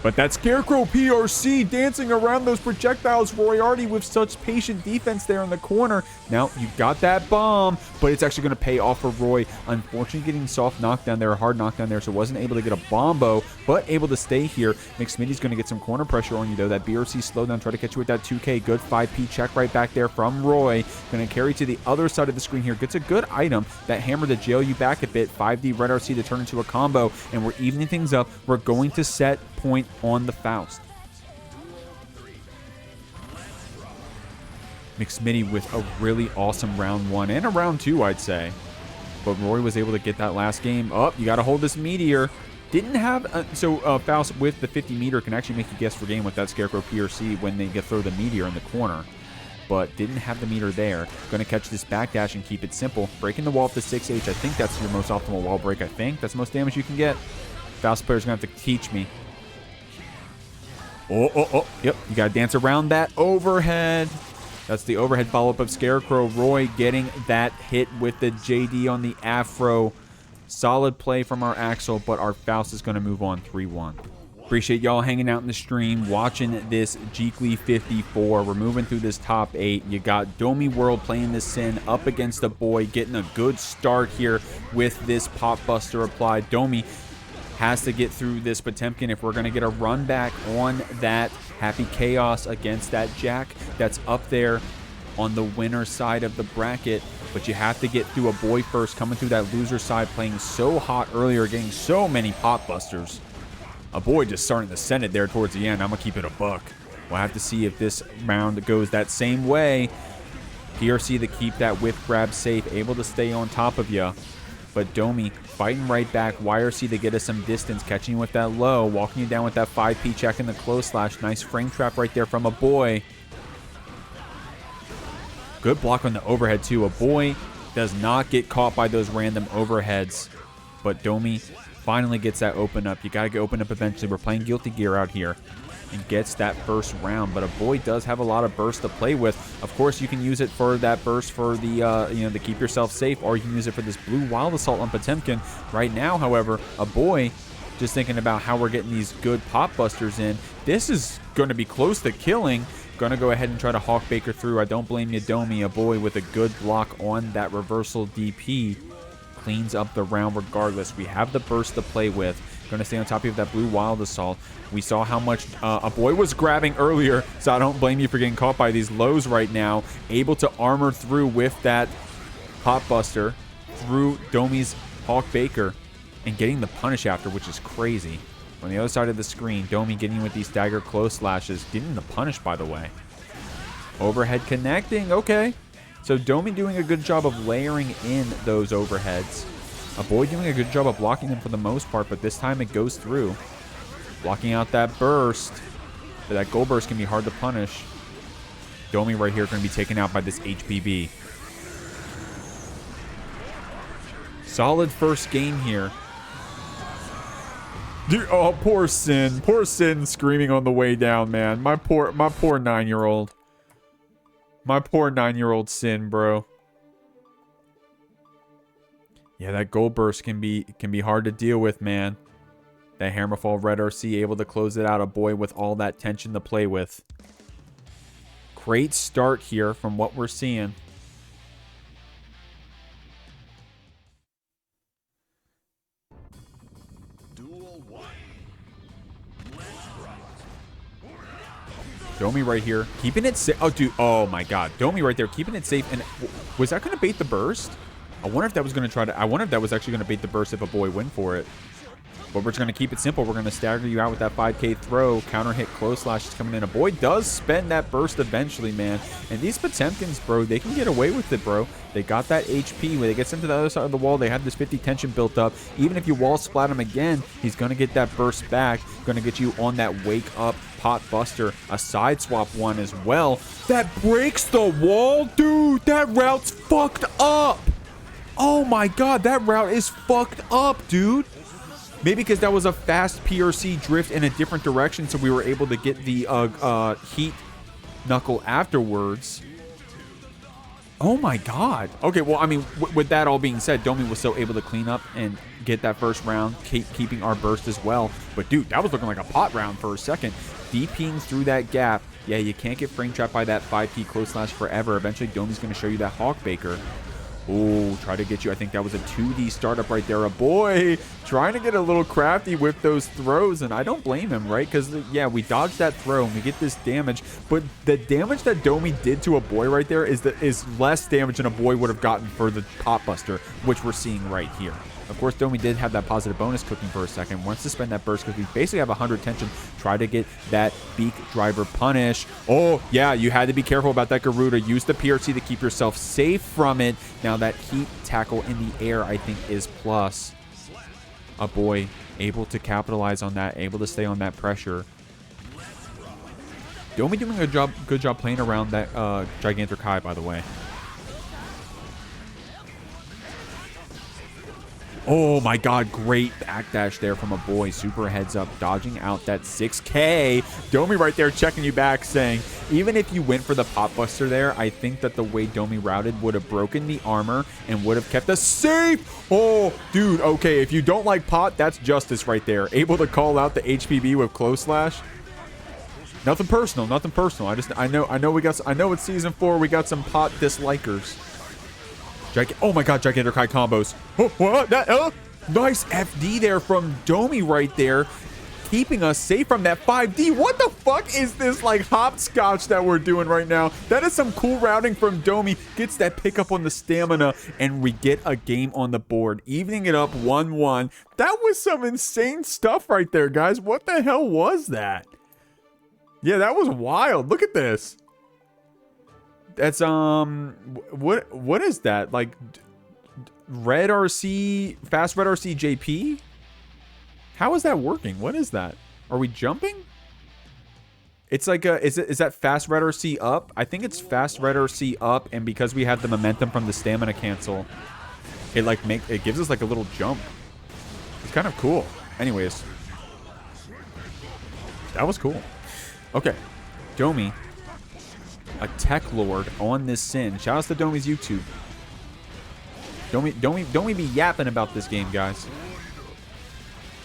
But that Scarecrow PRC dancing around those projectiles. Roiyariti with such patient defense there in the corner. Now, you got that bomb, but it's actually going to pay off for Roy. Unfortunately, getting soft knockdown there, hard knockdown there, so wasn't able to get a bombo, but able to stay here. McSmitty's going to get some corner pressure on you, though. That BRC slowdown, try to catch you with that 2K. Good 5P check right back there from Roy. Going to carry to the other side of the screen here. Gets a good item. That hammer to jail you back a bit. 5D Red RC to turn into a combo, and we're evening things up. We're going to set point on the Faust. McSmitty with a really awesome round 1 and a round 2, I'd say. But Roy was able to get that last game. Oh, you got to hold this meteor. Didn't have... Faust with the 50 meter can actually make you guess for game with that Scarecrow PRC when they throw the meteor in the corner. but didn't have the meter there. Going to catch this backdash and keep it simple. Breaking the wall up to 6H. I think that's your most optimal wall break, I think. That's the most damage you can get. Faust player's going to have to teach me. Oh. Yep, you got to dance around that overhead. That's the overhead follow-up of Scarecrow. Roy getting that hit with the JD on the Afro. Solid play from our Axel, but our Faust is going to move on 3-1. Appreciate y'all hanging out in the stream, watching this Jeekly 54. We're moving through this top 8. You got DomiWurld playing this Sin up against Aboii, getting a good start here with this Pop Buster applied. Domi has to get through this Potemkin if we're going to get a run back on that Happy Chaos against that Jack that's up there on the winner side of the bracket. But you have to get through Aboii first, coming through that loser side, playing so hot earlier, getting so many Pop Busters. Aboii just starting to send it there towards the end. I'm going to keep it a buck. We'll have to see if this round goes that same way. PRC to keep that whip grab safe, able to stay on top of you. But Domi fighting right back. YRC to get us some distance, catching you with that low, walking you down with that 5P check in the close slash. Nice frame trap right there from Aboii. Good block on the overhead too. Aboii does not get caught by those random overheads. But Domi finally gets that open up. You got to get open up eventually. We're playing Guilty Gear out here. And gets that first round. But Aboii does have a lot of burst to play with. Of course, you can use it for that burst for the, to keep yourself safe. Or you can use it for this blue Wild Assault on Potemkin. Right now, however, Aboii, just thinking about how we're getting these good Pop Busters in. This is going to be close to killing. Going to go ahead and try to Hawk Baker through. I don't blame you, Domi. Aboii with a good block on that reversal DP. Cleans up the round regardless. We have the burst to play with. Going to stay on top of that blue Wild Assault. We saw how much Aboii was grabbing earlier, so I don't blame you for getting caught by these lows right now. Able to armor through with that Pop Buster through Domi's Hawk Baker and getting the punish after, which is crazy. On the other side of the screen, Domi getting with these dagger close slashes, getting the punish, by the way. Overhead connecting, okay. So Domi doing a good job of layering in those overheads. Aboii doing a good job of blocking them for the most part, but this time it goes through. Blocking out that burst. But that gold burst can be hard to punish. Domi right here going to be taken out by this HPB. Solid first game here. Dude, oh, poor Sin. Poor Sin screaming on the way down, man. My poor 9-year-old. My poor 9-year-old Sin, bro. Yeah, that gold burst can be hard to deal with, man. That Hammerfall Red RC able to close it out. Aboii with all that tension to play with. Great start here from what we're seeing. Duel 1. Domi right here, keeping it safe. Oh, dude. Oh, my God. Domi right there, keeping it safe. And was that going to bait the burst? I wonder if that was going to try to... I wonder if that was actually going to bait the burst if Aboii went for it. But we're just going to keep it simple. We're going to stagger you out with that 5K throw. Counter hit close slash is coming in. Aboii does spend that burst eventually, man. And these Potemkins, bro, they can get away with it, bro. They got that HP. When they get sent to the other side of the wall, they have this 50 tension built up. Even if you wall splat him again, he's going to get that burst back. Going to get you on that wake up pot buster. A side swap one as well. That breaks the wall, dude. That route's fucked up. Oh my God, that route is fucked up, dude. Maybe because that was a fast PRC drift in a different direction, so we were able to get the heat knuckle afterwards. Oh my God. Okay, well, I mean, with that all being said, Domi was still able to clean up and get that first round, keeping our burst as well. But dude, that was looking like a pot round for a second. DPing through that gap. Yeah, you can't get frame trapped by that 5P close slash forever. Eventually, Domi's going to show you that Hawk Baker. Oh, try to get you. I think that was a 2D startup right there. Aboii trying to get a little crafty with those throws, and I don't blame him, right? Because, yeah, we dodged that throw, and we get this damage. But the damage that Domi did to Aboii right there is less damage than Aboii would have gotten for the Pop Buster, which we're seeing right here. Of course, Domi did have that positive bonus cooking for a second. Wants to spend that burst because we basically have 100 tension. Try to get that beak driver punish. Oh, yeah, you had to be careful about that Garuda. Use the PRC to keep yourself safe from it. Now, that heat tackle in the air, I think, is plus. Aboii able to capitalize on that, able to stay on that pressure. Domi doing a good job playing around that Gigantic High, by the way. Oh my god, great backdash there from Aboii. Super heads up, dodging out that 6K. Domi right there checking you back, saying, even if you went for the pop buster there, I think that the way Domi routed would have broken the armor and would have kept us safe. Oh, dude, okay, if you don't like pot, that's justice right there. Able to call out the HPB with close slash. Nothing personal, nothing personal. I know it's season 4. We got some pot dislikers. Oh my god, Gigantic High combos. Oh, what? Nice FD there from Domi right there. Keeping us safe from that 5D. What the fuck is this like hopscotch that we're doing right now? That is some cool routing from Domi. Gets that pickup on the stamina. And we get a game on the board. Evening it up 1-1. That was some insane stuff right there, guys. What the hell was that? Yeah, that was wild. Look at this. That's what is that? Like red RC, fast red RC JP? How is that working? What is that? Are we jumping? It's like a is that fast red RC up? I think it's fast red RC up, and because we have the momentum from the stamina cancel, it gives us like a little jump. It's kind of cool. Anyways, that was cool. Okay, Domi, a tech lord on this sin. Shout out to Domi's YouTube. Domi be yapping about this game, guys.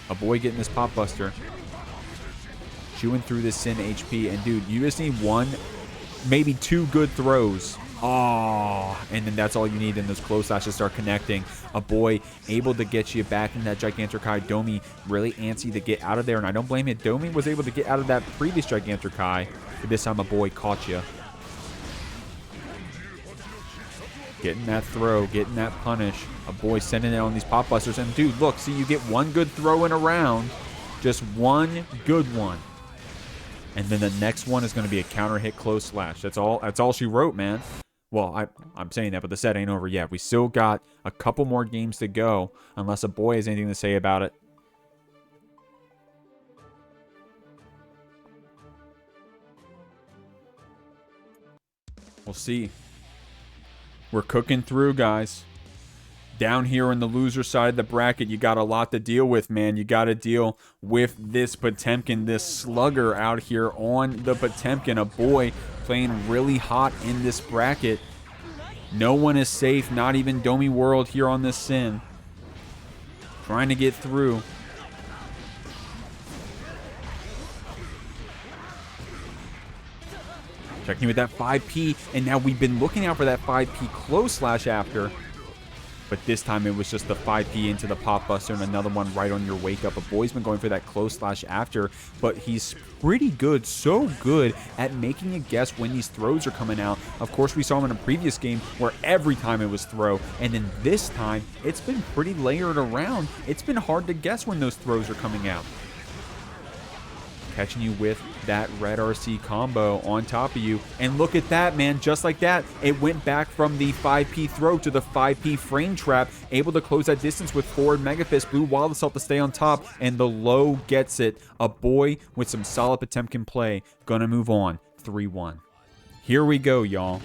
Aboii getting this pop buster. Chewing through this sin HP. And dude, you just need 1, maybe 2 good throws. Oh, and then that's all you need, and those close slashes start connecting. Aboii able to get you back in that Gigantic High. Domi really antsy to get out of there, and I don't blame it. Domi was able to get out of that previous Gigantic High, but this time Aboii caught you. Getting that throw, getting that punish. Aboii sending it on these pop busters, and dude, look, see, you get 1 good throw in a round, just 1 good one. And then the next one is going to be a counter hit close slash. That's all she wrote, man. Well, I'm saying that, but the set ain't over yet. We still got a couple more games to go, unless Aboii has anything to say about it. We'll see. We're cooking through, guys. Down here on the loser side of the bracket, you got a lot to deal with, man. You got to deal with this Potemkin, this slugger out here on the Potemkin. Aboii playing really hot in this bracket. No one is safe, not even DomiWurld here on this sin. Trying to get through. Checking with that 5P, and now we've been looking out for that 5P close slash after. But this time it was just the 5P into the pop buster and another one right on your wake up. Aboii's been going for that close slash after, but he's pretty good, so good at making a guess when these throws are coming out. Of course, we saw him in a previous game where every time it was throw, and then this time it's been pretty layered around. It's been hard to guess when those throws are coming out. Catching you with that red RC combo on top of you. And look at that, man. Just like that, it went back from the 5P throw to the 5P frame trap. Able to close that distance with forward Mega Fist. Blue Wild Assault to stay on top. And the low gets it. Aboii with some solid Potemkin play. Gonna move on. 3-1. Here we go, y'all.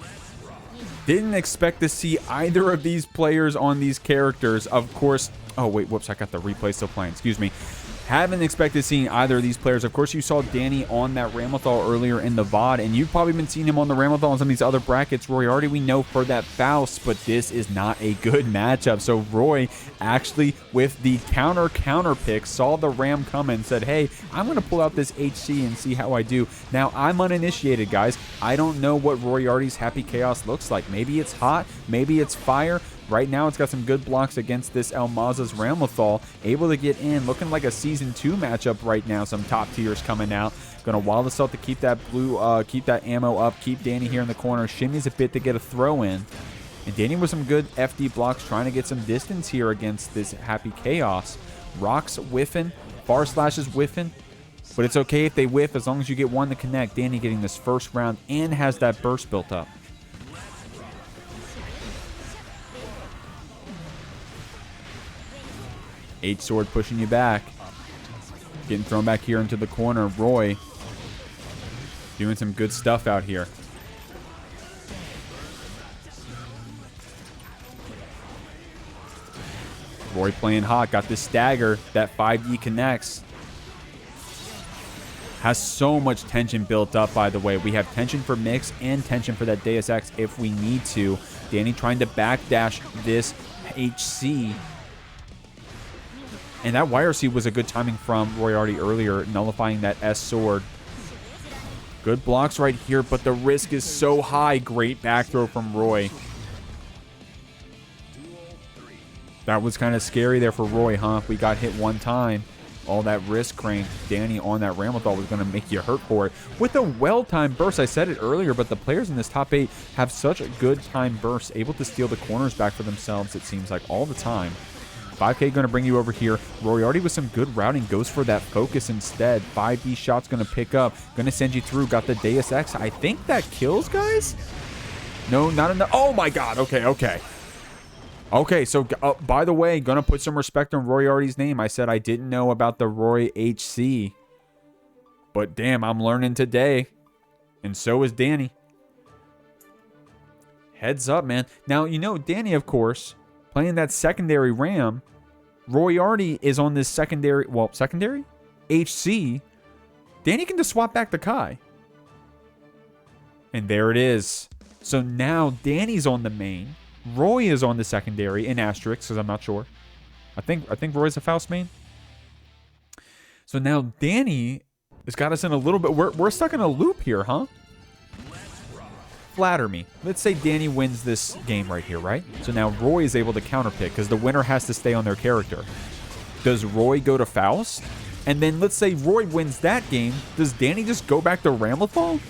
Didn't expect to see either of these players on these characters. Of course. Oh, wait. Whoops. I got the replay still playing. Excuse me. Haven't expected seeing either of these players. Of course, you saw Dany on that Ramlethal earlier in the VOD, and you've probably been seeing him on the Ramlethal and some of these other brackets. Roiyariti, we know for that Faust, but this is not a good matchup. So Roy actually, with the counter pick, saw the Ram come and said, hey, I'm going to pull out this HC and see how I do. Now, I'm uninitiated, guys. I don't know what Roiyariti's Happy Chaos looks like. Maybe it's hot. Maybe it's fire. Right now, it's got some good blocks against this Maza's Ramlethal. Able to get in. Looking like a Season 2 matchup right now. Some top tiers coming out. Going to Wild Assault to keep that blue, keep that ammo up. Keep Dany here in the corner. Shimmies a bit to get a throw in. And Dany with some good FD blocks. Trying to get some distance here against this Happy Chaos. Rocks whiffing. Far slashes whiffing. But it's okay if they whiff as long as you get one to connect. Dany getting this first round and has that burst built up. H-Sword pushing you back. Getting thrown back here into the corner. Roy Doing some good stuff out here. Roy playing hot. Got this stagger. That 5D connects. Has so much tension built up, by the way. We have tension for mix and tension for that Deus Ex if we need to. Dany trying to backdash this HC. And that YRC was a good timing from Roiyariti earlier, nullifying that S sword. Good blocks right here, but the risk is so high. Great back throw from Roy. That was kind of scary there for Roy, huh? If we got hit one time, all that wrist crank, Dany on that Ramlethal was going to make you hurt for it. With a well-timed burst, I said it earlier, but the players in this top 8 have such a good time burst, able to steal the corners back for themselves, it seems like, all the time. 5K going to bring you over here. Roiyariti with some good routing goes for that focus instead. 5D shot's going to pick up. Going to send you through. Got the Deus Ex. I think that kills, guys? No, not enough. Oh, my God. Okay, okay. Okay, so by the way, going to put some respect on Roiyariti's name. I said I didn't know about the Roy HC. But damn, I'm learning today. And so is Dany. Heads up, man. Now, you know, Dany, of course, playing that secondary Ram. Roiyariti is on this secondary, well, secondary? HC. Dany can just swap back to Kai. And there it is. So now Dany's on the main. Roy is on the secondary in asterisk, because I'm not sure. I think Roy's a Faust main. So now Dany has got us in a little bit. We're stuck in a loop here, huh? Flatter me. Let's say Dany wins this game right here, right? So now Roy is able to counterpick because the winner has to stay on their character. Does Roy go to Faust? And then let's say Roy wins that game. Does Dany just go back to Ramlethal?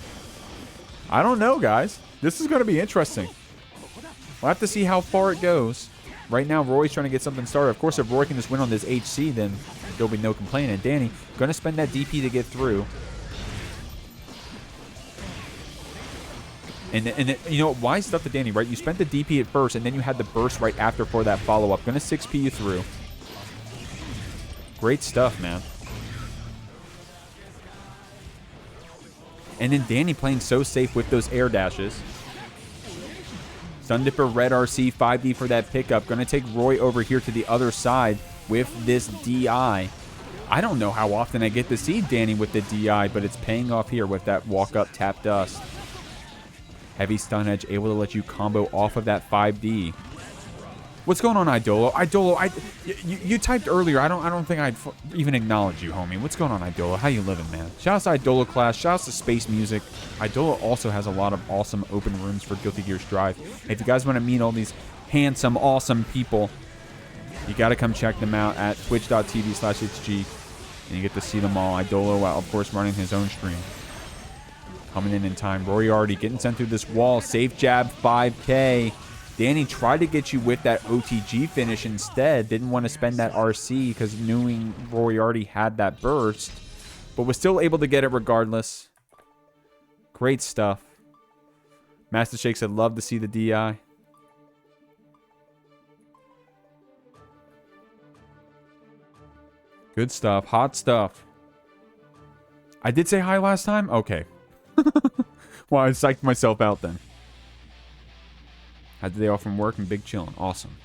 I don't know, guys. This is going to be interesting. We'll have to see how far it goes. Right now, Roy's trying to get something started. Of course, if Roy can just win on this HC, then there'll be no complaint. And Dany going to spend that DP to get through. And you know, why stuff to Dany, right? You spent the DP at first, and then you had the burst right after for that follow-up. Going to 6P you through. Great stuff, man. And then Dany playing so safe with those air dashes. Sundipper, Red RC, 5D for that pickup. Going to take Roy over here to the other side with this DI. I don't know how often I get to see Dany with the DI, but it's paying off here with that walk-up tap dust. Heavy stun edge, able to let you combo off of that 5D. What's going on, Idolo? Idolo, you typed earlier. I don't think I'd even acknowledge you, homie. What's going on, Idolo? How you living, man? Shout out to Idolo class. Shout out to Space Music. Idolo also has a lot of awesome open rooms for Guilty Gear Strive. If you guys want to meet all these handsome, awesome people, you got to come check them out at twitch.tv/HG, and you get to see them all. Idolo, of course, running his own stream. Coming in time. Roiyariti getting sent through this wall. Safe jab, 5K. Dany tried to get you with that OTG finish instead. Didn't want to spend that RC because knowing Roiyariti had that burst. But was still able to get it regardless. Great stuff. Master Shake said, love to see the DI. Good stuff. Hot stuff. I did say hi last time? Okay. Well, I psyched myself out then. Had the day off from work and big chillin'. Awesome.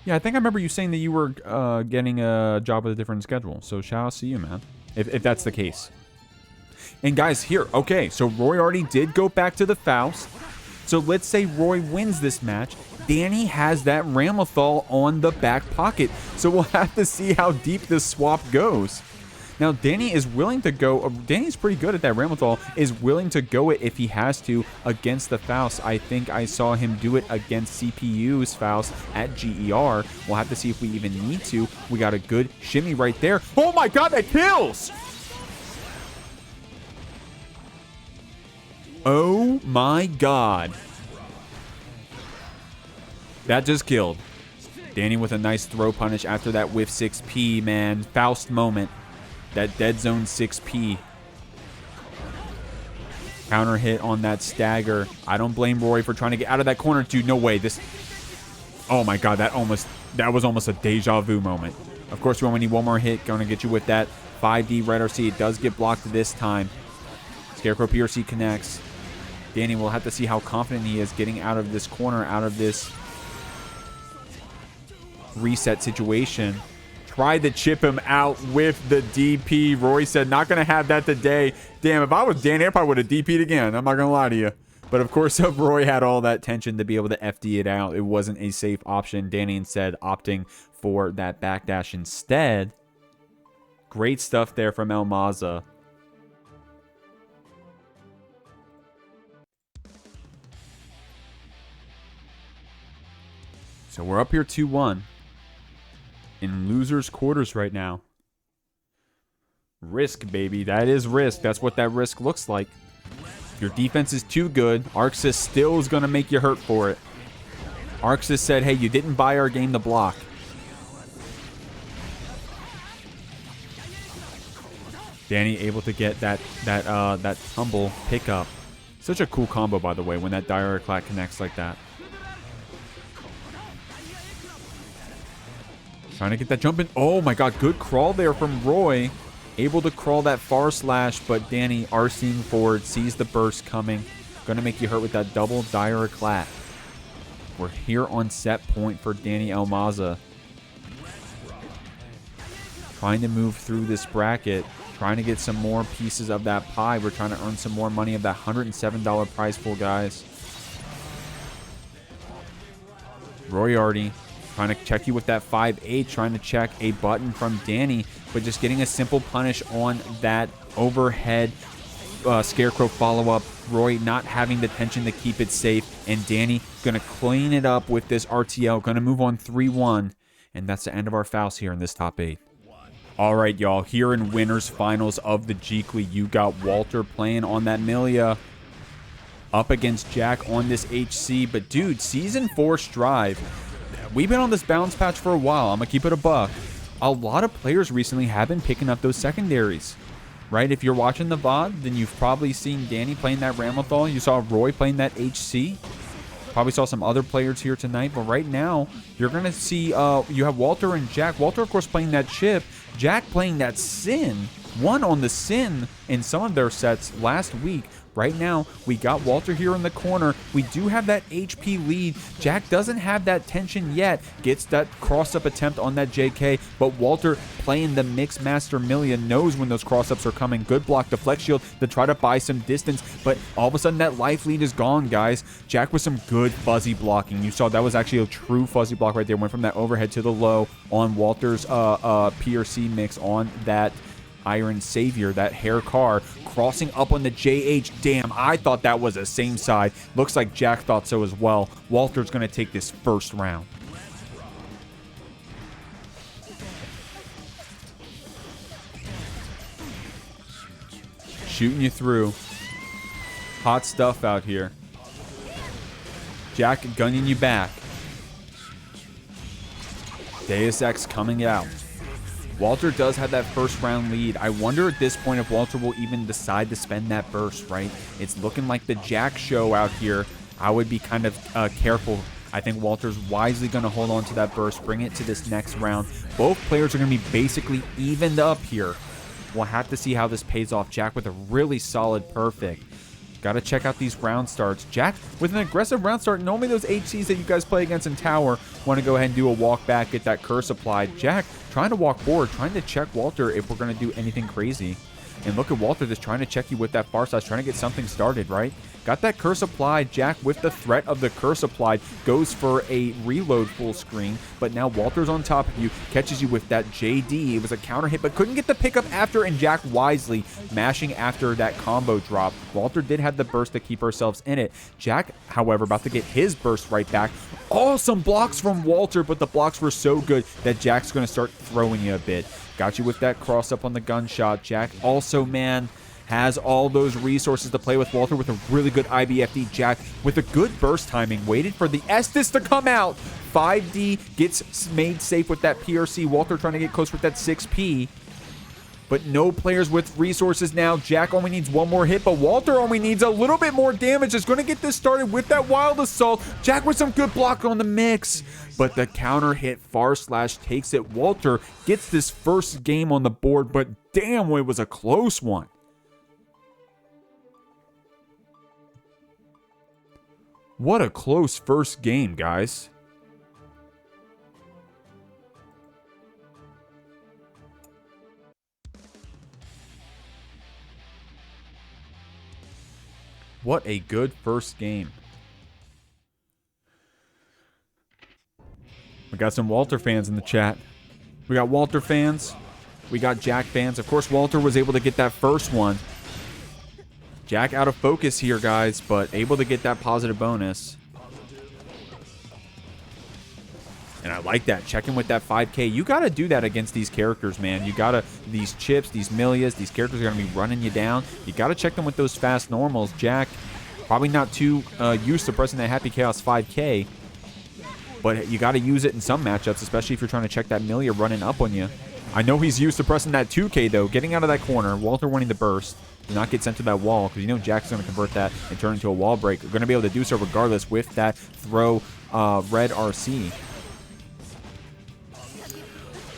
Yeah, I think I remember you saying that you were getting a job with a different schedule. So shout out to you, man. If that's the case. And guys, here. Okay, so Roiyariti did go back to the Faust. So let's say Roy wins this match. Dany has that Ramlethal on the back pocket. So we'll have to see how deep this swap goes. Now, Dany is willing to go. Dany's pretty good at that Ramlethal. Is willing to go it if he has to against the Faust. I think I saw him do it against CPU's Faust at GER. We'll have to see if we even need to. We got a good shimmy right there. Oh my God, that kills! Oh my God. That just killed. Dany with a nice throw punish after that whiff 6P, man. Faust moment. That dead zone 6P. Counter hit on that stagger. I don't blame Roy for trying to get out of that corner. Dude, no way. This. Oh my God, that was almost a deja vu moment. Of course, we only need one more hit. Going to get you with that 5D Red RC. It does get blocked this time. Scarecrow PRC connects. Dany will have to see how confident he is getting out of this corner, out of this reset situation. Tried to chip him out with the DP. Roy said, not going to have that today. Damn, if I was Dany, I probably would have DP'd again. I'm not going to lie to you. But of course, Roy had all that tension to be able to FD it out. It wasn't a safe option. Dany instead opting for that backdash instead. Great stuff there from Maza. So we're up here 2-1 in losers quarters right now. Risk, baby. That is risk. That's what that risk looks like. If your defense is too good, Arxis still is going to make you hurt for it. Arxis said, hey, you didn't buy our game to block. Dany able to get that tumble pickup. Such a cool combo, by the way, when that Diaraclat connects like that. Trying to get that jump in. Oh my god, good crawl there from Roy. Able to crawl that far slash, but Dany RCing forward, sees the burst coming. Gonna make you hurt with that double Diaraclat. We're here on set point for Dany Maza. Trying to move through this bracket. Trying to get some more pieces of that pie. We're trying to earn some more money of that $107 prize pool, guys. Roiyariti trying to check you with that 5-8, trying to check a button from Dany, but just getting a simple punish on that overhead Scarecrow follow-up. Roy not having the tension to keep it safe, and Dany going to clean it up with this RTL. Going to move on 3-1, and that's the end of our Faust here in this top 8. All right, y'all, here in winners finals of the Jeekly, you got Walter playing on that Millia up against Jack on this HC. But dude, Season 4 Strive, we've been on this balance patch for a while. I'm gonna keep it a buck. A lot of players recently have been picking up those secondaries, right? If you're watching the VOD, then you've probably seen Dany playing that Ramlethal. You saw Roy playing that HC. Probably saw some other players here tonight, but right now you're gonna see you have Walter and Jack. Walter, of course, playing that chip. Jack playing that Sin. Won on the Sin in some of their sets last week. Right now, we got Walter here in the corner. We do have that HP lead. Jack doesn't have that tension yet. Gets that cross-up attempt on that JK, but Walter playing the Mix Master Millia knows when those cross-ups are coming. Good block, the flex shield to try to buy some distance, but all of a sudden that life lead is gone, guys. Jack with some good fuzzy blocking. You saw that was actually a true fuzzy block right there. Went from that overhead to the low on Walter's PRC mix on that Iron Savior, that hair car, crossing up on the JH. Damn, I thought that was the same side. Looks like Jack thought so as well. Walter's going to take this first round. Shooting you through. Hot stuff out here. Jack gunning you back. Deus Ex coming out. Walter does have that first round lead. I wonder at this point if Walter will even decide to spend that burst, right? It's looking like the Jack show out here. I would be kind of careful. I think Walter's wisely going to hold on to that burst, bring it to this next round. Both players are going to be basically evened up here. We'll have to see how this pays off. Jack with a really solid perfect. Got to check out these round starts. Jack with an aggressive round start. Normally those HCs that you guys play against in tower want to go ahead and do a walk back, get that curse applied. Jack trying to walk forward, trying to check Walter if we're going to do anything crazy. And look at Walter just trying to check you with that far side, trying to get something started, right? Got that curse applied. Jack with the threat of the curse applied goes for a reload full screen, but now Walter's on top of you, catches you with that JD. It was a counter hit, but couldn't get the pickup after, and Jack wisely mashing after that combo drop. Walter did have the burst to keep ourselves in it. Jack, however, about to get his burst right back. Awesome blocks from Walter, but the blocks were so good that Jack's going to start throwing you a bit. Got you with that cross up on the gunshot. Jack also, man, has all those resources to play with. Walter with a really good IBFD. Jack with a good burst timing. Waited for the Estus to come out. 5D gets made safe with that PRC. Walter trying to get close with that 6P. But no players with resources now. Jack only needs one more hit, but Walter only needs a little bit more damage. Is going to get this started with that Wild Assault. Jack with some good block on the mix. But the counter hit far slash takes it. Walter gets this first game on the board, but damn, it was a close one. What a close first game, guys. What a good first game. We got some Walter fans in the chat. We got Walter fans. We got Jack fans. Of course, Walter was able to get that first one. Jack out of focus here, guys, but able to get that positive bonus. And I like that. Checking with that 5K. You got to do that against these characters, man. You got to, these chips, these Millias, these characters are going to be running you down. You got to check them with those fast normals. Jack, probably not too used to pressing that Happy Chaos 5K. But you got to use it in some matchups, especially if you're trying to check that Millia running up on you. I know he's used to pressing that 2K, though. Getting out of that corner. Walter wanting the burst. Do not get sent to that wall, because you know Jack's going to convert that and turn into a wall break. You're going to be able to do so regardless with that throw red RC.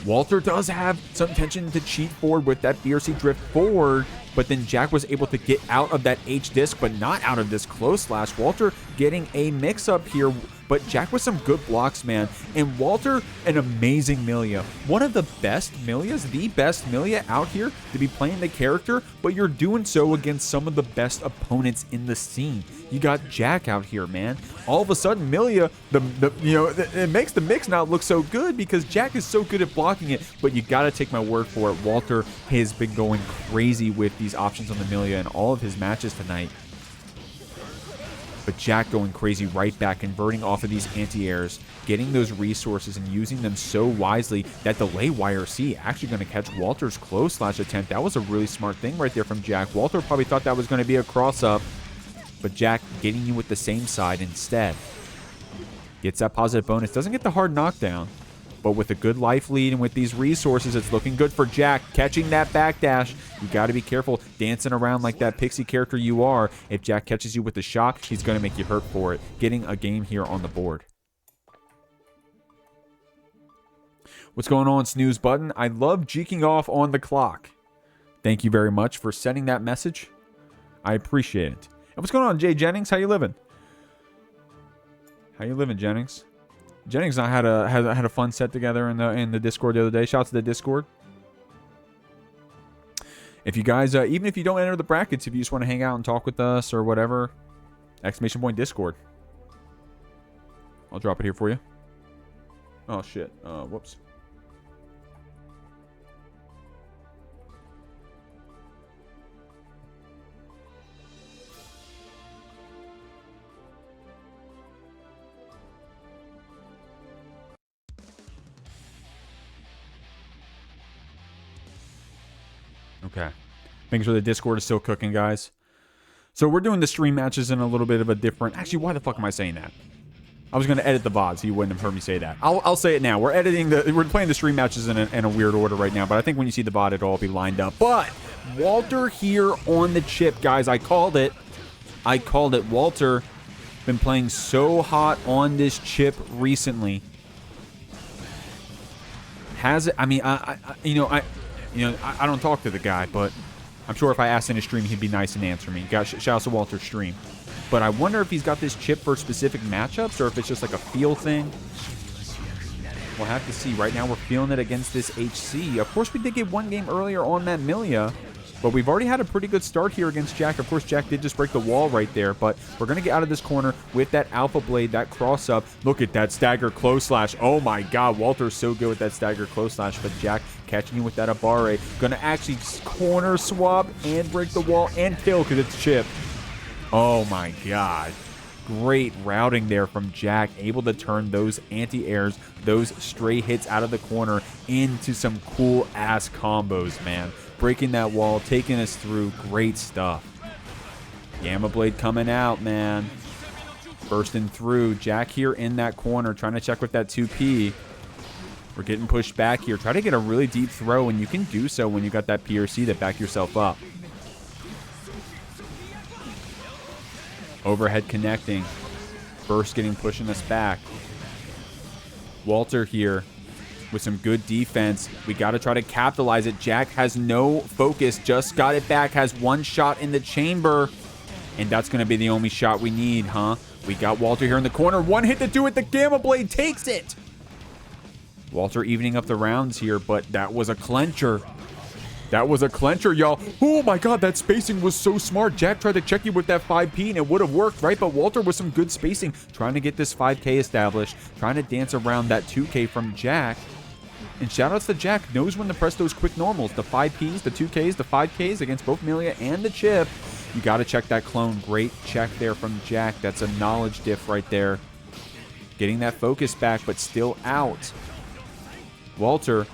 Walter does have some intention to cheat forward with that BRC drift forward, but then Jack was able to get out of that H disc, but not out of this close slash. Walter getting a mix-up here, but Jack with some good blocks, man. And Walter, an amazing Millia. One of the best Millias, the best Millia out here to be playing the character, but you're doing so against some of the best opponents in the scene. You got Jack out here, man. All of a sudden, Millia, it makes the mix not look so good because Jack is so good at blocking it, but you got to take my word for it. Walter has been going crazy with these options on the Millia in all of his matches tonight. But Jack going crazy right back, converting off of these anti-airs, getting those resources and using them so wisely that the lay YRC actually going to catch Walter's close slash attempt. That was a really smart thing right there from Jack. Walter probably thought that was going to be a cross-up, but Jack getting you with the same side instead. Gets that positive bonus. Doesn't get the hard knockdown, but with a good life lead and with these resources, it's looking good for Jack. Catching that backdash. You got to be careful dancing around like that pixie character you are. If Jack catches you with a shot, he's going to make you hurt for it. Getting a game here on the board. What's going on, snooze button? I love jeeking off on the clock. Thank you very much for sending that message. I appreciate it. And what's going on, Jay Jennings? How you living? How you living, Jennings? Jennings and I had a fun set together in the Discord the other day. Shout out to the Discord. If you guys, even if you don't enter the brackets, if you just want to hang out and talk with us or whatever, !point Discord. I'll drop it here for you. Oh shit. Whoops. Okay. Making sure the Discord is still cooking, guys. So we're doing the stream matches in a little bit of a different... Actually, why the fuck am I saying that? I was going to edit the VOD, so you wouldn't have heard me say that. I'll say it now. We're playing the stream matches in a weird order right now, but I think when you see the VOD, it'll all be lined up. But Walter here on the chip, guys. I called it. Walter been playing so hot on this chip recently. Has it? I mean, I don't talk to the guy, but I'm sure if I asked in his stream, he'd be nice and answer me. Shout out to Walter's stream. But I wonder if he's got this chip for specific matchups or if it's just like a feel thing. We'll have to see. Right now, we're feeling it against this HC. Of course, we did get one game earlier on that Millia, but we've already had a pretty good start here against Jack. Of course, Jack did just break the wall right there, but we're going to get out of this corner with that Alpha Blade, that cross-up. Look at that stagger close slash. Oh my god, Walter's so good with that stagger close slash, but Jack catching you with that Aboii. Going to actually corner swap and break the wall and kill because it's chip. Oh my god. Great routing there from Jack, able to turn those anti-airs, those stray hits out of the corner into some cool-ass combos, man. Breaking that wall, taking us through. Great stuff. Gamma Blade coming out, man. Bursting through. Jack here in that corner, trying to check with that 2P. We're getting pushed back here. Try to get a really deep throw, and you can do so when you got that PRC to back yourself up. Overhead connecting. Burst pushing us back. Walter here with some good defense. We got to try to capitalize it. Jack has no focus. Just got it back. Has one shot in the chamber. And that's going to be the only shot we need, huh? We got Walter here in the corner. One hit to do it. The Gamma Blade takes it. Walter evening up the rounds here, but that was a clencher. That was a clencher, y'all. Oh my god, that spacing was so smart. Jack tried to check you with that 5P and it would have worked, right? But Walter with some good spacing, trying to get this 5K established, trying to dance around that 2K from Jack. And shoutouts to Jack, knows when to press those quick normals. The 5Ps, the 2Ks, the 5Ks against both Millia and the chip. You got to check that clone. Great check there from Jack. That's a knowledge diff right there. Getting that focus back, but still out. Walter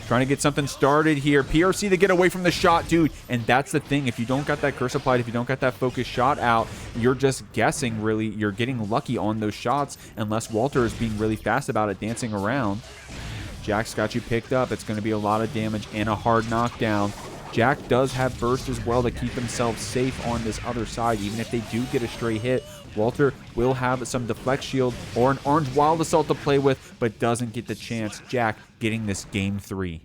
trying to get something started here. PRC to get away from the shot, dude. And that's the thing. If you don't got that curse applied, if you don't got that focus shot out, you're just guessing, really. You're getting lucky on those shots unless Walter is being really fast about it, dancing around. Jack's got you picked up. It's going to be a lot of damage and a hard knockdown. Jack does have burst as well to keep themselves safe on this other side. Even if they do get a stray hit, Walter will have some deflect shield or an orange wild assault to play with, but doesn't get the chance. Jack getting this game 3.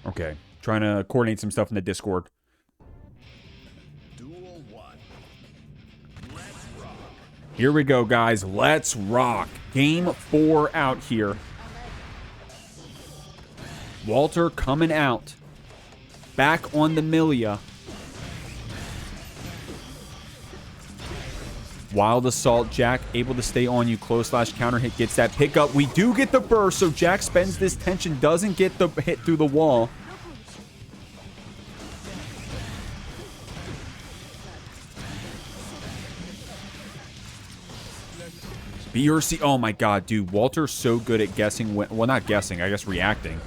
Okay, trying to coordinate some stuff in the Discord. Duel 1. Let's rock. Here we go, guys. Let's rock. Game 4 out here. Walter coming out. Back on the Millia. Wild assault. Jack able to stay on you. Close slash counter hit. Gets that pickup. We do get the burst, so Jack spends this tension. Doesn't get the hit through the wall. BRC. Oh my god, dude. Walter's so good at guessing when, well, not guessing, I guess reacting.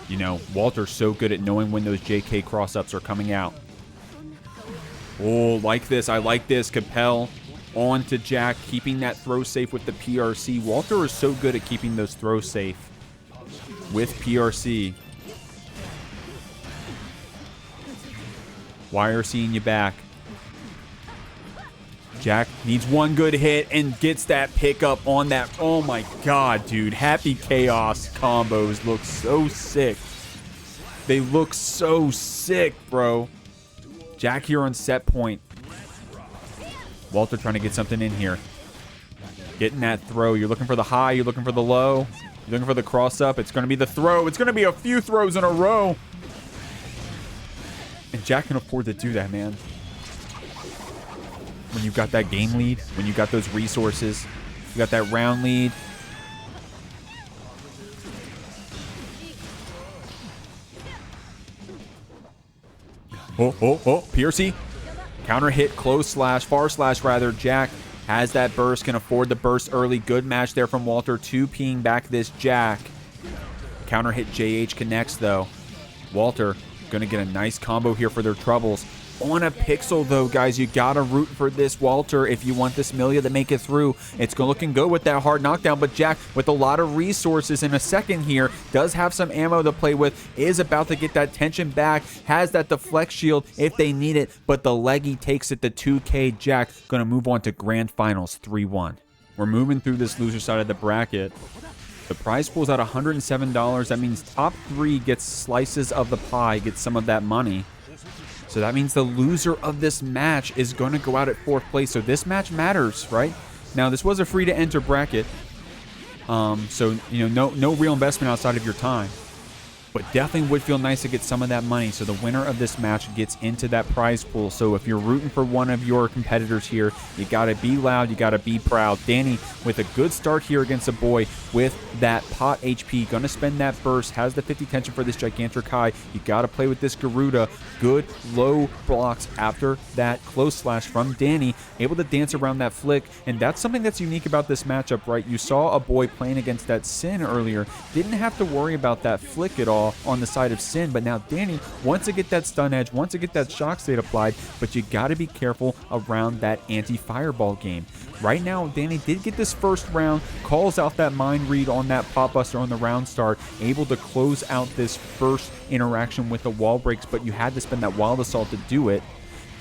You know, Walter's so good at knowing when those JK cross-ups are coming out. Oh, like this. I like this. Capel on to Jack, keeping that throw safe with the PRC. Walter is so good at keeping those throws safe with PRC. YRC-ing you back. Jack needs one good hit and gets that pickup on that. Oh my god, dude. Happy Chaos combos look so sick. They look so sick, bro. Jack here on set point. Walter trying to get something in here. Getting that throw. You're looking for the high. You're looking for the low. You're looking for the cross up. It's going to be the throw. It's going to be a few throws in a row. And Jack can afford to do that, man. When you've got that game lead, when you got those resources, you got that round lead. Oh, Piercy. Counter hit, close slash, far slash rather. Jack has that burst, can afford the burst early. Good match there from Walter. 2P'ing back this Jack. Counter hit, JH connects though. Walter gonna get a nice combo here for their troubles. On a pixel, though, guys, you gotta root for this Walter if you want this Millia to make it through. It's looking good with that hard knockdown, but Jack, with a lot of resources in a second here, does have some ammo to play with, is about to get that tension back, has that deflect shield if they need it, but the leggy takes it to 2K. Jack gonna move on to Grand Finals 3-1. We're moving through this loser side of the bracket. The prize pool's at $107. That means top 3 gets slices of the pie, gets some of that money. So that means the loser of this match is going to go out at 4th place. So this match matters, right? Now, this was a free-to-enter bracket. So, you know, no real investment outside of your time. But definitely would feel nice to get some of that money. So the winner of this match gets into that prize pool. So if you're rooting for one of your competitors here, you got to be loud, you got to be proud. Dany with a good start here against Aboii with that pot HP. Going to spend that burst. Has the 50 tension for this gigantic high. You got to play with this Garuda. Good low blocks after that close slash from Dany. Able to dance around that flick. And that's something that's unique about this matchup, right? You saw Aboii playing against that Sin earlier. Didn't have to worry about that flick at all. saw on the side of Sin, but now Dany wants to get that stun edge, wants to get that shock state applied, but you got to be careful around that anti-fireball game. Right now, Dany did get this first round, calls out that mind read on that pop buster on the round start, able to close out this first interaction with the wall breaks, but you had to spend that wild assault to do it.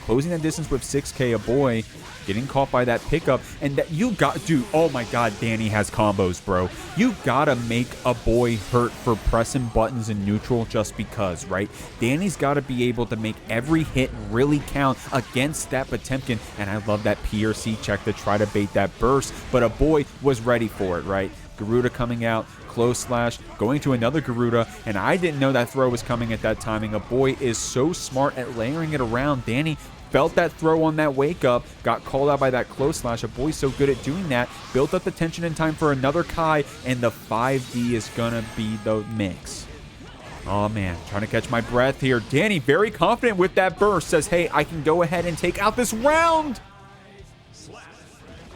Closing that distance with 6k, Aboii getting caught by that pickup, and that you got, dude, oh my god, Dany has combos, bro. You gotta make Aboii hurt for pressing buttons in neutral just because, right? Dany's gotta be able to make every hit really count against that Potemkin, and I love that PRC check to try to bait that burst, but Aboii was ready for it, right? Garuda coming out, close slash, going to another Garuda, and I didn't know that throw was coming at that timing. Aboii is so smart at layering it around. Dany felt that throw on that wake up, got called out by that close slash. Aboii's so good at doing that, built up the tension in time for another Kai, and the 5D is gonna be the mix. Oh man, trying to catch my breath here. Dany, very confident with that burst, says, hey, I can go ahead and take out this round.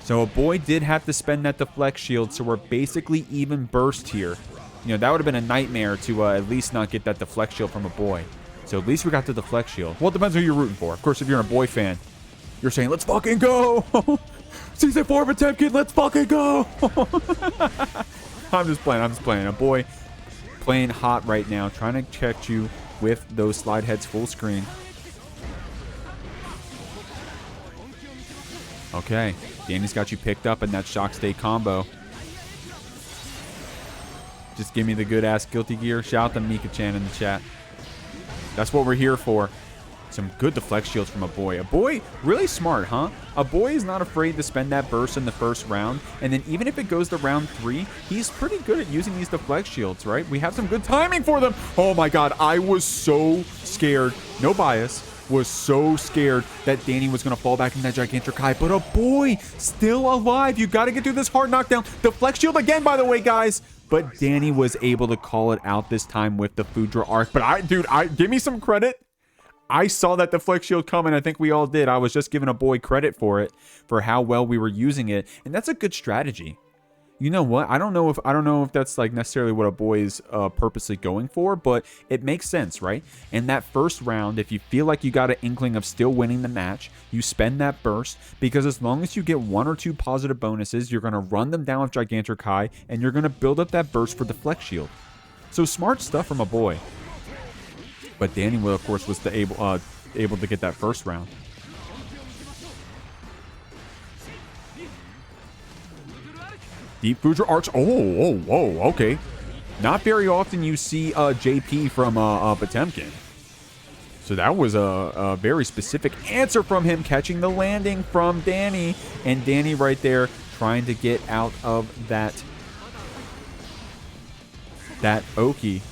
So Aboii did have to spend that deflect shield, so we're basically even burst here. You know, that would have been a nightmare to at least not get that deflect shield from Aboii. So at least we got the deflect shield. Well, it depends who you're rooting for. Of course, if you're an Aboii fan, you're saying, let's fucking go. Season 4 Potemkin, let's fucking go. I'm just playing. Aboii playing hot right now, trying to catch you with those slide heads full screen. Okay, Dany's got you picked up in that shock state combo. Just give me the good ass guilty gear. Shout out to Mika-chan in the chat. That's what we're here for. Some good deflect shields from Aboii. Aboii, really smart, huh? Aboii is not afraid to spend that burst in the first round, and then even if it goes to round 3, he's pretty good at using these deflect shields, right? We have some good timing for them. Oh my god, I was so scared. No bias. Was so scared that Dany was going to fall back in that gigantic high, but Aboii still alive. You got to get through this hard knockdown. Deflect shield again, by the way, guys. But Dany was able to call it out this time with the Foudre arc. But dude, give me some credit. I saw that deflect shield coming. I think we all did. I was just giving Aboii credit for it, for how well we were using it, and that's a good strategy. You know what? I don't know if that's like necessarily what Aboii's purposely going for, but it makes sense, right? In that first round, if you feel like you got an inkling of still winning the match, you spend that burst, because as long as you get 1 or 2 positive bonuses, you're going to run them down with Gigantic High, and you're going to build up that burst for the Flex Shield. So smart stuff from Aboii. But Dany, of course, was able to get that first round. Deep Foudre Arch. Oh, okay. Not very often you see JP from Potemkin. So that was a very specific answer from him, catching the landing from Dany. And Dany right there trying to get out of that Oki.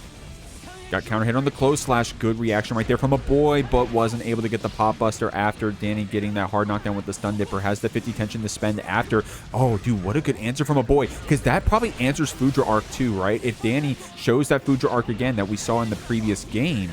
Got counter hit on the close slash. Good reaction right there from Aboii, but wasn't able to get the pop buster after Dany getting that hard knockdown with the stun dipper. Has the 50 tension to spend after. Oh, dude, what a good answer from Aboii, because that probably answers Foudre arc too, right? If Dany shows that Foudre arc again that we saw in the previous game,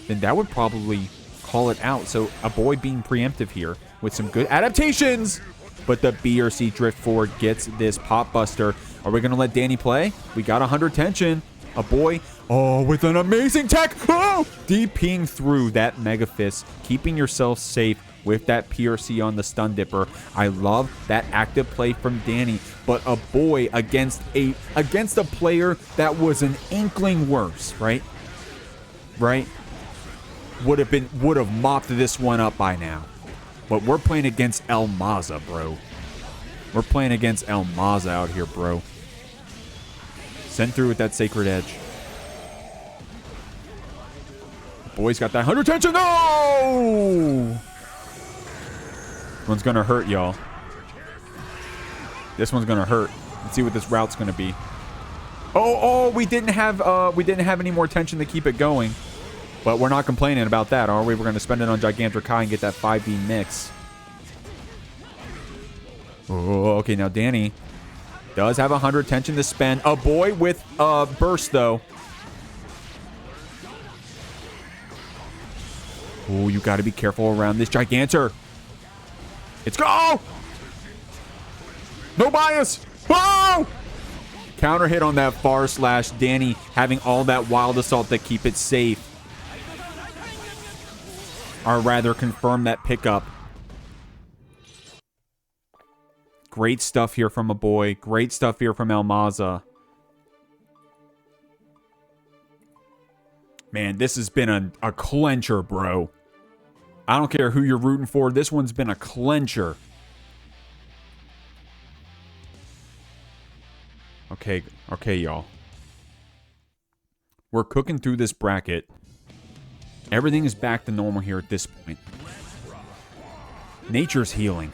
then that would probably call it out. So Aboii being preemptive here with some good adaptations, but the BRC drift forward gets this pop buster. Are we gonna let Dany play? We got 100 tension. Aboii, oh, with an amazing tech. Oh, DPing through that Mega Fist, keeping yourself safe with that PRC on the stun dipper. I love that active play from Dany, but Aboii against a player that was an inkling worse, right? Would have mopped this one up by now. But we're playing against El Maza, bro. We're playing against El Maza out here, bro. Send through with that Sacred Edge. Aboii's got that 100 tension. No! This one's gonna hurt, y'all. This one's gonna hurt. Let's see what this route's gonna be. Oh, we didn't have any more tension to keep it going. But we're not complaining about that, are we? We're gonna spend it on Gigantic Kai and get that 5D mix. Oh, okay, now Dany does have 100 tension to spend. Aboii with burst, though. Oh, you got to be careful around this Gigantor. It's go! No bias! Oh! Counter hit on that far slash. Dany having all that wild assault to keep it safe. Or rather, confirm that pickup. Great stuff here from Aboii. Great stuff here from Maza. Man, this has been a clencher, bro. I don't care who you're rooting for. This one's been a clencher. Okay, y'all. We're cooking through this bracket. Everything is back to normal here at this point. Nature's healing.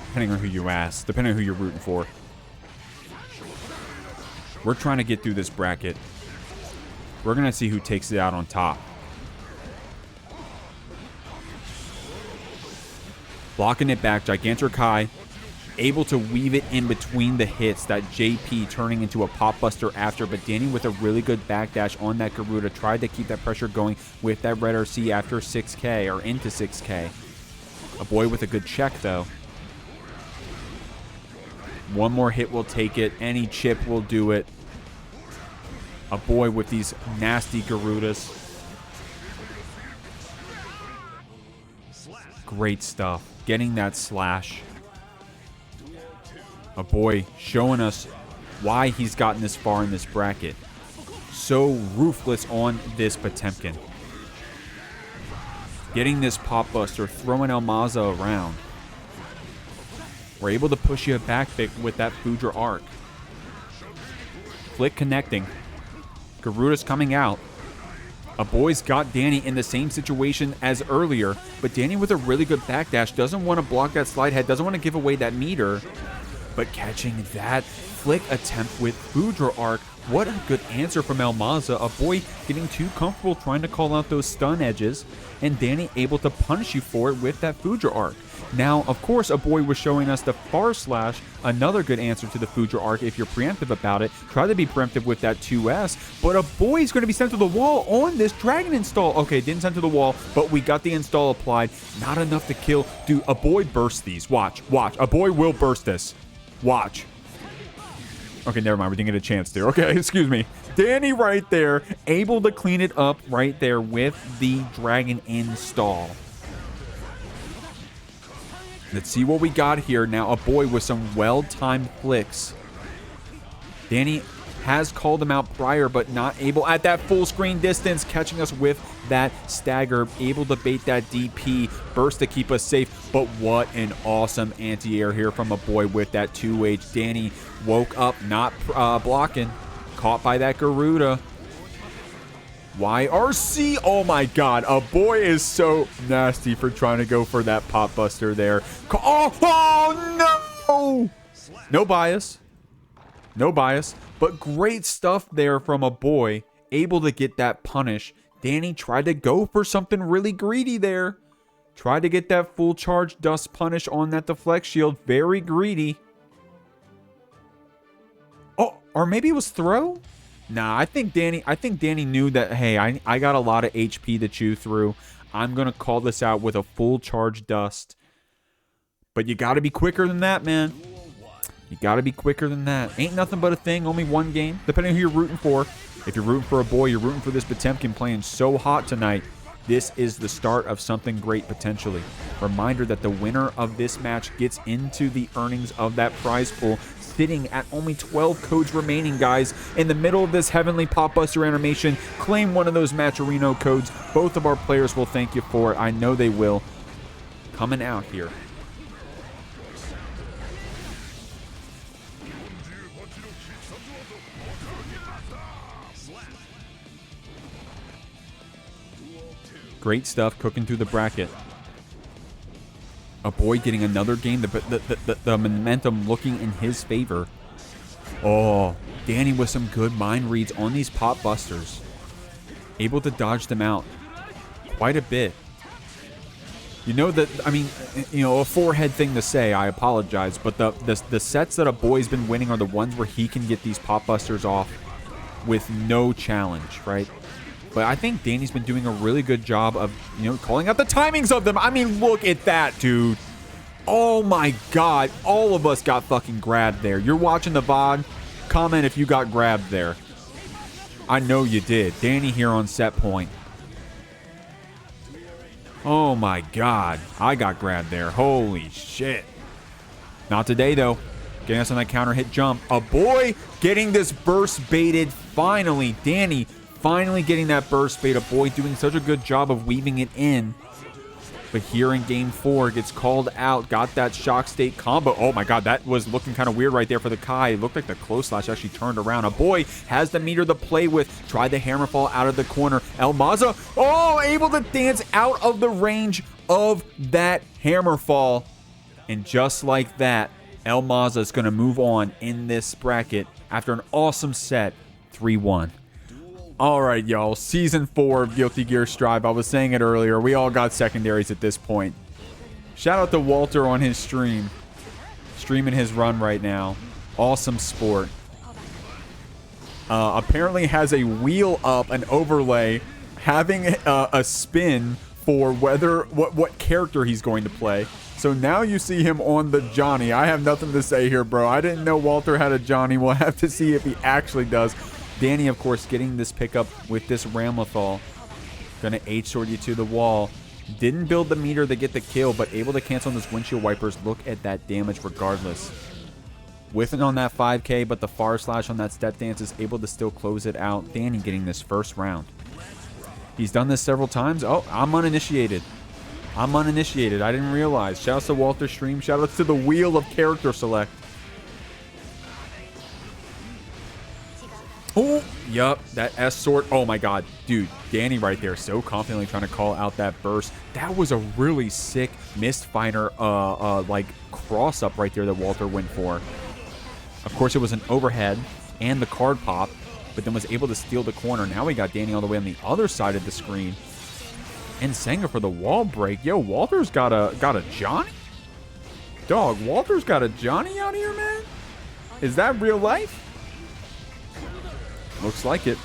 Depending on who you ask. Depending on who you're rooting for. We're trying to get through this bracket. We're going to see who takes it out on top. Blocking it back. Gigantor able to weave it in between the hits. That JP turning into a pop buster after. But Dany with a really good backdash on that Garuda. Tried to keep that pressure going with that red RC after 6K or into 6K. Aboii with a good check though. One more hit will take it. Any chip will do it. Aboii with these nasty Garudas. Great stuff. Getting that slash. Aboii showing us why he's gotten this far in this bracket. So ruthless on this Potemkin. Getting this pop buster, throwing Maza around. We're able to push you back with that Foudre arc. Flick connecting. Garuda's coming out. Aboii's got Dany in the same situation as earlier, but Dany with a really good backdash doesn't want to block that slide head, doesn't want to give away that meter, but catching that flick attempt with Foudre arc. What a good answer from Maza. Aboii getting too comfortable trying to call out those stun edges, and Dany able to punish you for it with that Foudre arc. Now, of course, Aboii was showing us the far slash, another good answer to the Foudre arc if you're preemptive about it. Try to be preemptive with that 2S, but Aboii's going to be sent to the wall on this dragon install. Okay, didn't send to the wall, but we got the install applied. Not enough to kill. Dude, Aboii burst these. Watch. Aboii will burst this. Watch. Okay, never mind. We didn't get a chance to. Okay, excuse me. Dany right there, able to clean it up right there with the dragon install. Let's see what we got here. Now, Aboii with some well-timed flicks. Dany has called him out prior, but not able at that full screen distance, catching us with that stagger, able to bait that DP, burst to keep us safe. But what an awesome anti-air here from Aboii with that 2H. Dany woke up, not blocking, caught by that Garuda. YRC, oh my god, Aboii is so nasty for trying to go for that pop buster there. Oh no! No bias, but great stuff there from Aboii, able to get that punish. Dany tried to go for something really greedy there. Tried to get that full charge dust punish on that deflect shield, very greedy. Oh, or maybe it was throw? Nah, I think Dany knew that, hey, I got a lot of HP to chew through. I'm going to call this out with a full charge dust. But you got to be quicker than that, man. You got to be quicker than that. Ain't nothing but a thing, only one game, depending on who you're rooting for. If you're rooting for Aboii, you're rooting for this Potemkin playing so hot tonight. This is the start of something great potentially. Reminder that the winner of this match gets into the earnings of that prize pool, sitting at only 12 codes remaining, guys. In the middle of this heavenly pop buster animation, claim one of those Matcherino codes. Both of our players will thank you for it. I know they will. Coming out here. Great stuff cooking through the bracket. Aboii getting another game. The momentum looking in his favor. Oh, Dany with some good mind reads on these pop busters. Able to dodge them out quite a bit. You know that, I mean, you know, a forehead thing to say, I apologize, but the sets that Aboii's been winning are the ones where he can get these pop busters off with no challenge, right? But I think Dany's been doing a really good job of, you know, calling out the timings of them. I mean, look at that, dude. Oh my god, all of us got fucking grabbed there. You're watching the VOD, comment if you got grabbed there. I know you did. Dany here on set point. Oh my god, I got grabbed there. Holy shit. Not today though. Getting us on that counter hit jump. Aboii getting this burst baited finally. Dany finally getting that burst bait. Aboii doing such a good job of weaving it in. But here in game 4, gets called out. Got that shock state combo. Oh my god, that was looking kind of weird right there for the Kai. It looked like the close slash actually turned around. Aboii has the meter to play with. Tried the hammerfall out of the corner. Maza, oh, able to dance out of the range of that hammerfall. And just like that, Maza is going to move on in this bracket after an awesome set, 3-1. All right, y'all. Season 4 of Guilty Gear Strive. I was saying it earlier. We all got secondaries at this point. Shout out to Walter on his stream. Streaming his run right now. Awesome sport. Apparently has a wheel up, an overlay, having a spin for what character he's going to play. So now you see him on the Johnny. I have nothing to say here, bro. I didn't know Walter had a Johnny. We'll have to see if he actually does. Dany, of course, getting this pickup with this Ramlethal. Gonna H-sword you to the wall. Didn't build the meter to get the kill, but able to cancel on those windshield wipers. Look at that damage regardless. Whiffing on that 5k, but the far slash on that step dance is able to still close it out. Dany getting this first round. He's done this several times. Oh, I'm uninitiated. I'm uninitiated. I didn't realize. Shoutouts to Walter's stream. Shoutouts to the wheel of character select. Oh, yup, that S sword. Oh my god, dude, Dany right there, so confidently trying to call out that burst. That was a really sick Mistfinder, like cross up right there that Walter went for. Of course, it was an overhead and the card pop, but then was able to steal the corner. Now we got Dany all the way on the other side of the screen, and Senga for the wall break. Yo, Walter's got a Johnny. Dog, Walter's got a Johnny out here, man. Is that real life? Looks like it.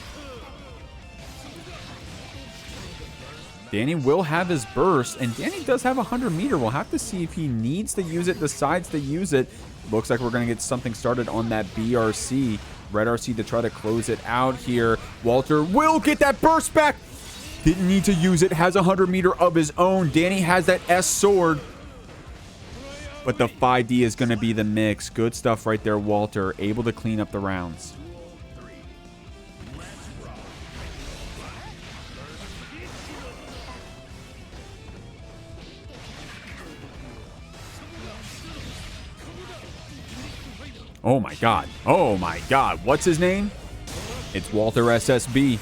Dany will have his burst, and Dany does have a 100 meter. We'll have to see if he needs to use it, decides to use it. Looks like we're going to get something started on that BRC. Red RC to try to close it out here. Walter will get that burst back. Didn't need to use it. Has a 100 meter of his own. Dany has that S sword. But the 5D is going to be the mix. Good stuff right there, Walter. Able to clean up the rounds. Oh my god. Oh my god. What's his name? It's Walter SSB.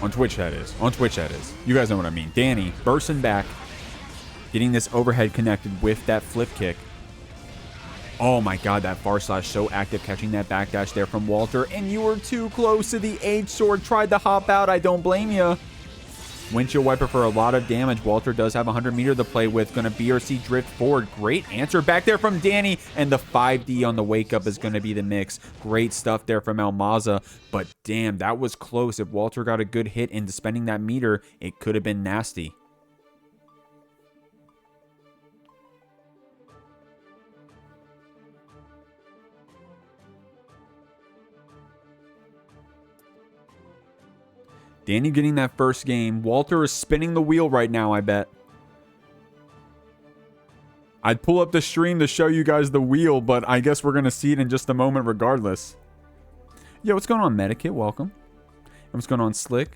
On Twitch, that is. On Twitch, that is. You guys know what I mean. Dany bursting back. Getting this overhead connected with that flip kick. Oh my god, that far slash so active. Catching that backdash there from Walter. And you were too close to the H sword. Tried to hop out. I don't blame you. Windshield wiper for a lot of damage. Walter does have 100 meter to play with. Going to BRC drift forward. Great answer back there from Dany. And the 5D on the wake up is going to be the mix. Great stuff there from Maza. But damn, that was close. If Walter got a good hit into spending that meter, it could have been nasty. Dany getting that first game. Walter is spinning the wheel right now, I bet. I'd pull up the stream to show you guys the wheel, but I guess we're going to see it in just a moment regardless. Yo, what's going on, Medikit? Welcome. And what's going on, Slick?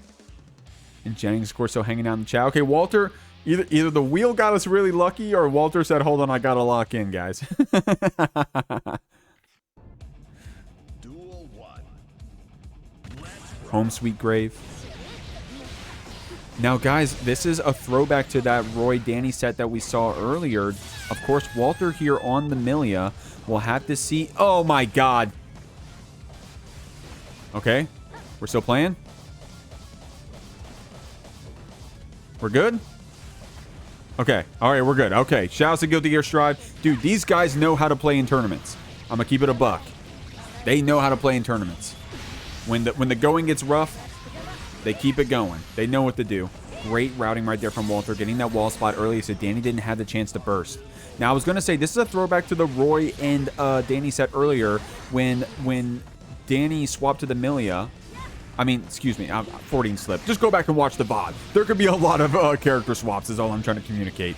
And Jennings, of course, so hanging out in the chat. Okay, Walter, either the wheel got us really lucky, or Walter said, hold on, I got to lock in, guys. Duel 1. Home sweet grave. Now, guys, this is a throwback to that Roy Dany set that we saw earlier. Of course, Walter here on the Millia. We'll have to see. Oh, my God. Okay. We're still playing? We're good? Okay. All right, we're good. Okay. Shouts to Guilty Gear Strive. Dude, these guys know how to play in tournaments. I'm going to keep it a buck. They know how to play in tournaments. When the going gets rough, they keep it going. They know what to do. Great routing right there from Walter, getting that wall spot early so Dany didn't have the chance to burst. Now, I was going to say, this is a throwback to the Roy and Dany set earlier when Dany swapped to the Millia. I mean, excuse me, 14 slip. Just go back and watch the VOD. There could be a lot of character swaps is all I'm trying to communicate.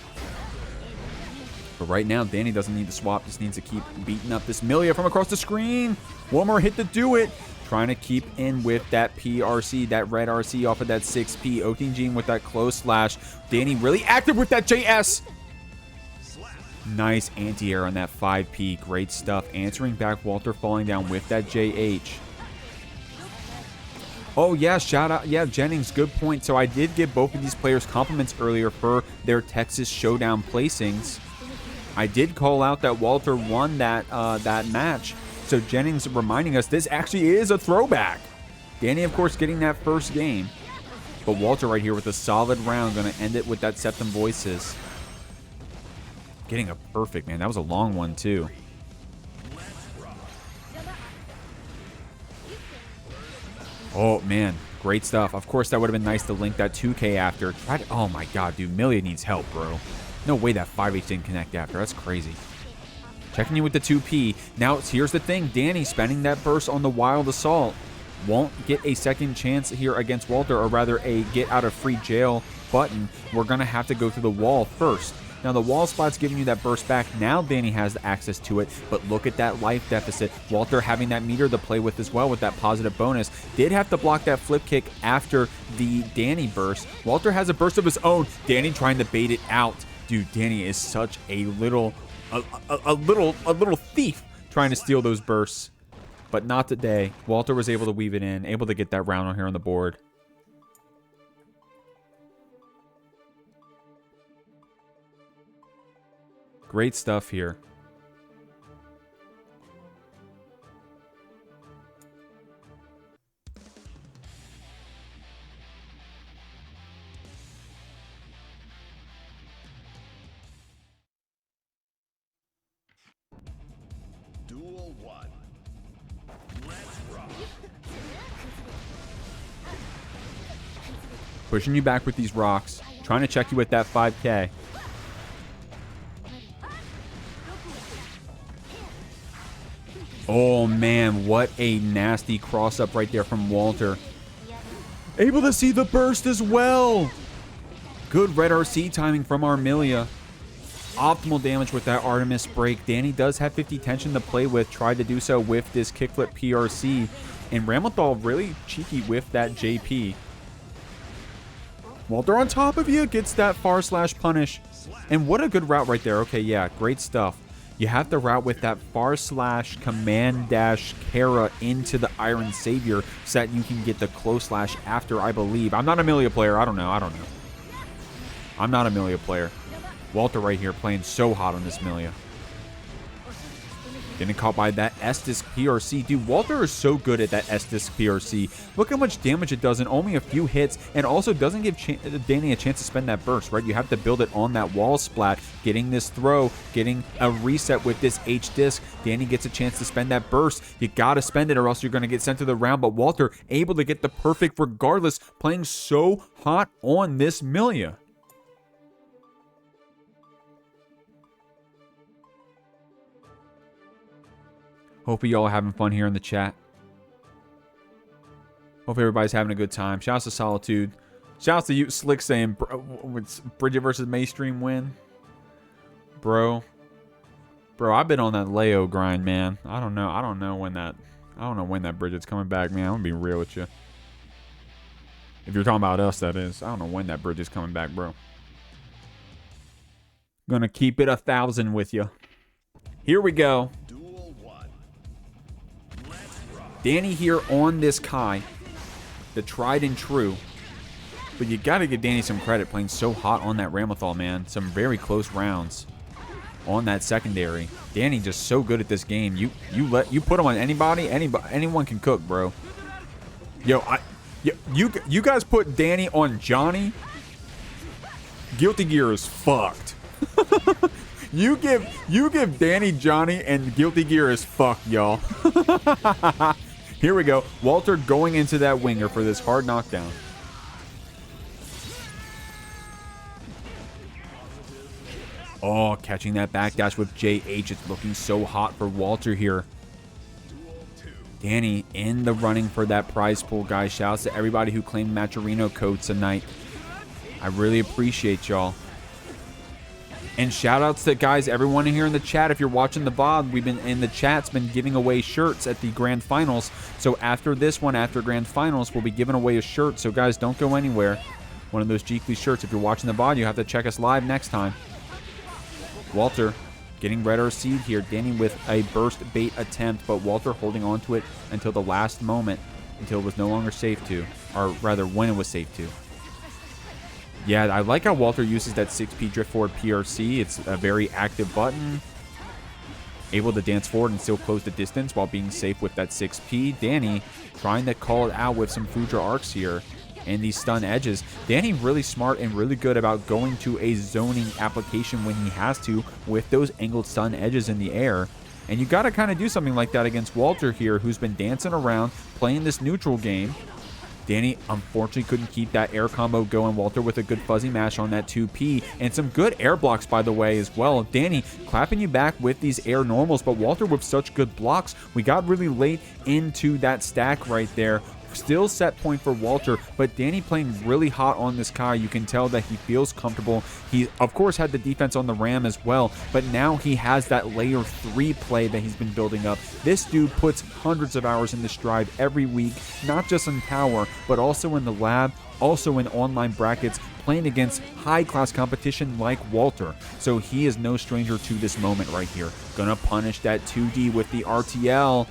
But right now, Dany doesn't need to swap, just needs to keep beating up this Millia from across the screen. One more hit to do it. Trying to keep in with that PRC, that red RC off of that 6P. OTGing with that close slash. Dany really active with that JS. Nice anti-air on that 5P. Great stuff. Answering back, Walter falling down with that JH. Oh, yeah, shout out. Yeah, Jennings, good point. So I did give both of these players compliments earlier for their Texas Showdown placings. I did call out that Walter won that match. So Jennings reminding us this actually is a throwback. Dany, of course, getting that first game. But Walter right here with a solid round. Going to end it with that Septum Voices. Getting a perfect, man. That was a long one, too. Oh, man. Great stuff. Of course, that would have been nice to link that 2K after. Oh, my God, dude. Millia needs help, bro. No way that 5H didn't connect after. That's crazy. Checking you with the 2P. Now, here's the thing. Dany spending that burst on the Wild Assault. Won't get a second chance here against Walter, or rather a get out of free jail button. We're going to have to go through the wall first. Now, the wall spot's giving you that burst back. Now, Dany has access to it, but look at that life deficit. Walter having that meter to play with as well with that positive bonus. Did have to block that flip kick after the Dany burst. Walter has a burst of his own. Dany trying to bait it out. Dude, Dany is such a little thief trying to steal those bursts. But not today. Walter was able to weave it in, able to get that round on here on the board. Great stuff here. Duel 1. Let's rock. Pushing you back with these rocks. Trying to check you with that 5K. Oh, man. What a nasty cross-up right there from Walter. Able to see the burst as well. Good red RC timing from our Millia. Optimal damage with that Artemis break. Dany does have 50 tension to play with. Tried to do so with this kickflip PRC. And Ramlethal really cheeky with that JP. Walter on top of you gets that far slash punish. And what a good route right there. Okay, yeah, great stuff. You have to route with that far slash command dash Kara into the Iron Savior so that you can get the close slash after, I believe. I'm not a Millia player. I don't know. I'm not a Millia player. Walter right here playing so hot on this Millia. Getting caught by that S-Disc PRC. Dude, Walter is so good at that S-Disc PRC. Look how much damage it does in only a few hits, and also doesn't give Dany a chance to spend that burst, right? You have to build it on that wall splat. Getting this throw, getting a reset with this H-Disc. Dany gets a chance to spend that burst. You got to spend it or else you're going to get sent to the round, but Walter able to get the perfect regardless, playing so hot on this Millia. Hope y'all are having fun here in the chat. Hope everybody's having a good time. Shouts to Solitude. Shouts to you, Slick, saying Bridget versus Maystream win. Bro, I've been on that Leo grind, man. I don't know when that Bridget's coming back, man. I'm gonna be real with you. If you're talking about us, that is. I don't know when that Bridget's coming back, bro. Gonna keep it 1,000 with you. Here we go. Dany here on this Kai, the tried and true. But you got to give Dany some credit playing so hot on that Ramlethal, man. Some very close rounds on that secondary. Dany just so good at this game. You put him on anybody, anyone can cook, bro. Yo, you guys put Dany on Johnny. Guilty Gear is fucked. You give Dany Johnny and Guilty Gear is fucked, y'all. Here we go. Walter going into that winger for this hard knockdown. Oh, catching that backdash with JH. It's looking so hot for Walter here. Dany in the running for that prize pool, guys. Shouts to everybody who claimed Matcherino codes tonight. I really appreciate y'all. And shout outs to guys, everyone here in the chat. If you're watching the VOD, we've been in the chat's been giving away shirts at the grand finals. So after this one, after grand finals, we'll be giving away a shirt. So guys, don't go anywhere. One of those Jeekly shirts. If you're watching the VOD, you have to check us live next time. Walter getting red or seed here. Dany with a burst bait attempt, but Walter holding on to it until the last moment, until it was no longer safe to, or rather when it was safe to. Yeah, I like how Walter uses that 6P drift forward PRC. It's a very active button. Able to dance forward and still close the distance while being safe with that 6P. Dany trying to call it out with some Foudre arcs here and these stun edges. Dany really smart and really good about going to a zoning application when he has to with those angled stun edges in the air. And you got to kind of do something like that against Walter here, who's been dancing around, playing this neutral game. Dany unfortunately couldn't keep that air combo going. Walter with a good fuzzy mash on that 2P and some good air blocks, by the way, as well. Dany clapping you back with these air normals, but Walter with such good blocks. We got really late into that stack right there. Still set point for Walter, but Dany playing really hot on this Kai. You can tell that he feels comfortable. He, of course, had the defense on the Ram as well, but now he has that layer 3 play that he's been building up. This dude puts hundreds of hours in this drive every week, not just in tower, but also in the lab, also in online brackets, playing against high-class competition like Walter. So he is no stranger to this moment right here. Gonna punish that 2D with the RTL,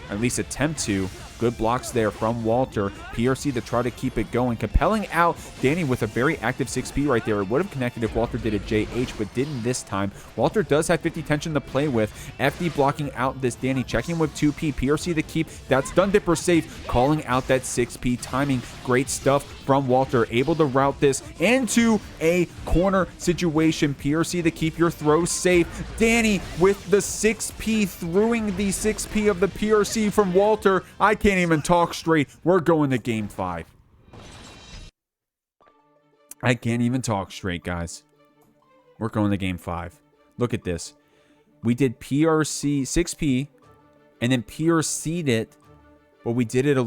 at least attempt to. Good blocks there from Walter. PRC to try to keep it going. Compelling out Dany with a very active 6P right there. It would have connected if Walter did a JH, but didn't this time. Walter does have 50 tension to play with. FD blocking out this Dany. Checking with 2P. PRC to keep that stun dipper safe. Calling out that 6P timing. Great stuff from Walter. Able to route this into a corner situation. PRC to keep your throw safe. Dany with the 6P, throwing the 6P of the PRC from Walter. I can't even talk straight. We're going to game 5. I can't even talk straight, guys. We're going to game 5. Look at this. We did PRC 6P and then PRC'd it, but we did it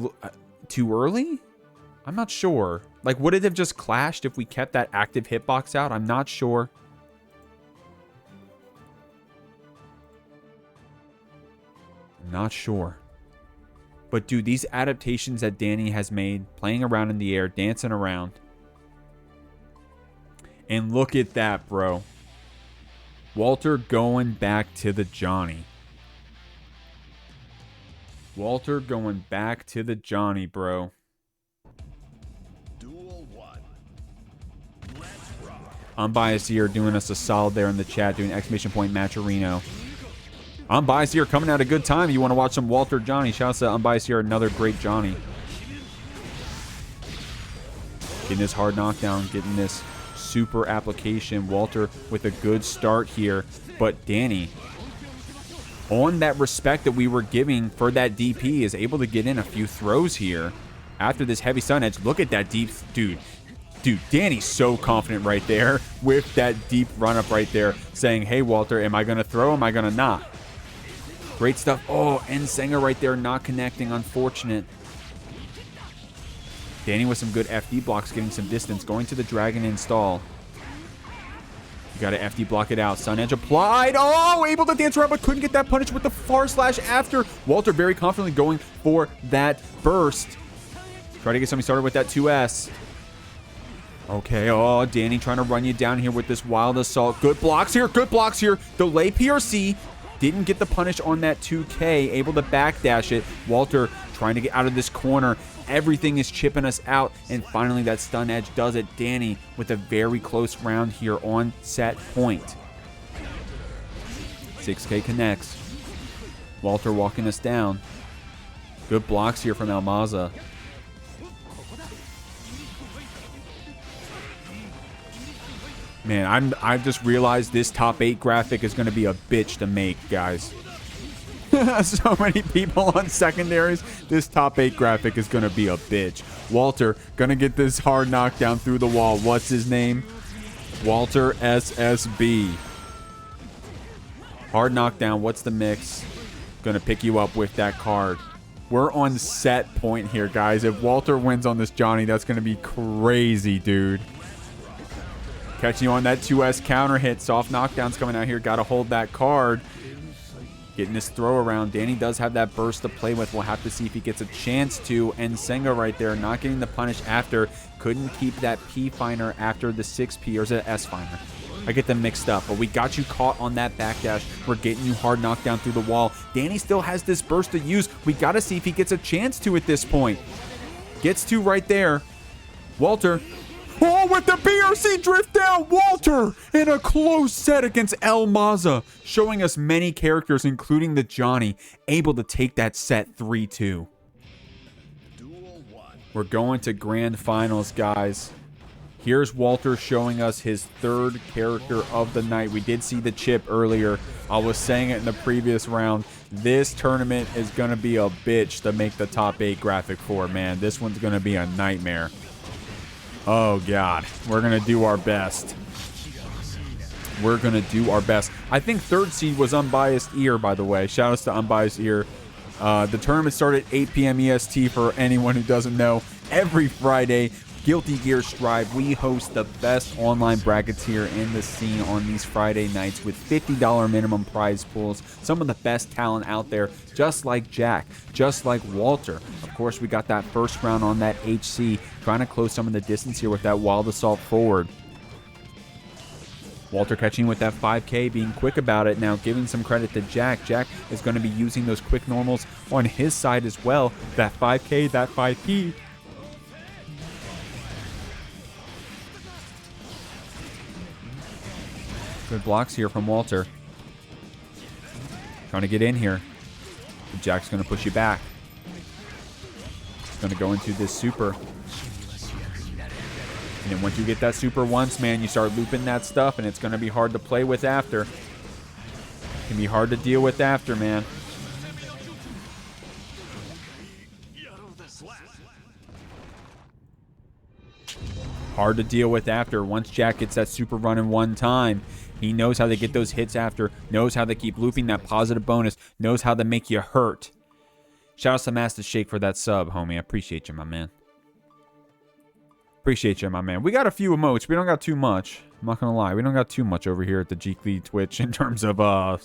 too early? I'm not sure. Like, would it have just clashed if we kept that active hitbox out? I'm not sure. I'm not sure. But, dude, these adaptations that Dany has made, playing around in the air, dancing around. And look at that, bro. Walter going back to the Johnny. Walter going back to the Johnny, bro. Duel 1. Let's rock. Unbiased here doing us a solid there in the chat, doing exclamation point Matcherino. Unbiased here coming at a good time. You want to watch some Walter Johnny. Shouts to Unbiased here, another great Johnny. Getting this hard knockdown, getting this super application. Walter with a good start here. But Dany, on that respect that we were giving for that DP, is able to get in a few throws here. After this heavy sun edge, look at that deep, dude, Dany's so confident right there with that deep run up right there, saying, hey, Walter, am I going to throw? Am I going to not? Great stuff. Oh, and Sanger right there not connecting. Unfortunate. Dany with some good FD blocks, getting some distance. Going to the Dragon install. You got to FD block it out. Sun Edge applied. Oh, able to dance around, but couldn't get that punish with the far slash after. Walter very confidently going for that burst. Try to get something started with that 2S. Okay, oh, Dany trying to run you down here with this wild assault. Good blocks here. Good blocks here. Delay PRC. Didn't get the punish on that 2K. Able to backdash it. Walter trying to get out of this corner. Everything is chipping us out. And finally, that stun edge does it. Dany with a very close round here on set point. 6K connects. Walter walking us down. Good blocks here from Maza. Man, I've just realized this top 8 graphic is going to be a bitch to make, guys. So many people on secondaries. This top 8 graphic is going to be a bitch. Walter going to get this hard knockdown through the wall. What's his name? Walter SSB. Hard knockdown. What's the mix? Going to pick you up with that card. We're on set point here, guys. If Walter wins on this Johnny, that's going to be crazy, dude. Catching you on that 2S counter hit. Soft knockdowns coming out here. Got to hold that card. Getting this throw around. Dany does have that burst to play with. We'll have to see if he gets a chance to. And Senga right there, not getting the punish after. Couldn't keep that P finer after the 6P, or is it S finer? I get them mixed up, but we got you caught on that backdash. We're getting you hard knockdown through the wall. Dany still has this burst to use. We got to see if he gets a chance to at this point. Gets to right there. Walter. Oh, with the BRC drift down. Walter in a close set against El Maza. Showing us many characters, including the Johnny, able to take that set 3-2. We're going to grand finals, guys. Here's Walter showing us his third character of the night. We did see the chip earlier. I was saying it in the previous round. This tournament is going to be a bitch to make the top 8 graphic for, man. This one's going to be a nightmare. Oh, God. We're going to do our best. We're going to do our best. I think third seed was Unbiased Ear, by the way. Shout outs to Unbiased Ear. The tournament started at 8 p.m. EST for anyone who doesn't know. Every Friday, Guilty Gear Strive, we host the best online brackets here in the scene on these Friday nights with $50 minimum prize pools. Some of the best talent out there, just like Jack, just like Walter. Of course, we got that first round on that HC, trying to close some of the distance here with that Wild Assault forward. Walter catching with that 5K, being quick about it. Now giving some credit to Jack. Jack is going to be using those quick normals on his side as well. That 5K, that 5P. Good blocks here from Walter. Trying to get in here. Jack's going to push you back. Going to go into this super. And then once you get that super once, man, you start looping that stuff, and it's going to be hard to play with after. It can be hard to deal with after, man. Hard to deal with after. Once Jack gets that super run in one time, he knows how to get those hits after, knows how to keep looping that positive bonus, knows how to make you hurt. Shout out to Master Shake for that sub, homie. I appreciate you, my man. Appreciate you, my man. We got a few emotes. We don't got too much. I'm not going to lie. We don't got too much over here at the Jeekly Twitch in terms of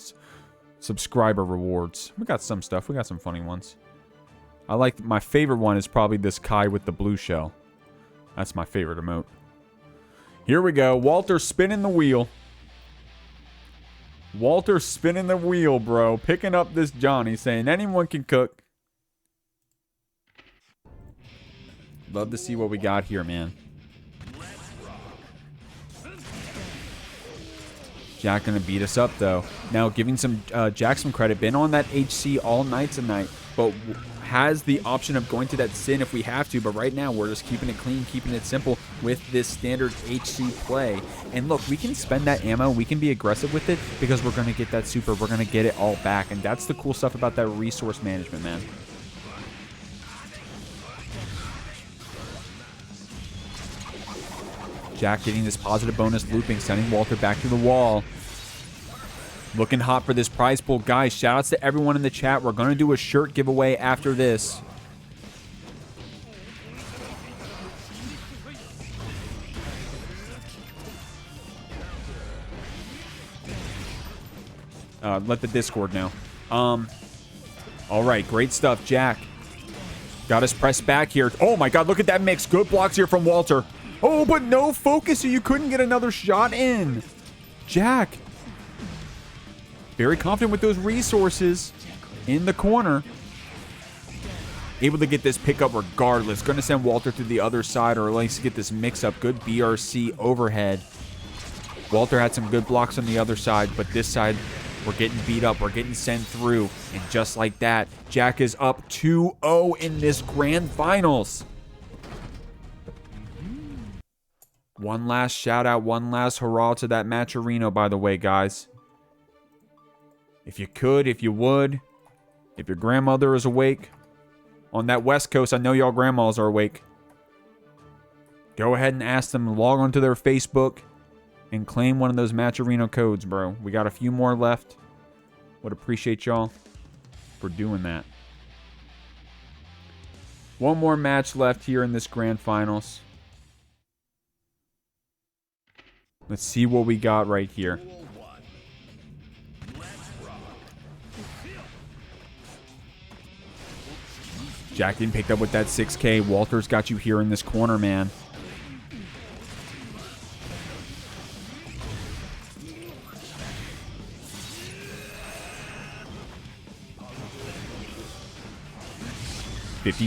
subscriber rewards. We got some stuff. We got some funny ones. I like, my favorite one is probably this Kai with the blue shell. That's my favorite emote. Here we go. Walter spinning the wheel. Walter spinning the wheel, bro. Picking up this Johnny, saying anyone can cook. Love to see what we got here, man. Jack gonna beat us up, though. Now, giving some Jack some credit. Been on that HC all night tonight, but has the option of going to that Sin if we have to. But right now, we're just keeping it clean, keeping it simple with this standard HC play. And look, we can spend that ammo. We can be aggressive with it because we're going to get that super. We're going to get it all back. And that's the cool stuff about that resource management, man. Jack getting this positive bonus looping, sending Walter back to the wall. Looking hot for this prize pool. Guys, shout outs to everyone in the chat. We're going to do a shirt giveaway after this. Let the Discord know. All right, great stuff, Jack. Got us pressed back here. Oh my God, look at that mix. Good blocks here from Walter. Oh, but no focus, so you couldn't get another shot in. Jack. Very confident with those resources in the corner. Able to get this pickup regardless. Going to send Walter to the other side, or at least get this mix-up. Good BRC overhead. Walter had some good blocks on the other side, but this side, we're getting beat up. We're getting sent through. And just like that, Jack is up 2-0 in this grand finals. One last shout-out, one last hurrah to that Matcherino, by the way, guys. If you could, if you would, if your grandmother is awake, on that West Coast, I know y'all grandmas are awake. Go ahead and ask them to log onto their Facebook and claim one of those Matcherino codes, bro. We got a few more left. Would appreciate y'all for doing that. One more match left here in this grand finals. Let's see what we got right here. Jack getting picked up with that 6K. Walter's got you here in this corner, man.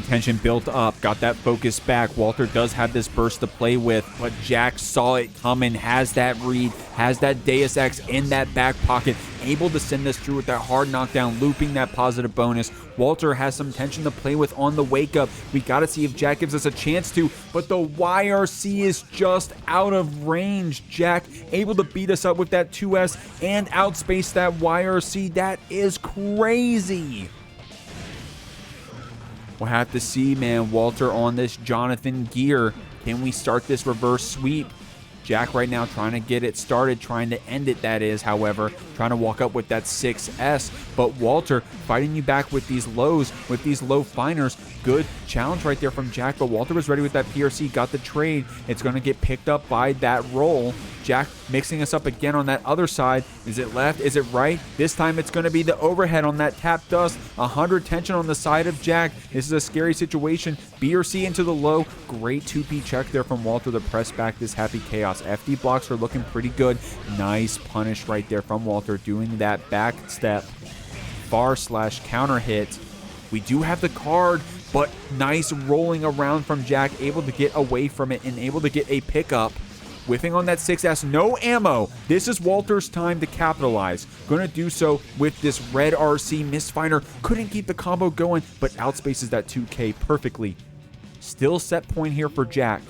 Tension built up, got that focus back. Walter does have this burst to play with, but Jack saw it coming, has that read, has that Deus Ex in that back pocket, able to send this through with that hard knockdown, looping that positive bonus. Walter has some tension to play with on the wake up. We got to see if Jack gives us a chance to, but the YRC is just out of range. Jack able to beat us up with that 2S and outspace that YRC. That is crazy. We'll have to see, man. Walter on this Jonathan gear. Can we start this reverse sweep? Jack right now trying to get it started, trying to end it, that is, however. Trying to walk up with that 6S. But Walter fighting you back with these lows, with these low finers. Good challenge right there from Jack, but Walter was ready with that PRC, got the trade. It's going to get picked up by that roll. Jack mixing us up again on that other side. Is it left? Is it right? This time it's going to be the overhead on that tap dust. 100 tension on the side of Jack. This is a scary situation. BRC into the low. Great 2P check there from Walter to press back this happy chaos. FD blocks are looking pretty good. Nice punish right there from Walter, doing that back step bar / counter hit. We do have the card, but nice rolling around from Jack, able to get away from it and able to get a pickup. Whiffing on that 6S, no ammo. This is Walter's time to capitalize. Gonna do so with this red RC misfire. Couldn't keep the combo going, but outspaces that 2K perfectly. Still set point here for Jack.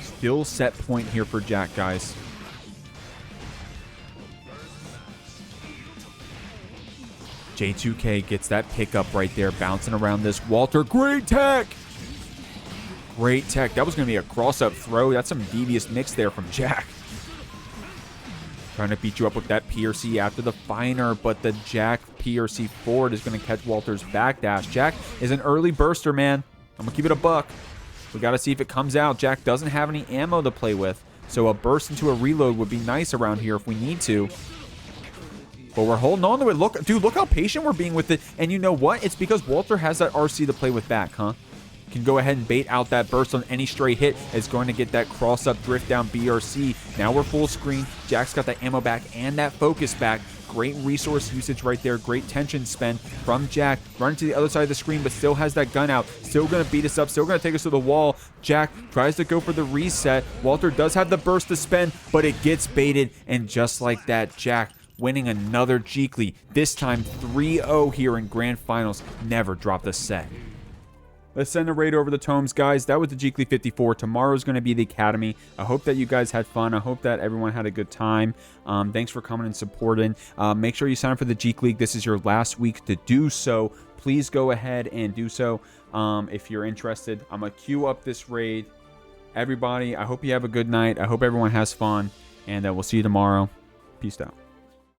Still set point here for Jack, guys. J2K gets that pickup right there, bouncing around this Walter. Great tech! Great tech. That was going to be a cross-up throw. That's some devious mix there from Jack. Trying to beat you up with that PRC after the finer, but the Jack PRC forward is going to catch Walter's backdash. Jack is an early burster, man. I'm going to keep it a buck. We got to see if it comes out. Jack doesn't have any ammo to play with, so a burst into a reload would be nice around here if we need to. But we're holding on to it. Look, dude, look how patient we're being with it. And you know what? It's because Walter has that RC to play with back, huh? Can go ahead and bait out that burst on any stray hit. Is going to get that cross-up drift down BRC. Now we're full screen. Jack's got that ammo back and that focus back. Great resource usage right there. Great tension spend from Jack. Running to the other side of the screen, but still has that gun out. Still going to beat us up. Still going to take us to the wall. Jack tries to go for the reset. Walter does have the burst to spend, but it gets baited. And just like that, Jack winning another Jeekly. This time 3-0 here in Grand Finals. Never dropped a set. Let's send a raid over the tomes, guys. That was the Jeekly 54. Tomorrow's going to be the Academy. I hope that you guys had fun. I hope that everyone had a good time. Thanks for coming and supporting. Make sure you sign up for the Jeek League. This is your last week to do so. Please go ahead and do so if you're interested. I'm going to queue up this raid. Everybody, I hope you have a good night. I hope everyone has fun. And we'll see you tomorrow. Peace out.